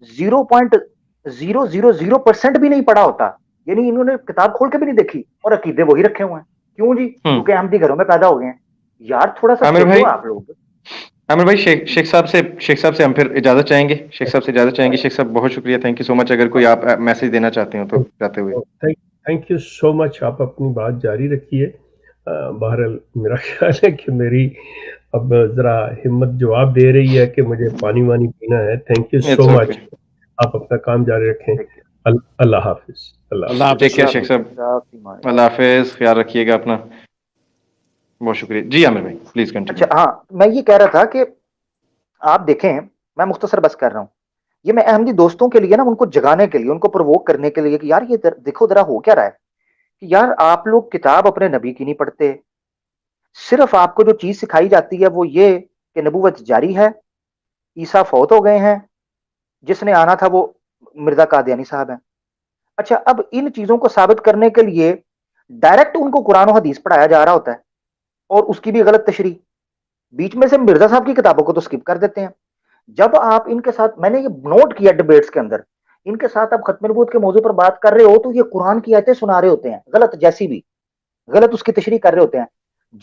0.000% भी नहीं पढ़ा होता, यानी इन्होंने किताब खोल के भी नहीं देखी, और अकीदे वही रखे हुए हैं। क्यों जी? क्योंकि अहमदी घरों में पैदा हो गए हैं। यार थोड़ा सा आप लोग। आमिर भाई, शेख साहब से हम फिर इजाजत चाहेंगे। शेख साहब बहुत शुक्रिया, थैंक यू सो मच। अगर कोई आप मैसेज देना चाहते हो तो जाते हुए। थैंक यू सो मच, आप अपनी बात जारी रखिए। बहरहाल मेरा ख्याल है कि मेरी अब जरा हिम्मत जवाब दे रही है कि मुझे पानी वानी पीना है। थैंक यू सो मच, आप अपना काम जारी रखें। अल्लाह हाफिज। अल्लाह हाफिज शेख साहब, अल्लाह हाफिज, ख्याल रखिएगा अपना, बहुत शुक्रिया जी। आमिर भाई प्लीज कंटिन्यू। अच्छा हाँ, मैं ये कह रहा था कि आप देखें, मैं मुख्तसर बस कर रहा हूँ, ये मैं अहमदी दोस्तों के लिए ना, उनको जगाने के लिए, उनको प्रोवोक करने के लिए कि यार ये देखो जरा हो क्या रहा है, कि यार आप लोग किताब अपने नबी की नहीं पढ़ते, सिर्फ आपको जो चीज सिखाई जाती है वो ये कि नबूवत जारी है, ईसा फौत हो गए हैं, जिसने आना था वो मिर्जा कादियानी साहब हैं। अच्छा, अब इन चीजों को साबित करने के लिए डायरेक्ट उनको कुरान और हदीस पढ़ाया जा रहा होता है, और उसकी भी गलत तशरीह, बीच में से मिर्जा साहब की किताबों को तो स्किप कर देते हैं। जब आप इनके साथ, मैंने ये नोट किया डिबेट्स के अंदर, इनके साथ आप खत्म नबूवत के मौजू पर बात कर रहे हो तो ये कुरान की आयतें सुना रहे होते हैं गलत, जैसी भी गलत उसकी तशरीह कर रहे होते हैं।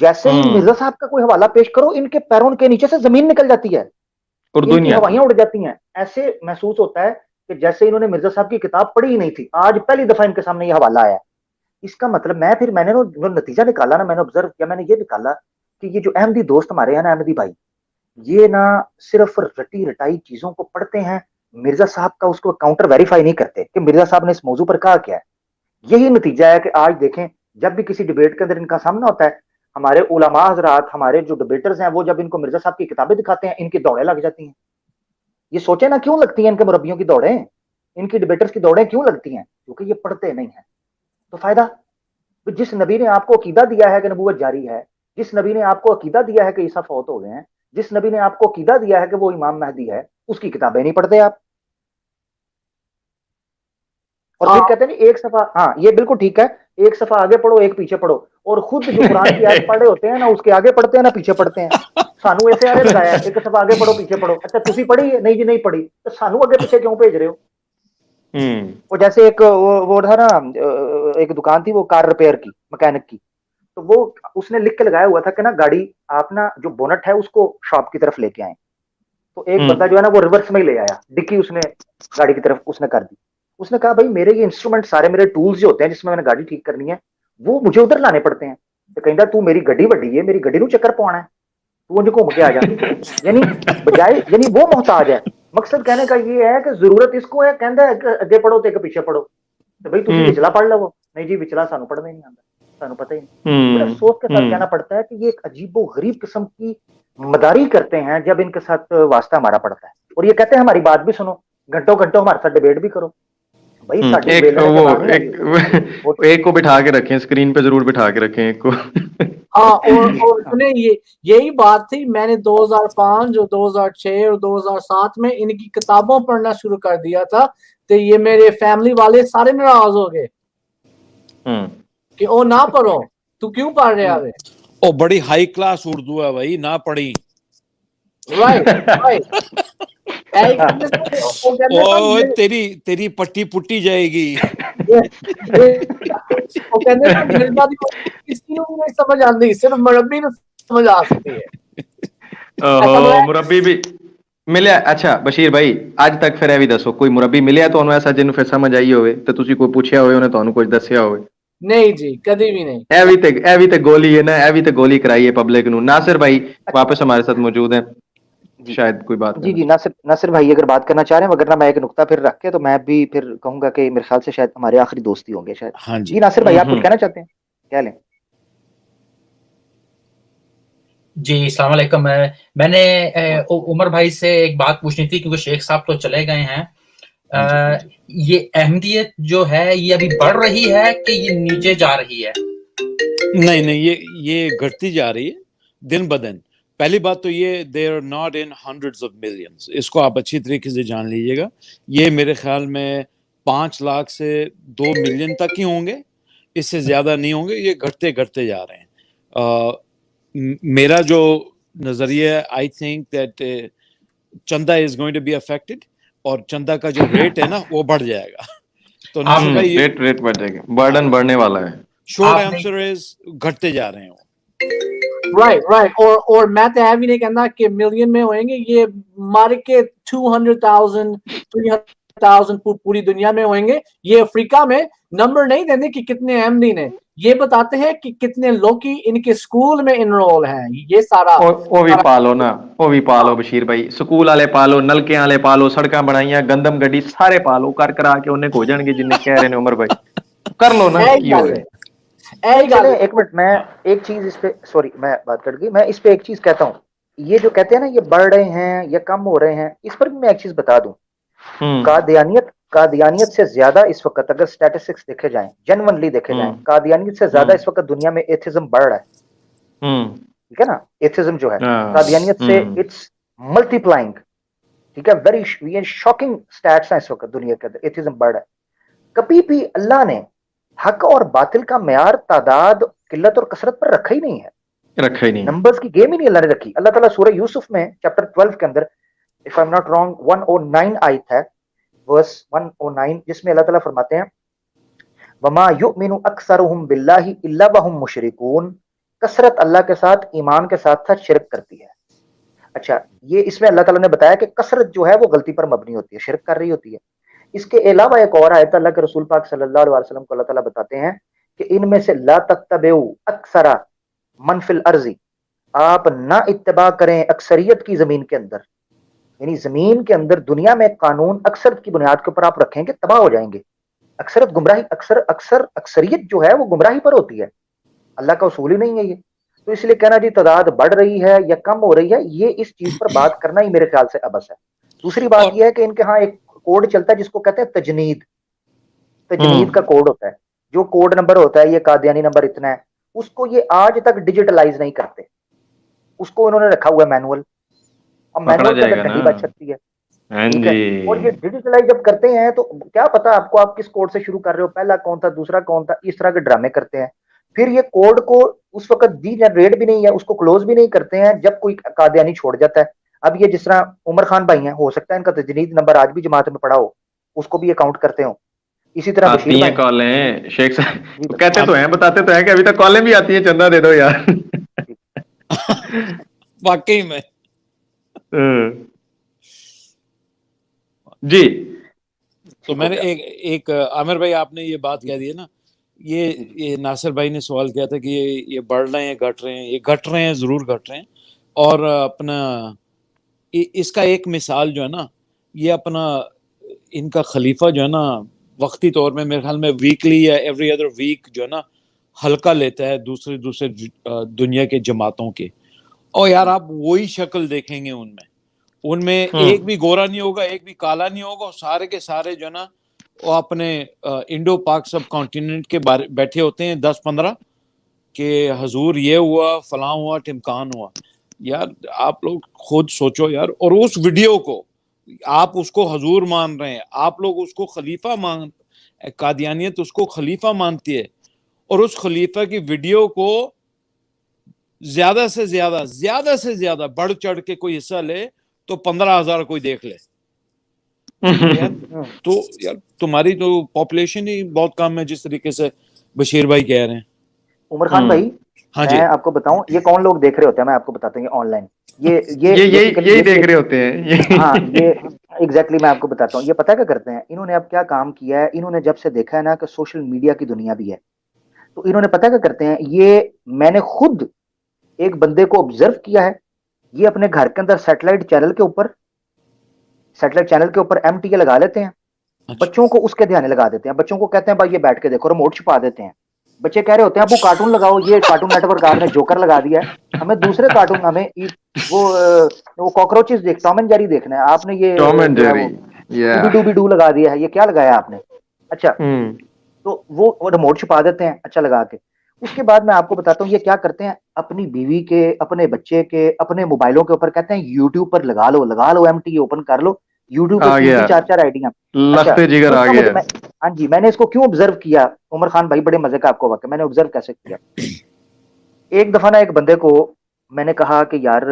जैसे ही मिर्जा साहब का कोई हवाला पेश करो, इनके पैरों के नीचे से जमीन निकल जाती है। उर्दू इनकी नहीं आती। हवाइयां उड़ जाती हैं। ऐसे महसूस होता है कि जैसे इन्होंने मिर्जा साहब की किताब पढ़ी ही नहीं थी, आज पहली दफा इनके सामने ये हवाला आया है। इसका मतलब मैंने जो नतीजा निकाला ना, मैंने ऑब्जर्व किया, मैंने ये निकाला कि ये जो अहमदी दोस्त हमारे हैं ना, अहमदी भाई, ये ना सिर्फ रटी रटाई चीजों को पढ़ते हैं, मिर्जा साहब का उसको काउंटर वेरीफाई नहीं करते कि मिर्जा साहब ने इस मौजू पर कहा क्या है। यही नतीजा है कि आज देखें, जब भी किसी डिबेट के अंदर इनका सामना होता है, हमारे उलमा हजरात, हमारे जो डिबेटर्स हैं, वो जब इनको मिर्जा साहब की किताबें दिखाते हैं, इनकी दौड़ें लग जाती हैं। ये सोचे ना क्यों लगती हैं इनके मुरब्बियों की दौड़ें, इनकी डिबेटर्स की दौड़ें क्यों लगती हैं? क्योंकि ये पढ़ते नहीं है। तो फायदा, जिस नबी ने आपको अकीदा दिया है कि नबूवत जारी है, जिस नबी ने आपको अकीदा दिया है कि ईसा फौत हो गए हैं, जिस नबी ने आपको अकीदा दिया है कि वो इमाम महदी है, उसकी किताबें नहीं पढ़ते आप। और फिर कहते हैं एक सफा, हाँ ये बिल्कुल ठीक है, एक सफा आगे पढ़ो एक पीछे पढ़ो, और खुद जो कुरान की आयत पढ़ रहे होते हैं ना, उसके आगे पढ़ते हैं ना पीछे पढ़ते हैं। सानू ऐसे आगे लगाया है, एक सफा आगे पढ़ो पीछे पढ़ो। अच्छा तुसी पढ़ी है? नहीं जी नहीं पढ़ी, तो सानू आगे पीछे क्यों भेज रहे हो? वो जैसे एक वो था ना, एक दुकान थी वो कार रिपेयर की, मैकेनिक की, तो वो उसने लिख के लगाया हुआ था कि ना गाड़ी आप ना जो बोनट है उसको शॉप की तरफ लेके आए। तो एक बंदा जो है ना वो रिवर्स में ही ले आया, डिक्की उसने गाड़ी की तरफ उसने कर दी। उसने कहा भाई मेरे ये इंस्ट्रूमेंट सारे, मेरे टूल्स जो होते हैं जिसमें मैंने गाड़ी ठीक करनी है, वो मुझे उधर लाने पड़ते हैं। तो कहता तू मेरी गड्डी वड्डी है, मेरी गड्डी नू चक्कर पवाना है, तू मुझे घूम के आ जा। यानी बजाय, यानी वो मोहताज है। मकसद कहने का ये है कि जरूरत इसको है, कहता है अगे पढ़ो तो एक पीछे पढ़ो। तो भाई तुम विचला पढ़ लो। नहीं जी विचला सानू पढ़ने नहीं आता, सानू पता ही नहीं। बड़े अफसोस के साथ कहना पड़ता है कि ये एक अजीबो गरीब किस्म की मदारी करते हैं जब इनके साथ वास्ता हमारा पड़ता है। और ये कहते हैं हमारी बात भी सुनो, घंटों घंटों हमारे साथ डिबेट भी करो। भाई एक को बिठा के रखें, स्क्रीन पे जरूर बिठा के रखें एक को। हाँ, और सुने यही बात थी, मैंने 2005 और 2006 और 2007 में इनकी किताबों पढ़ना शुरू कर दिया था, तो ये मेरे फैमिली वाले सारे नाराज हो गए कि ओ ना पढ़ो, तू क्यों पढ़ रहे है? ओ बड़ी हाई क्लास उर्दू है भाई, ना पढ़ी। राइट ओ तेरी पट्टी पुट्टी जाएगी। वो कहते हैं मिर्जा दी किसी को नहीं समझ आती, सिर्फ मुरब्बी को समझ आ सकती है। ओहो मुरब्बी भी मिले। अच्छा बशीर भाई आज तक फिर भी दसो कोई मुरब्बी मिले तो ऐसा जिन्होंने फिर समझ आई होवे तो तुसी कोई पूछया होवे उन्हें तो कुछ दसिया होवे? नहीं जी कभी भी नहीं। ए भी ते गोली है ना, ए भी ते गोली कराई है पब्लिक नु। नासिर भाई वापस हमारे साथ मौजूद हैं, शायद कोई बात जी नासिर भाई अगर बात करना चाह रहे हैं, अगर ना मैं एक नुक्ता फिर रख के तो मैं भी फिर कहूंगा कि मेरे ख्याल से शायद हमारे आखिरी दोस्ती होंगे शायद। हाँ जी नासिर भाई आप कुछ कहना चाहते हैं? क्या लें जी अस्सलाम वालेकुम। मैंने उमर भाई से एक बात पूछनी थी क्योंकि शेख साहब तो चले गए हैं। ये अहमदियत जो है ये अभी बढ़ रही है कि ये नीचे जा रही है? नहीं ये घटती जा रही है दिन ब दिन। पहली बात तो ये they are not in hundreds of millions, इसको आप अच्छी तरीके से जान लीजिएगा। ये मेरे ख्याल में 5 लाख से 2 मिलियन तक ही होंगे, इससे ज्यादा नहीं होंगे। ये घटते घटते जा रहे हैं। मेरा जो नजरिया है, आई थिंक दैट चंदा is going to be affected और चंदा का जो रेट है ना वो बढ़ जाएगा। तो रेट बढ़ जाएगा, बर्डन बढ़ने वाला है। शॉर्ट आंसर इज घटते जा रहे हैं। राइट और मैं तो भी नहीं कहना कि मिलियन में होंगे, ये मार के 200,000 300,000 पूरी दुनिया में होंगे। ये अफ्रीका में नंबर नहीं देते कि कितने अहमदी ने, ये बताते हैं कि कितने लोग की इनके स्कूल में इनरोल हैं। ये सारा वो भी पालो ना, वो भी पालो बशीर भाई, स्कूल वाले पालो, नलके वाले पालो, सड़क बनाइया, गंदम गड्डी सारे पालो, कर करा के उन्हें हो जाएंगे जिन्हें कह रहे हैं उमर भाई, कर लो ना। एक मिनट मैं एक चीज इस पे, सॉरी मैं बात कर गई, मैं इस पे एक चीज कहता हूँ। ये जो कहते हैं ना ये बढ़ रहे हैं या कम हो रहे हैं, इस पर भी मैं एक चीज बता दूं। कादियानियत से ज्यादा इस वक्त अगर स्टैटिस्टिक्स देखे जाएं, जेन्युइनली देखे जाएं, कादियानियत से ज्यादा इस वक्त दुनिया में एथिज्म बढ़ रहा है। ठीक है ना, एथिज्म जो है कादियानियत से इट्स मल्टीप्लाइंग। ठीक है, वेरी शॉकिंग स्टैट्स हैं इस वक्त दुनिया के अंदर, एथिज्म बढ़ रहा है। कभी भी अल्लाह ने हक और बातिल का म्यार तादाद, किल्लत और कसरत पर रखा ही नहीं है, रखा ही नहीं, नंबर्स की गेम ही नहीं अल्लाह ने रखी। अल्लाह ताला सूरह यूसुफ में चैप्टर 12 के अंदर, if I am not wrong 109 आयत है, वर्स 109, जिसमें अल्लाह ताला फरमाते हैं वमा युमिनु अक्सरुहुम बिल्लाहि इल्ला वहुम मुशरिकून, कसरत अल्लाह के साथ ईमान के साथ शिरक करती है। अच्छा, ये इसमें अल्लाह ताला ने बताया कि कसरत जो है वो गलती पर मबनी होती है, शिरक कर रही होती है। इसके अलावा एक और आयत अल्लाह के रसूल पाक सल्लल्लाहु अलैहि वसल्लम को अल्लाह ताला बताते हैं कि इनमें से ला तत्तबेउ अक्सरा मन फिल अर्जी, आप ना इत्तबा करें अक्सरियत की जमीन के अंदर, यानी जमीन के अंदर दुनिया में कानून अक्सर की बुनियाद के ऊपर आप रखेंगे तबाह हो जाएंगे। अक्सरत गुमराही, अक्सरियत जो है वो गुमराही पर होती है, अल्लाह का उसूल ही नहीं है ये। तो इसलिए कहना जी तादाद बढ़ रही है या कम हो रही है, ये इस चीज पर बात करना ही मेरे ख्याल से अबस है। दूसरी बात यह है कि इनके यहाँ एक कोड चलता है जिसको कहते हैं तजनीद का कोड होता है, जो कोड नंबर होता है, ये कादियानी नंबर इतना है, उसको ये आज तक डिजिटलाइज नहीं करते, उसको उन्होंने रखा हुआ है मैनुअल। अब मैनुअल के अंदर ठंडी बात सकती है, ठीक है। और ये डिजिटलाइज जब करते हैं तो क्या पता आपको आप किस कोड से शुरू कर रहे हो, पहला कौन था दूसरा कौन था, इस तरह के ड्रामे करते हैं। फिर ये कोड को उस वक्त डी जनरेट भी नहीं है, उसको क्लोज भी नहीं करते हैं जब कोई कादियानी छोड़ जाता है। अब ये जिस तरह उमर खान भाई हैं, हो सकता है इनका तजनीद नंबर आज भी जमात में पड़ा हो, उसको भी ये काउंट करते हो। इसी तरह आती हैं कॉलें शेख साहब, कहते तो हैं, बताते तो हैं कि अभी तक कॉलें भी आती हैं, चंदा दे दो यार। वाकई में जी। तो मैंने एक आमिर भाई आपने ये बात कह दी है ना, ये नासिर भाई ने सवाल किया था कि ये बढ़ रहे हैं घट रहे हैं, ये घट रहे हैं, जरूर घट रहे हैं। और अपना इसका एक मिसाल जो है ना, ये अपना इनका खलीफा जो है ना, वक्ती तौर में मेरे ख्याल में वीकली या एवरी अदर वीक जो है ना हल्का लेता है दूसरे दुनिया के जमातों के। और यार आप वही शक्ल देखेंगे उनमें एक भी गोरा नहीं होगा, एक भी काला नहीं होगा, सारे के सारे जो है ना वो अपने इंडो पाक सब कॉन्टिनेंट के बारे बैठे होते हैं 10-15 के हजूर ये हुआ, फलां हुआ, टिमकान हुआ। यार आप लोग खुद सोचो यार, और उस वीडियो को आप उसको हजूर मान रहे हैं, आप लोग उसको खलीफा मान, कादियानियत उसको खलीफा मानती है, और उस खलीफा की वीडियो को ज्यादा से ज्यादा बढ़ चढ़ के कोई हिस्सा ले तो 15,000 कोई देख ले। तो यार तुम्हारी तो पॉपुलेशन ही बहुत कम है, जिस तरीके से बशीर भाई कह रहे हैं। उमर खान भाई, हाँ मैं आपको बताऊं ये कौन लोग देख रहे होते हैं, मैं आपको बताता हूँ। ये ऑनलाइन यही देख रहे होते हैं। हाँ, ये एग्जैक्टली मैं आपको बताता हूँ। ये पता क्या करते हैं इन्होंने, अब क्या काम किया है इन्होंने, जब से देखा है ना कि सोशल मीडिया की दुनिया भी है, तो इन्होंने पता क्या करते हैं, ये मैंने खुद एक बंदे को ऑब्जर्व किया है, ये अपने घर के अंदर सैटेलाइट चैनल के ऊपर MTA लगा लेते हैं, बच्चों को उसके ध्यान लगा देते हैं, बच्चों को कहते हैं भाई ये बैठ के देखो, रिमोट छुपा देते हैं। बच्चे कह रहे होते हैं वो कार्टून लगाओ, ये कार्टून नेटवर्क आपने जोकर लगा दिया है, हमें दूसरे कार्टून, हमें वो कॉकरोचेस टॉम एंड जेरी देखना है, आपने ये डूबी डू लगा दिया है, ये क्या लगाया आपने। अच्छा, तो वो रिमोट छुपा देते हैं अच्छा लगा के। उसके बाद मैं आपको बताता हूँ ये क्या करते हैं, अपनी बीवी के, अपने बच्चे के, अपने मोबाइलों के ऊपर कहते हैं यूट्यूब पर लगा लो MTA ओपन कर लो, यूट्यूब पर 3-4 आइडियां लगते जिगर आ गया। हाँ जी, मैंने इसको क्यों ऑब्जर्व किया उमर खान भाई, बड़े मजे का आपको वाकई मैंने ऑब्जर्व कैसे किया। एक दफा ना एक बंदे को मैंने कहा कि यार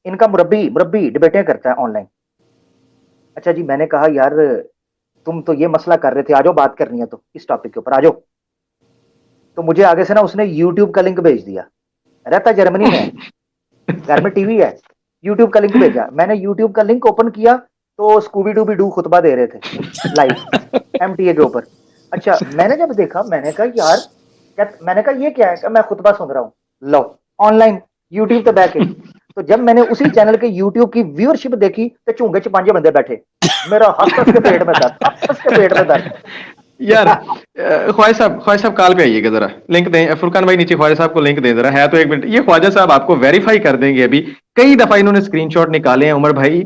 इनका मुरब्बी डिबेटें करता है ऑनलाइन। अच्छा जी, मैंने कहा यार तुम तो ये मसला कर रहे थे, आ जाओ बात करनी है तो इस टॉपिक के ऊपर आ जाओ। तो मुझे आगे से ना उसने यूट्यूब का लिंक भेज दिया, रहता जर्मनी में, घर में टीवी है, यूट्यूब का लिंक भेजा। मैंने यूट्यूब का लिंक ओपन किया तो स्कूबी डूबी डू खुतबा दे रहे थे लाइव MTA के ऊपर। अच्छा, मैंने जब देखा मैंने कहा यार, मैंने कहा ये क्या है, मैं खुतबा सुन रहा हूँ, लो ऑनलाइन यूट्यूब पे बैठे। तो जब मैंने उसी चैनल के यूट्यूब की व्यूअरशिप देखी तो चूंगे च 5 बंदे बैठे, मेरा हंस के पेट में दर्द। यार ख्वाजा साहब कॉल पे आइएगा, जरा लिंक दें, फुरकान भाई नीचे ख्वाजा साहब को लिंक दें जरा, है तो 1 मिनट। ये ख्वाजा साहब आपको वेरीफाई कर देंगे, अभी कई दफा इन्होंने स्क्रीनशॉट निकाले हैं। उमर भाई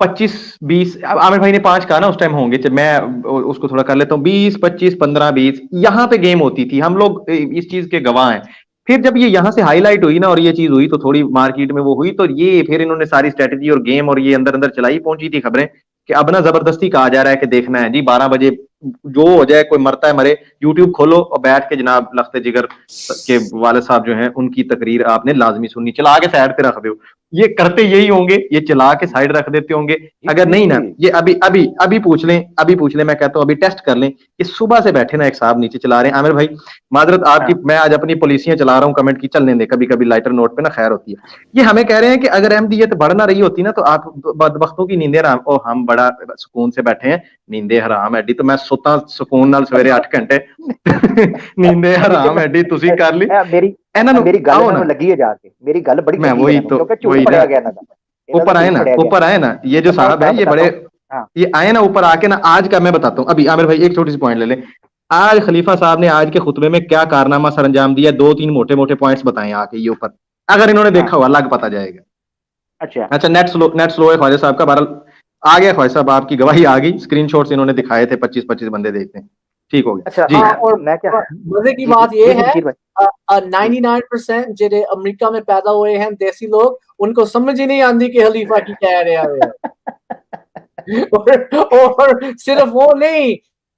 25-20, आमिर भाई ने 5 कहा ना उस टाइम होंगे, मैं उसको थोड़ा कर लेता हूँ, 20, 25, 15, 20 यहाँ पे गेम होती थी, हम लोग इस चीज के गवाह हैं। फिर जब ये यहाँ से हाईलाइट हुई ना और ये चीज हुई तो थोड़ी मार्केट में वो हुई, तो ये फिर इन्होंने सारी स्ट्रेटेजी और गेम और ये अंदर चलाई, पहुंची थी खबरें कि अब ना जबरदस्ती कहा जा रहा है कि देखना है जी 12 बजे जो हो जाए, कोई मरता है मरे, यूट्यूब खोलो और बैठ के जनाब लख्ते जिगर के वाले साहब जो हैं उनकी तकरीर आपने लाजमी सुननी, चला आगे साइड पे रख दो। ये करते यही होंगे, ये चला के साइड रख देते होंगे। अगर नहीं ना, ये अभी पूछ लें, मैं कहता हूँ अभी टेस्ट कर लें कि सुबह से बैठे ना एक साहब नीचे चला रहे हैं, आमिर भाई माजरत आपकी, मैं आज अपनी पॉलिसियां चला रहा हूँ कमेंट की, चलने दे, कभी कभी लाइटर नोट पे ना खैर होती है। ये हमें कह रहे हैं कि अगर अहमदियत बढ़ ना रही होती ना तो आप बदबख्तों की नींदें हराम, ओ हम बड़ा सुकून से बैठे हैं, नींदें हराम एडी, तो मैं सुता सुकून नाल सवेरे 8 घंटे नींदें हराम एडी तुसी कर ली मेरी गल ना लगी है जाके, मेरी गल बड़ी मैं वही तो वही ऊपर आए ना ये जो साहब है, ये बड़े ये आए ना ऊपर आके ना, आज का मैं बताता हूँ। अभी आमिर भाई एक छोटी सी पॉइंट ले लें, आज खलीफा साहब ने आज के खुतबे में क्या कारनामा सर अंजाम दिया, 2-3 मोटे मोटे पॉइंट्स बताए आके ये ऊपर, अगर इन्होंने देखा हुआ अलग पता जाएगा। अच्छा नेट स्लो है ख्वाजा साहब का, बहरहाल आ गया ख्वाजा साहब, आपकी गवाही आ गई, स्क्रीनशॉट्स इन्होंने दिखाए थे, 25-25 बंदे देखते हैं, ठीक हो गया। अच्छा जी और मैं क्या, मजे की बात ये है 99% जेडे अमेरिका में पैदा हुए हैं देसी लोग, उनको समझ ही नहीं आती कि खलीफा की कह रहे हैं और सिर्फ वो नहीं,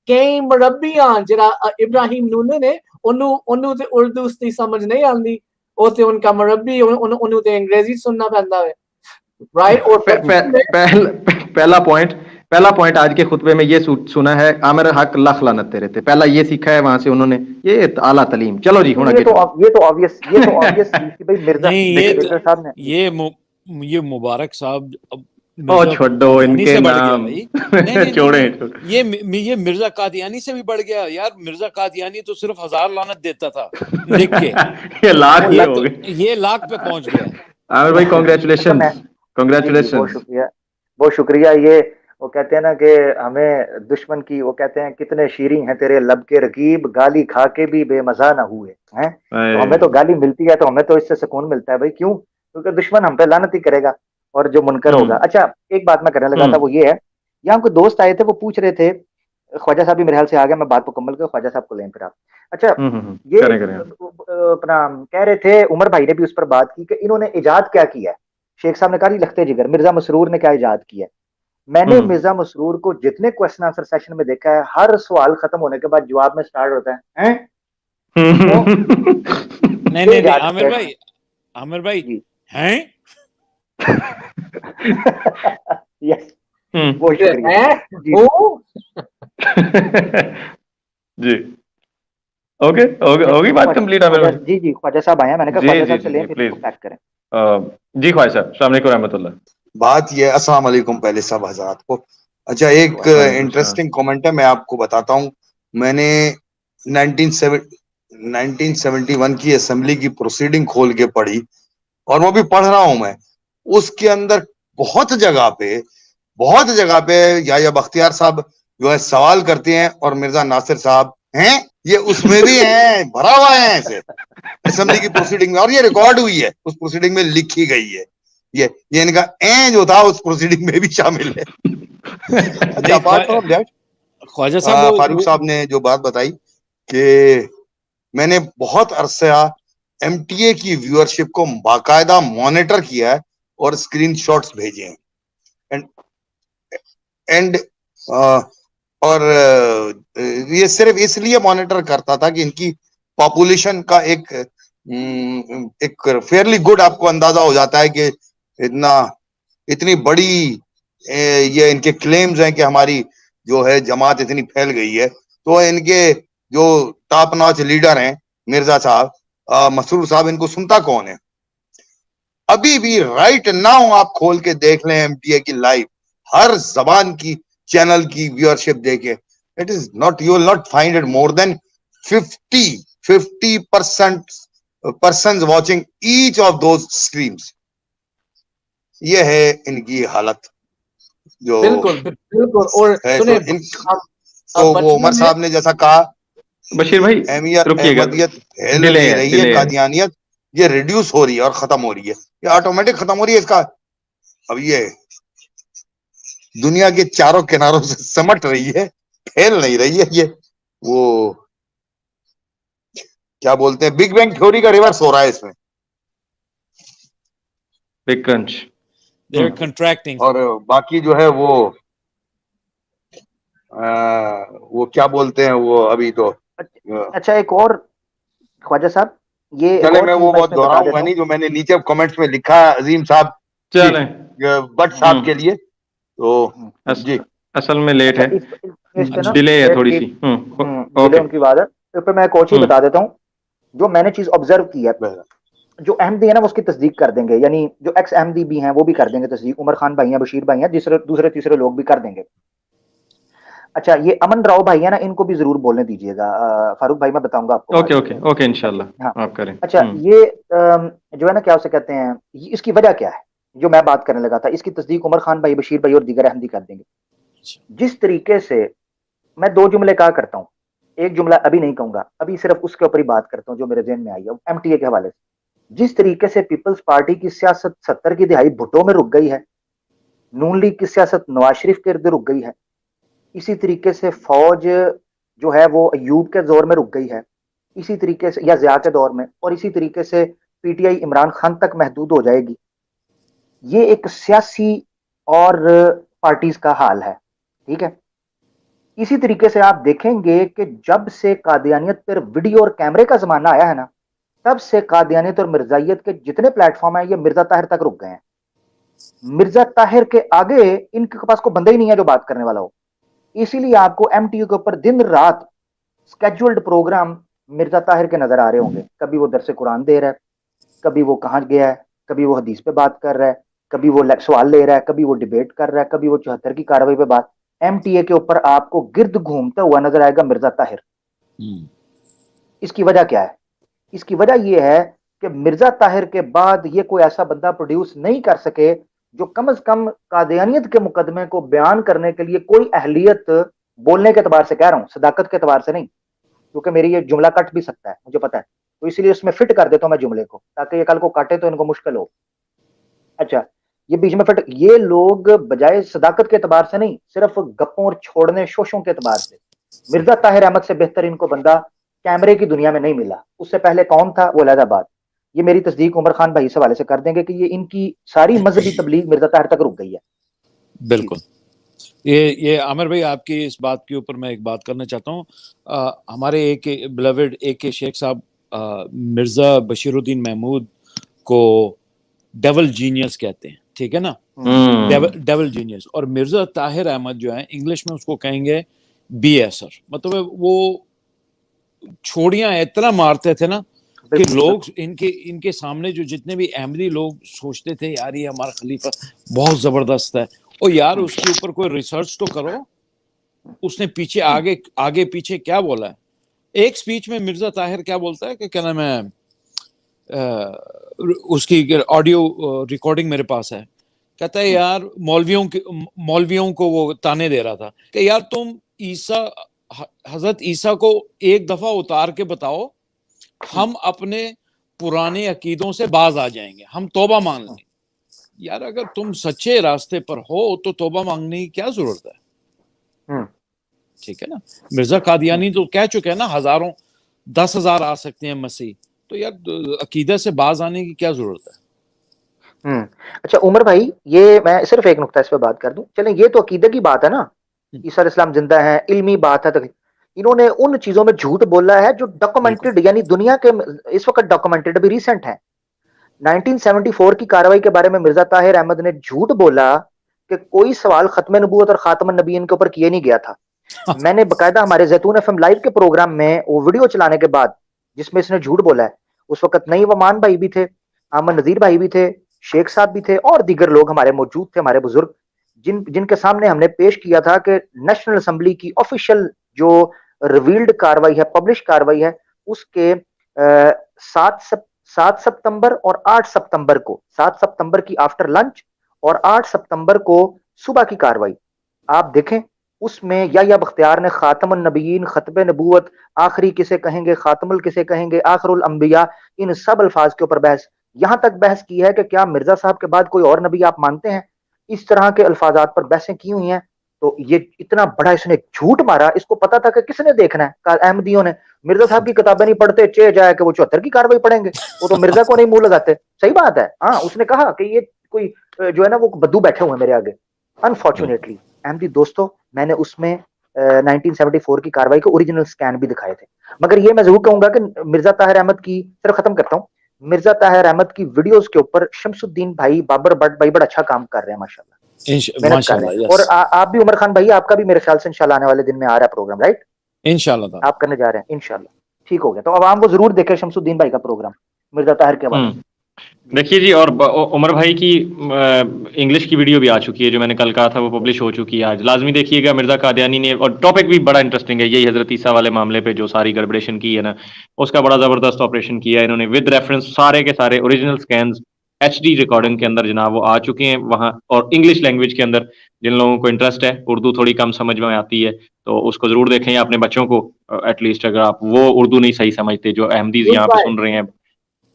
कई मरब्बियां जरा इब्राहिम नूने ने ਉਹਨੂੰ ਤੇ ਉਰਦੂ ਦੀ ਸਮਝ ਨਹੀਂ ਆਉਂਦੀ, ਉਹ ਤੇ उनका मरब्बी, ਉਹਨੂੰ ਤੇ अंग्रेजी सुनना पैंदा है, राइट। और पहला पॉइंट आज के खुतबे में ये सुना है, आमिर हक लाख लानत तेरे थे, पहला ये सीखा है वहां से उन्होंने, ये आला तलीम। चलो जी, होना ये तो ऑब्वियस कि भाई मिर्जा साहब ने ये मुबारक साहब छोड़ो इनके नाम छोड़े, ये मिर्जा कादियानी से भी बढ़ गया यार। मिर्जा कादियानी तो सिर्फ 1000 लानत देता था लिख के, ये लाख हो गए, ये लाख पे पहुंच गया। आमिर भाई कांग्रेचुलेशन, बहुत शुक्रिया। ये वो कहते हैं ना कि हमें दुश्मन की, वो कहते हैं कितने शीरीं हैं तेरे लब के रकीब, गाली खा के भी बेमजा ना हुए हैं। तो हमें तो गाली मिलती है तो हमें तो इससे सुकून मिलता है भाई, क्यों? क्योंकि दुश्मन हम पे लानत ही करेगा और जो मुनकर होगा। अच्छा एक बात मैं करने लगा था, वो ये है, यहाँ कोई दोस्त आए थे, वो पूछ रहे थे, ख्वाजा साहब भी मेरे ख्याल से आ गया, मैं बात मुकम्मल कर, ख्वाजा साहब को लें फिर आप। अच्छा ये अपना कह रहे थे, उमर भाई ने भी उस पर बात की कि इन्होंने इजाद क्या किया है। शेख साहब ने कहा लखते जिगर मिर्जा मसरूर ने क्या इजाद किया है। मैंने मिर्जा मसरूर को जितने क्वेश्चन आंसर सेशन में देखा है, हर सवाल खत्म होने के बाद जवाब में स्टार्ट होता है नहीं आमिर भाई हैं यस वो शुक्रिया जी। ओके होगी बात कंप्लीट आमिर भाई। जी जी ख्वाजा साहब आए हैं, मैंने कहा ख्वाजा साहब से लें फिर पैक करें। जी ख्वाजा साहब, अस्सलाम वालेकुम रहमतुल्लाह। बात ये, अस्सलाम वालेकुम पहले सब हजरात को। अच्छा एक इंटरेस्टिंग कमेंट है, मैं आपको बताता हूँ। मैंने 1971 की असेंबली की प्रोसीडिंग खोल के पढ़ी और वो भी पढ़ रहा हूं मैं। उसके अंदर बहुत जगह पे या बख्तियार साहब जो है सवाल करते हैं और मिर्जा नासिर साहब हैं, ये उसमें भी हैं, भरा हुआ है ऐसे असेंबली की प्रोसीडिंग में, और ये रिकॉर्ड हुई है, उस प्रोसीडिंग में लिखी गई है। ये इनका जो था उस प्रोसीडिंग में भी शामिल है। अच्छा apart from that, Khwaja Sahab Farooq साहब ने जो बात बताई कि मैंने बहुत अरसा एमटीए की व्यूअरशिप को बाकायदा मॉनिटर किया है और स्क्रीनशॉट्स भेजे हैं एंड और ये सिर्फ इसलिए मॉनिटर करता था कि इनकी पॉपुलेशन का एक फेयरली गुड आपको अंदाजा हो जाता है कि इतनी बड़ी ये इनके क्लेम्स हैं कि हमारी जो है जमात इतनी फैल गई है। तो इनके जो टॉप नॉच लीडर हैं मिर्जा साहब, मसरूर साहब, इनको सुनता कौन है? अभी भी राइट नाउ आप खोल के देख लें एमटीए की लाइव, हर जबान की चैनल की व्यूअरशिप देखे, it is not, you will not find it more than 50% persons watching each of those streams. ये है इनकी हालत जो बिल्कुल और सुने तो वो उमर साहब ने जैसा कहा, बशीर भाई अहमदियत फैल नहीं रही है, कादियानियत ये रिड्यूस हो रही है और खत्म हो रही है, ये ऑटोमेटिक खत्म हो रही है। इसका अब ये दुनिया के चारों किनारों से समट रही है, फैल नहीं रही है। ये वो क्या बोलते हैं, बिग बैंग थ्योरी का रिवर्स हो रहा है इसमें, बिग क्रंच, they're contracting। और बाकी जो है वो क्या बोलते हैं वो अभी तो। अच्छा एक और ख्वाजा साहब, ये चले मैं वो बहुत दोहराऊंगा नहीं, जो मैंने नीचे कमेंट्स में लिखा है, अजीम साहब चलें भट्ट साहब के लिए तो जी असल में लेट है, इस पे ना डिले है थोड़ी सी। डिले ओके उनकी बात है। इस पे मैं एक और चीज बता देता हूँ, जो मैंने चीज ऑब्जर्व की है, जो अहमदी है ना वो उसकी तस्दीक कर देंगे, यानी जो एक्स अहमदी भी हैं वो भी कर देंगे तस्दीक, उमर खान भाई हैं, बशीर भाई हैं, दूसरे तीसरे लोग भी कर देंगे। अच्छा, ये अमन राव भाई है ना, इनको भी जरूर बोलने दीजिएगा। फारूक भाई मैं बताऊंगा आपको। ओके ओके ओके इंशाल्लाह हाँ आप करें। अच्छा, ये जो है ना क्या उसे कहते हैं, इसकी वजह क्या है जो मैं बात करने लगा था, इसकी तस्दीक उमर खान भाई, बशीर भाई और दीगर अहमदी कर देंगे। जिस तरीके से मैं दो जुमले कहा करता हूँ, एक जुमला अभी नहीं कहूंगा, अभी सिर्फ उसके ऊपर ही बात करता हूँ जो मेरे ज़हन में आई है एमटीए के हवाले से। जिस तरीके से पीपल्स पार्टी की सियासत 70 की दिहाई भुट्टो में रुक गई है, नून लीग की सियासत नवाज शरीफ के इर्द रुक गई है, इसी तरीके से फौज जो है वो अयूब के दौर में रुक गई है, इसी तरीके से या ज़िया के दौर में, और इसी तरीके से पीटीआई इमरान खान तक महदूद हो जाएगी। ये एक सियासी और पार्टीज का हाल है, ठीक है। इसी तरीके से आप देखेंगे कि जब से कादियानियत पर वीडियो और कैमरे का जमाना आया है ना, तब से कादियानियत और मिर्जाइयत के जितने प्लेटफॉर्म हैं ये मिर्जा ताहिर तक रुक गए हैं। मिर्जा ताहिर के आगे इनके पास कोई बंदा ही नहीं है जो बात करने वाला हो। इसीलिए आपको एमटीयू के ऊपर दिन रात स्केड्यूल्ड प्रोग्राम मिर्जा ताहिर के नजर आ रहे होंगे। कभी वो दरसे कुरान दे रहा है, कभी वो कहाँ गया है, कभी वो हदीस पे बात कर रहा है, कभी वो सवाल ले रहा है, कभी वो डिबेट कर रहा है, कभी वो 74 की कार्रवाई पे बात। एमटीए के ऊपर आपको गिर्द घूमता हुआ नजर आएगा मिर्जा ताहिर। इसकी वजह क्या है? इसकी वजह यह है कि मिर्जा ताहिर के बाद ये कोई ऐसा बंदा प्रोड्यूस नहीं कर सके जो कम से कम कादियानियत के मुकदमे को बयान करने के लिए कोई अहलियत, बोलने के एतबार से कह रहा हूं, सदाकत के एतबार से नहीं, क्योंकि मेरी ये जुमला कट भी सकता है मुझे पता है, तो इसलिए उसमें फिट कर देता हूं मैं जुमले को, ताकि ये कल को काटे तो इनको मुश्किल हो। अच्छा, ये बीच में फिट, ये लोग बजाय सदाकत के एतबार से नहीं, सिर्फ गप्पों और छोड़ने शोशों के एतबार से, मिर्जा ताहिर अहमद से बेहतर इनको बंदा कैमरे की दुनिया में नहीं मिला। उससे पहले कौन था वो अलग बात। ये मेरी तस्दीक उमर खान भाई से वाले से कर देंगे कि ये इनकी सारी मजहबी तबलीग मिर्जा ताहिर तक रुक गई है। बिल्कुल। ये आमिर भाई आपकी इस बात के ऊपर मैं एक बात करना चाहता हूँ। हमारे एक बिलवेड AK शेख साहब मिर्जा बशीरुद्दीन महमूद को डेवल जीनियस कहते हैं, ठीक है ना, डेवल जीनियस। और मिर्जा ताहिर अहमद जो है इंग्लिश में उसको कहेंगे BSR, मतलब वो छोड़ियां इतना मारते थे ना कि लोग इनके सामने जो जितने भी अहमदी लोग सोचते थे यार ये हमारा खलीफा बहुत जबरदस्त है, और यार उसके ऊपर कोई रिसर्च तो करो, उसने पीछे आगे पीछे क्या बोला है। एक स्पीच में मिर्जा ताहिर क्या बोलता है कि क्या नाम है, उसकी ऑडियो रिकॉर्डिंग मेरे पास है, कहता है यार मौलवियों को वो ताने दे रहा था कि यार तुम हजरत ईसा को एक दफा उतार के बताओ, हम अपने पुराने अकीदों से बाज आ जाएंगे, हम तौबा मांग लेंगे। यार अगर तुम सच्चे रास्ते पर हो तो तौबा मांगने की क्या जरूरत है, ठीक है ना। मिर्जा कादियानी तो कह चुके हैं ना, हजारों 10,000 आ सकते हैं मसीह, तो यार अकीदत से बाज आने की क्या जरूरत है। अच्छा उमर भाई, ये मैं सिर्फ एक नुक्ता इस पे बात कर दूं। चलें, ये तो अकीदत की बात है ना, ईसा अलैहिस्सलाम जिंदा है, इल्मी बात है। इन्होंने उन चीजों में झूठ बोला है जो डॉक्यूमेंटेड, यानी दुनिया के इस वक्त डॉक्यूमेंटेड, अभी रिसेंट है। 1974 की कार्रवाई के बारे में मिर्जा ताहिर अहमद ने झूठ बोला कि कोई सवाल खत्म नबूवत और खातम नबीयीन के ऊपर किए नहीं गया था। मैंने बकायदा हमारे जैतून FM लाइव के प्रोग्राम में वो वीडियो चलाने के बाद जिसमें इसने झूठ बोला है, उस वक्त नई वमान भाई भी थे, अमन नजीर भाई भी थे, शेख साहब भी थे और दीगर लोग हमारे मौजूद थे, हमारे बुजुर्ग, जिनके सामने हमने पेश किया था कि नेशनल असेंबली की ऑफिशियल जो रिवील्ड कार्रवाई है, पब्लिश कार्रवाई है, उसके 7 सितंबर और 8 सितंबर को, 7 सितंबर की आफ्टर लंच और 8 सितंबर को सुबह की कार्रवाई आप देखें। उसमें या बख्तियार ने खातमुन नबीयीन, खतबे नबूवत, आखिरी किसे कहेंगे, खातमुल किसे कहेंगे, आखिरुल अंबिया, इन सब अल्फाज के ऊपर बहस, यहां तक बहस की है कि क्या मिर्जा साहब के बाद कोई और नबी आप मानते हैं। इस तरह के अल्फाजात पर बहसें की हुई हैं। तो ये इतना बड़ा इसने झूठ मारा, इसको पता था कि किसने देखना है, अहमदियों ने। मिर्जा साहब की किताबें नहीं पढ़ते, चे जाए कि वो 74 की कार्रवाई पढ़ेंगे, वो तो मिर्जा को नहीं मुंह लगाते। सही बात है, हाँ, उसने कहा कि ये कोई जो है ना वो बद्दू बैठे हुए मेरे आगे। अनफॉर्चुनेटली अहमदी दोस्तों, मैंने उसमें 1974 की कार्रवाई के ओरिजिनल स्कैन भी दिखाए थे। मगर ये मैं जरूर कहूंगा कि मिर्जा ताहिर अहमद की, सिर्फ खत्म करता हूँ, मिर्जा ताहिर अहमद की वीडियोस के ऊपर शमसुद्दीन भाई, बाबर भट्ट भाई बड़ा अच्छा काम कर रहे हैं माशाल्लाह, मेहनत कर रहे हैं। और आप भी उमर खान भाई, आपका भी मेरे ख्याल से इंशाल्लाह आने वाले दिन में आ रहा है प्रोग्राम, राइट? इंशाल्लाह आप करने जा रहे हैं इंशाल्लाह, ठीक हो गया। तो अब आवाम को जरूर देखे शमसुद्दीन भाई का प्रोग्राम मिर्जा ताहिर के हवाले से। देखिए जी, और उमर भाई की इंग्लिश की वीडियो भी आ चुकी है, जो मैंने कल कहा था वो पब्लिश हो चुकी है आज, लाजमी देखिएगा। मिर्जा कादियानी ने, और टॉपिक भी बड़ा इंटरेस्टिंग है, यही हजरत ईसा वाले मामले पे जो सारी गड़बड़ेशन की है ना, उसका बड़ा जबरदस्त ऑपरेशन किया है इन्होंने, विद रेफरेंस सारे के सारे ओरिजिनल स्कैन्स HD रिकॉर्डिंग के अंदर जनाब वो आ चुके हैं वहाँ, और इंग्लिश लैंग्वेज के अंदर जिन लोगों को इंटरेस्ट है, उर्दू थोड़ी कम समझ में आती है तो उसको जरूर देखें, या अपने बच्चों को एटलीस्ट, अगर आप वो उर्दू नहीं सही समझते, जो अहमदीज यहाँ पे सुन रहे हैं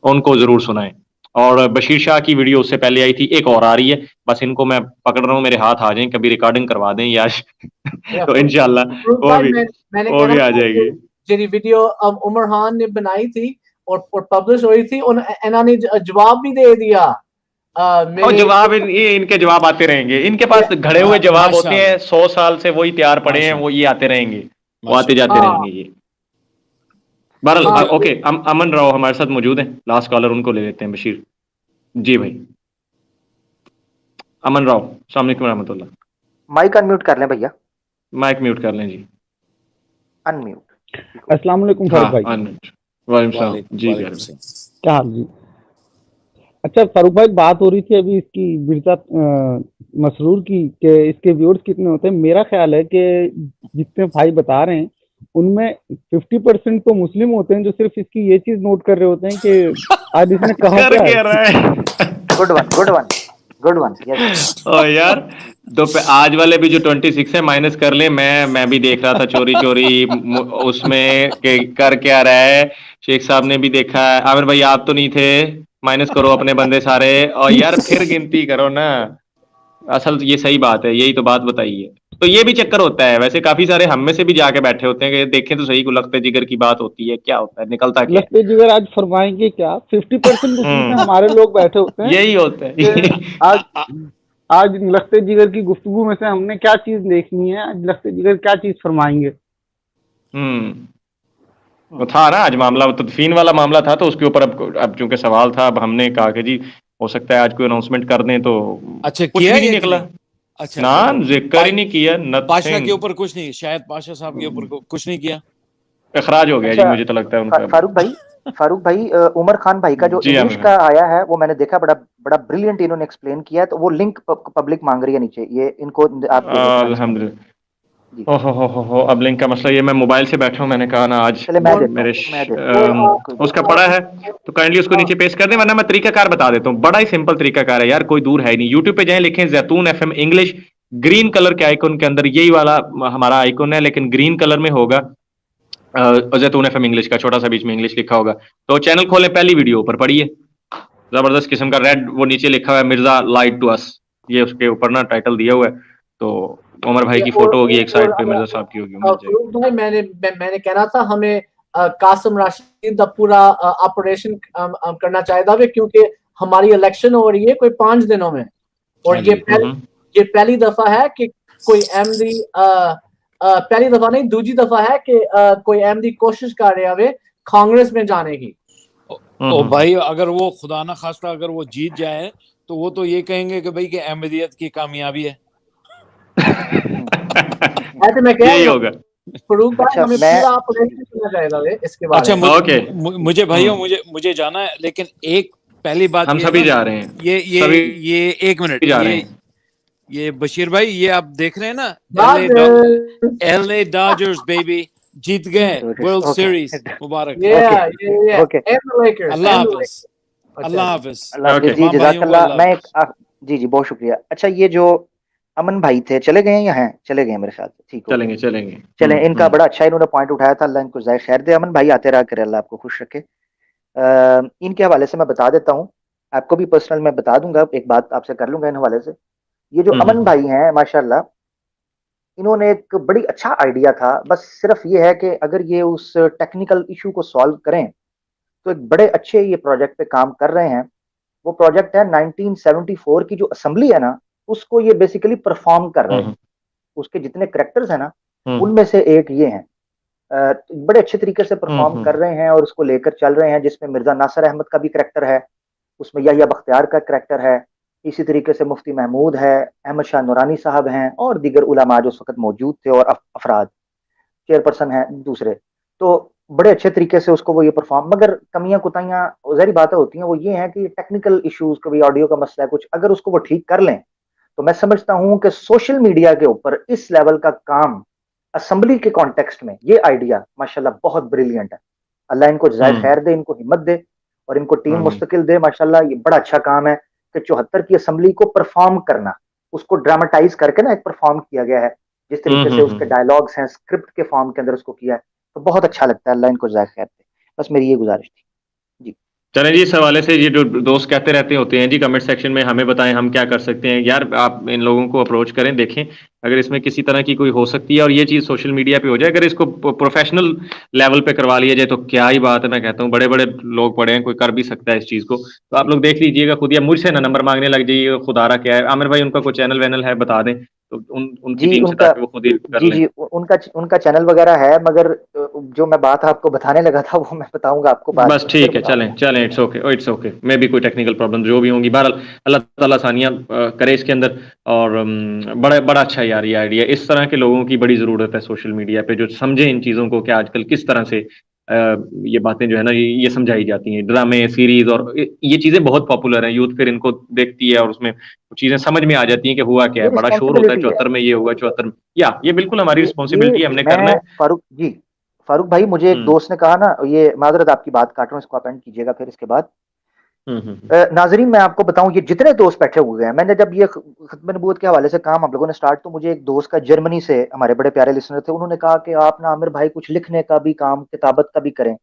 उनको जरूर सुनाएं। और बशीर शाह की वीडियो उससे पहले आई थी, एक और आ रही है, बस इनको मैं पकड़ रहा हूँ, मेरे हाथ आ जाएं, कभी रिकॉर्डिंग करवा दें या तो इंशाल्लाह वो भी आ जाएगी। ਜਿਹੜੀ ਵੀਡੀਓ ਉਮਰ ਖਾਨ ਨੇ ਬਣਾਈ थी और पब्लिश हुई थी, इन्होंने जवाब भी दे दिया। और जवाब ये इनके जवाब आते रहेंगे, इनके पास घड़े हुए जवाब होते हैं, 100 साल से वही तैयार पड़े हैं, वो ये आते रहेंगे, वो आते जाते रहेंगे ये। बहरहाल ओके, अमन राव हमारे साथ मौजूद हैं, लास्ट कॉलर, उनको ले लेते हैं। बशीर जी भाई, अमन राव, अस्सलाम वालेकुम रहमतुल्लाह। माइक अनम्यूट कर लें भैया, माइक म्यूट कर लें जी, अनम्यूट। अस्सलाम वालेकुम फारूक भाई। वालेकुम सलाम जी, क्या हाल जी? अच्छा फारूक भाई, बात हो रही थी अभी इसकी मिर्जा मसरूर की, कि इसके व्यूअर्स कितने होते हैं। मेरा ख्याल है कि जितने भाई बता रहे हैं उनमें 50% तो मुस्लिम होते हैं, जो सिर्फ इसकी ये चीज नोट कर रहे होते हैं कि आज इसने कहा क्या है। Good one good one good one, yes. ओ यार, तो आज वाले भी जो 26 है माइनस कर ले, मैं भी देख रहा था चोरी चोरी उसमें के कर क्या रहा है। शेख साहब ने भी देखा है। आमिर भाई आप तो नहीं थे, माइनस करो अपने बंदे सारे, और यार फिर गिनती करो ना। असल ये सही बात है, यही तो बात बताई है। तो ये भी चक्कर होता है, वैसे काफी सारे हम में से भी जाके बैठे होते हैं कि देखें तो सही, को लख्ते जिगर की बात होती है, क्या होता है, निकलता क्या? लख्ते जिगर आज फरमाएंगे क्या? 50% में हमारे लोग बैठे होते हैं, यही होता है। आज लख्ते जिगर की गुफ्तगू में से हमने क्या चीज देखनी है, आज लख्ते जिगर क्या चीज फरमाएंगे। वो था ना आज मामला, तदफीन वाला मामला था, तो उसके ऊपर अब चूंकि सवाल था, अब हमने कहा कि जी हो सकता है आज कोई अनाउंसमेंट कर दें, तो अच्छा कुछ भी नहीं निकला। अच्छा ना जिक्र ही नहीं किया, पाशा के ऊपर कुछ नहीं, शायद पाशा साहब के ऊपर कुछ नहीं किया, इखराज हो गया। अच्छा, जी मुझे तो लगता है उनका। फारूक भाई उमर खान भाई का जो इंग्लिश का आया है वो मैंने देखा, बड़ा बड़ा ब्रिलियंट इन्होंने एक्सप्लेन किया है। तो वो लिंक पब्लिक मांग रही है नीचे, ये इनको आप अल्हम्दुलिल्लाह। ओहो, अब लिंक का मसला ये, मैं मोबाइल से बैठा हूँ, मैंने कहा ना आज मेरे उसका पड़ा है, तो काइंडली उसको नीचे पेश कर दें, वरना मैं तरीकाकार बता देता हूँ। बड़ा ही सिंपल तरीकाकार है यार, कोई दूर है नहीं। यूट्यूब पे जाएं, लिखें ज़ैतून FM इंग्लिश, ग्रीन कलर के आइकन के अंदर यही वाला हमारा आइकन है, लेकिन ग्रीन कलर में होगा ज़ैतून FM इंग्लिश का, छोटा सा बीच में इंग्लिश लिखा होगा। तो चैनल खोलें, पहली वीडियो ऊपर पढ़िए, जबरदस्त किस्म का रेड वो नीचे लिखा हुआ है, मिर्जा लाइड टू अस, ये उसके ऊपर ना टाइटल दिया हुआ है। तो उमर भाई की फोटो होगी एक साइड पे, मिर्जा साहब की होगी। भाई मैंने कहना था हमें कासिम राशिद का पूरा ऑपरेशन करना चाहिए था, क्योंकि हमारी इलेक्शन हो रही है कोई 5 दिनों में, और ये पहली दफा है कि कोई अहमदी पहली दफा नहीं, दूसरी दफा है कि कोई अहमदी कोशिश कर रहे हैं कांग्रेस में जाने की। तो भाई अगर वो खुदा ना खास्ता अगर वो जीत जाए, तो वो तो ये कहेंगे कि भाई कि अहमदियत की कामयाबी है। ऐसे मैं कह यही होगा। इसके बारे अच्छा मुझे भाइयों मुझे जाना है, लेकिन एक पहली बात हम सभी जा रहे हैं, ये 1 मिनट, ये बशीर भाई, ये आप देख रहे हैं ना, LA Dodgers बेबी जीत गए वर्ल्ड सीरीज, मुबारक। अल्लाह हाफिज। जी बहुत शुक्रिया। अच्छा, ये जो अमन भाई थे चले गए या हैं? चले गए मेरे ख्याल से, ठीक है, चलें। इनका बड़ा अच्छा इन्होंने पॉइंट उठाया था, अल्लाह इनको जाए खैर दे। अमन भाई आते रहा करे, अल्लाह आपको खुश रखे। इनके हवाले से मैं बता देता हूँ, आपको भी पर्सनल मैं बता दूंगा, एक बात आपसे कर लूंगा इन हवाले से। ये जो अमन भाई हैं माशाल्लाह, इन्होंने एक बड़ी अच्छा आइडिया था, बस सिर्फ ये है कि अगर ये उस टेक्निकल इशू को सॉल्व करें तो एक बड़े अच्छे ये प्रोजेक्ट पे काम कर रहे हैं। वो प्रोजेक्ट है 1974 की जो असेंबली है ना, उसको ये बेसिकली परफॉर्म कर रहे हैं। उसके जितने करेक्टर्स हैं ना, उनमें से एक ये हैं। بڑے اچھے طریقے سے پرفارم کر رہے ہیں اور اس کو لے کر چل رہے ہیں، جس میں مرزا ناصر احمد کا بھی کریکٹر ہے، اس میں یحییٰ بختیار کا کریکٹر ہے، اسی طریقے سے مفتی محمود ہے، احمد شاہ نورانی صاحب ہیں، اور دیگر علماء جو اس وقت موجود تھے اور افراد چیئر پرسن ہیں دوسرے. تو بڑے اچھے طریقے سے اس کو وہ یہ پرفارم، مگر کمیاں کوتاہیاں ظاہری باتیں ہوتی ہیں، وہ یہ ہیں کہ ٹیکنیکل ایشوز، کبھی آڈیو کا مسئلہ ہے کچھ، اگر اس کو وہ ٹھیک کر لیں تو میں سمجھتا ہوں کہ سوشل میڈیا کے اوپر اس لیول کا کام اسمبلی کے کانٹیکسٹ میں، یہ آئیڈیا ماشاءاللہ بہت بریلینٹ ہے. اللہ ان کو جزائے خیر دے، ان کو ہمت دے اور ان کو ٹیم مستقل دے. ماشاءاللہ یہ بڑا اچھا کام ہے کہ 74 کی اسمبلی کو پرفارم کرنا، اس کو ڈراماٹائز کر کے نا ایک پرفارم کیا گیا ہے، جس طریقے سے اس کے ڈائلاگس ہیں اسکرپٹ کے فارم کے اندر اس کو کیا ہے، تو بہت اچھا لگتا ہے. اللہ ان کو جزائے خیر دے. بس میری یہ گزارش تھی. چلیں جی، اس حوالے سے یہ جو دوست کہتے رہتے ہوتے ہیں جی کمنٹ سیکشن میں ہمیں بتائیں ہم کیا کر سکتے ہیں. یار آپ ان لوگوں کو اپروچ کریں، دیکھیں اگر اس میں کسی طرح کی کوئی ہو سکتی ہے اور یہ چیز سوشل میڈیا پہ ہو جائے، اگر اس کو پروفیشنل لیول پہ کروا لیا جائے تو کیا ہی بات ہے. میں کہتا ہوں بڑے بڑے لوگ پڑے ہیں، کوئی کر بھی سکتا ہے اس چیز کو. تو آپ لوگ دیکھ لیجیے گا خود، یا مجھ سے نہ نمبر مانگنے لگ جائیے خدا را کیا ہے. عامر بھائی ان کا کوئی چینل وینل ہے بتا دیں تو ان کی جی ٹیم ان سے کا تاکہ وہ خود ہی کر جی لیں. جی ان کا چینل وغیرہ ہے، مگر جو میں بات آپ کو بتانے لگا تھا وہ میں بتاؤں گا آپ کو بعد بس میں، پھر ٹھیک ہے، بتا چلیں دوں گا. چلیں، اٹس اوکے میں بھی کوئی ٹیکنیکل پرابلم جو بھی ہوں گی. بہرحال اللہ تعالیٰ ثانیہ کرے اس کے اندر. اور بڑا اچھا یار یہ آئیڈیا. اس طرح کے لوگوں کی بڑی ضرورت ہے سوشل میڈیا پہ، جو سمجھیں ان چیزوں کو کہ آج کل کس طرح سے یہ باتیں جو ہے نا یہ سمجھائی جاتی ہیں. ڈرامے، سیریز اور یہ چیزیں بہت پاپولر ہیں. یوتھ پھر ان کو دیکھتی ہے اور اس میں چیزیں سمجھ میں آ جاتی ہیں کہ ہوا کیا ہے. یہ بڑا شور ہوتا ہے رسپانسبلٹی ہے. 74 میں یہ ہوا، 74 میں یہ بالکل ہماری یہ رسپانسبلٹی ہے، ہم نے کرنا میں ہے. فاروق بھائی مجھے ایک دوست نے کہا نا، یہ معذرت آپ کی بات کاٹ رہا ہوں، اس کو اپینڈ کیجیے گا پھر اس کے بعد. ناظرین میں آپ کو بتاؤں یہ جتنے دوست بیٹھے ہوئے ہیں، میں نے جب یہ ختم نبوت کے حوالے سے کام ہم لوگوں نے سٹارٹ، تو مجھے ایک دوست کا جرمنی سے، ہمارے بڑے پیارے لسنر تھے، انہوں نے کہا کہ آپ نا عامر بھائی کچھ لکھنے کا بھی کام، کتابت کا بھی کریں.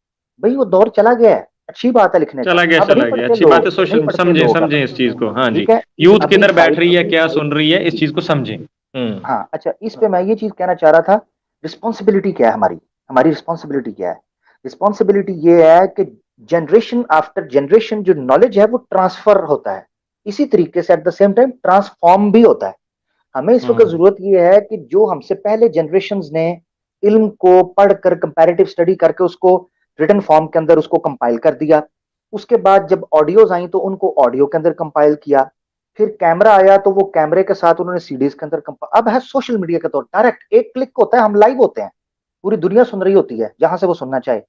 بھائی وہ دور چلا گیا ہے، اچھی بات ہے لکھنے کا، اب چلا نہیں گیا پڑھتے اچھی لوگ، بات ہے. نہیں سوشل پڑھتے لوگ اب. سمجھیں اس چیز کو. ہاں جی، ٹھیک ہے، یوتھ ابھی کدھر بیٹھ رہی ہے، کیا سن رہی ہے، اس چیز کو سمجھیں. ہاں اچھا، اس پہ میں یہ چیز کہنا چاہ رہا تھا، رسپانسبلٹی کیا ہے ہماری رسپانسبلٹی کیا ہے؟ رسپانسبلٹی یہ ہے کہ جنریشن آفٹر جنریشن جو نالج ہے وہ ٹرانسفر ہوتا ہے، اسی طریقے سے at the same time transform بھی ہوتا ہے. ہمیں اس وقت ضرورت یہ ہے کہ جو ہم سے پہلے جنریشنز نے علم کو پڑھ کر کمپیریٹیو اسٹڈی کر کے اس کو ریٹن فارم کے اندر اس کو کمپائل کر دیا، اس کے بعد جب آڈیوز آئیں تو ان کو آڈیو کے اندر کمپائل کیا، پھر کیمرہ آیا تو وہ کیمرے کے ساتھ انہوں نے سی ڈیز کے اندر اب ہے سوشل میڈیا کے طور ڈائریکٹ ایک کلک ہوتا ہے، ہم لائیو ہوتے ہیں، پوری دنیا سن رہی ہوتی ہے جہاں سے وہ سننا چاہے.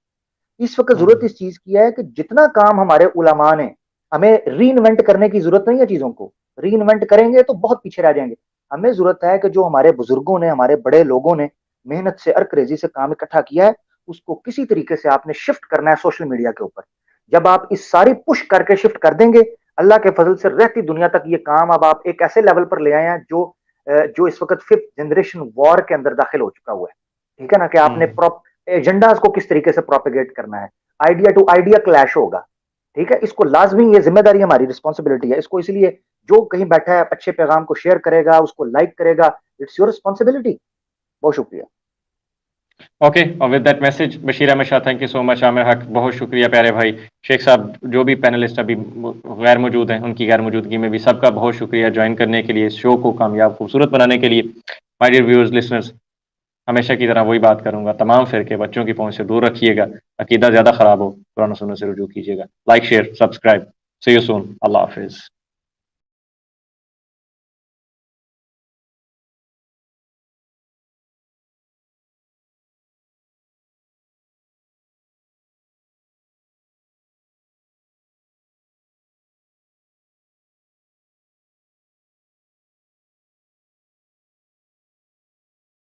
اس وقت ضرورت اس چیز کی ہے کہ جتنا کام ہمارے علماء نے، ہمیں ری انوینٹ کرنے کی ضرورت نہیں ہے چیزوں کو. ری انوینٹ کریں گے تو بہت پیچھے رہ جائیں گے. ہمیں ضرورت ہے کہ جو ہمارے بزرگوں نے، ہمارے بڑے لوگوں نے محنت سے ارکریزی سے کام اکٹھا کیا ہے، اس کو کسی طریقے سے آپ نے شفٹ کرنا ہے سوشل میڈیا کے اوپر. جب آپ اس ساری پش کر کے شفٹ کر دیں گے، اللہ کے فضل سے رہتی دنیا تک یہ کام اب آپ ایک ایسے لیول پر لے آئے ہیں جو اس وقت 5th جنریشن وار کے اندر داخل ہو چکا ہوا ہے. ٹھیک ہے نا، کہ آپ نے ایجنڈاز کو کس طریقے سے پروپیگیٹ کرنا ہے. آئیڈیا ٹو آئیڈیا کلیش ہوگا. ٹھیک ہے، اس کو لازمی، یہ ذمہ داری ہماری رسپانسبلٹی ہے. اس کو اس لیے جو کہیں بیٹھا ہے اچھے پیغام کو شیئر کرے گا، اس کو لائک کرے گا، اٹس یور رسپانسبلٹی. بہت شکریہ. اوکے، اور with that message Bashir Ahmad Shah, thank you so much. Aamir Haq بہت شکریہ پیارے بھائی. شیخ صاحب جو بھی پینلسٹ ابھی غیر موجود ہیں، ان کی غیر موجودگی میں بھی سب کا بہت شکریہ جوائن کرنے کے لیے، اس شو کو کامیاب خوبصورت بنانے کے لیے. مائی ڈیئر ویورز، لسنرز، ہمیشہ کی طرح وہی بات کروں گا، تمام فرقے بچوں کی پہنچ سے دور رکھیے گا. عقیدہ زیادہ خراب ہو قرآن و سنت سے رجوع کیجیے گا. Like, share, subscribe. See you soon. اللہ حافظ.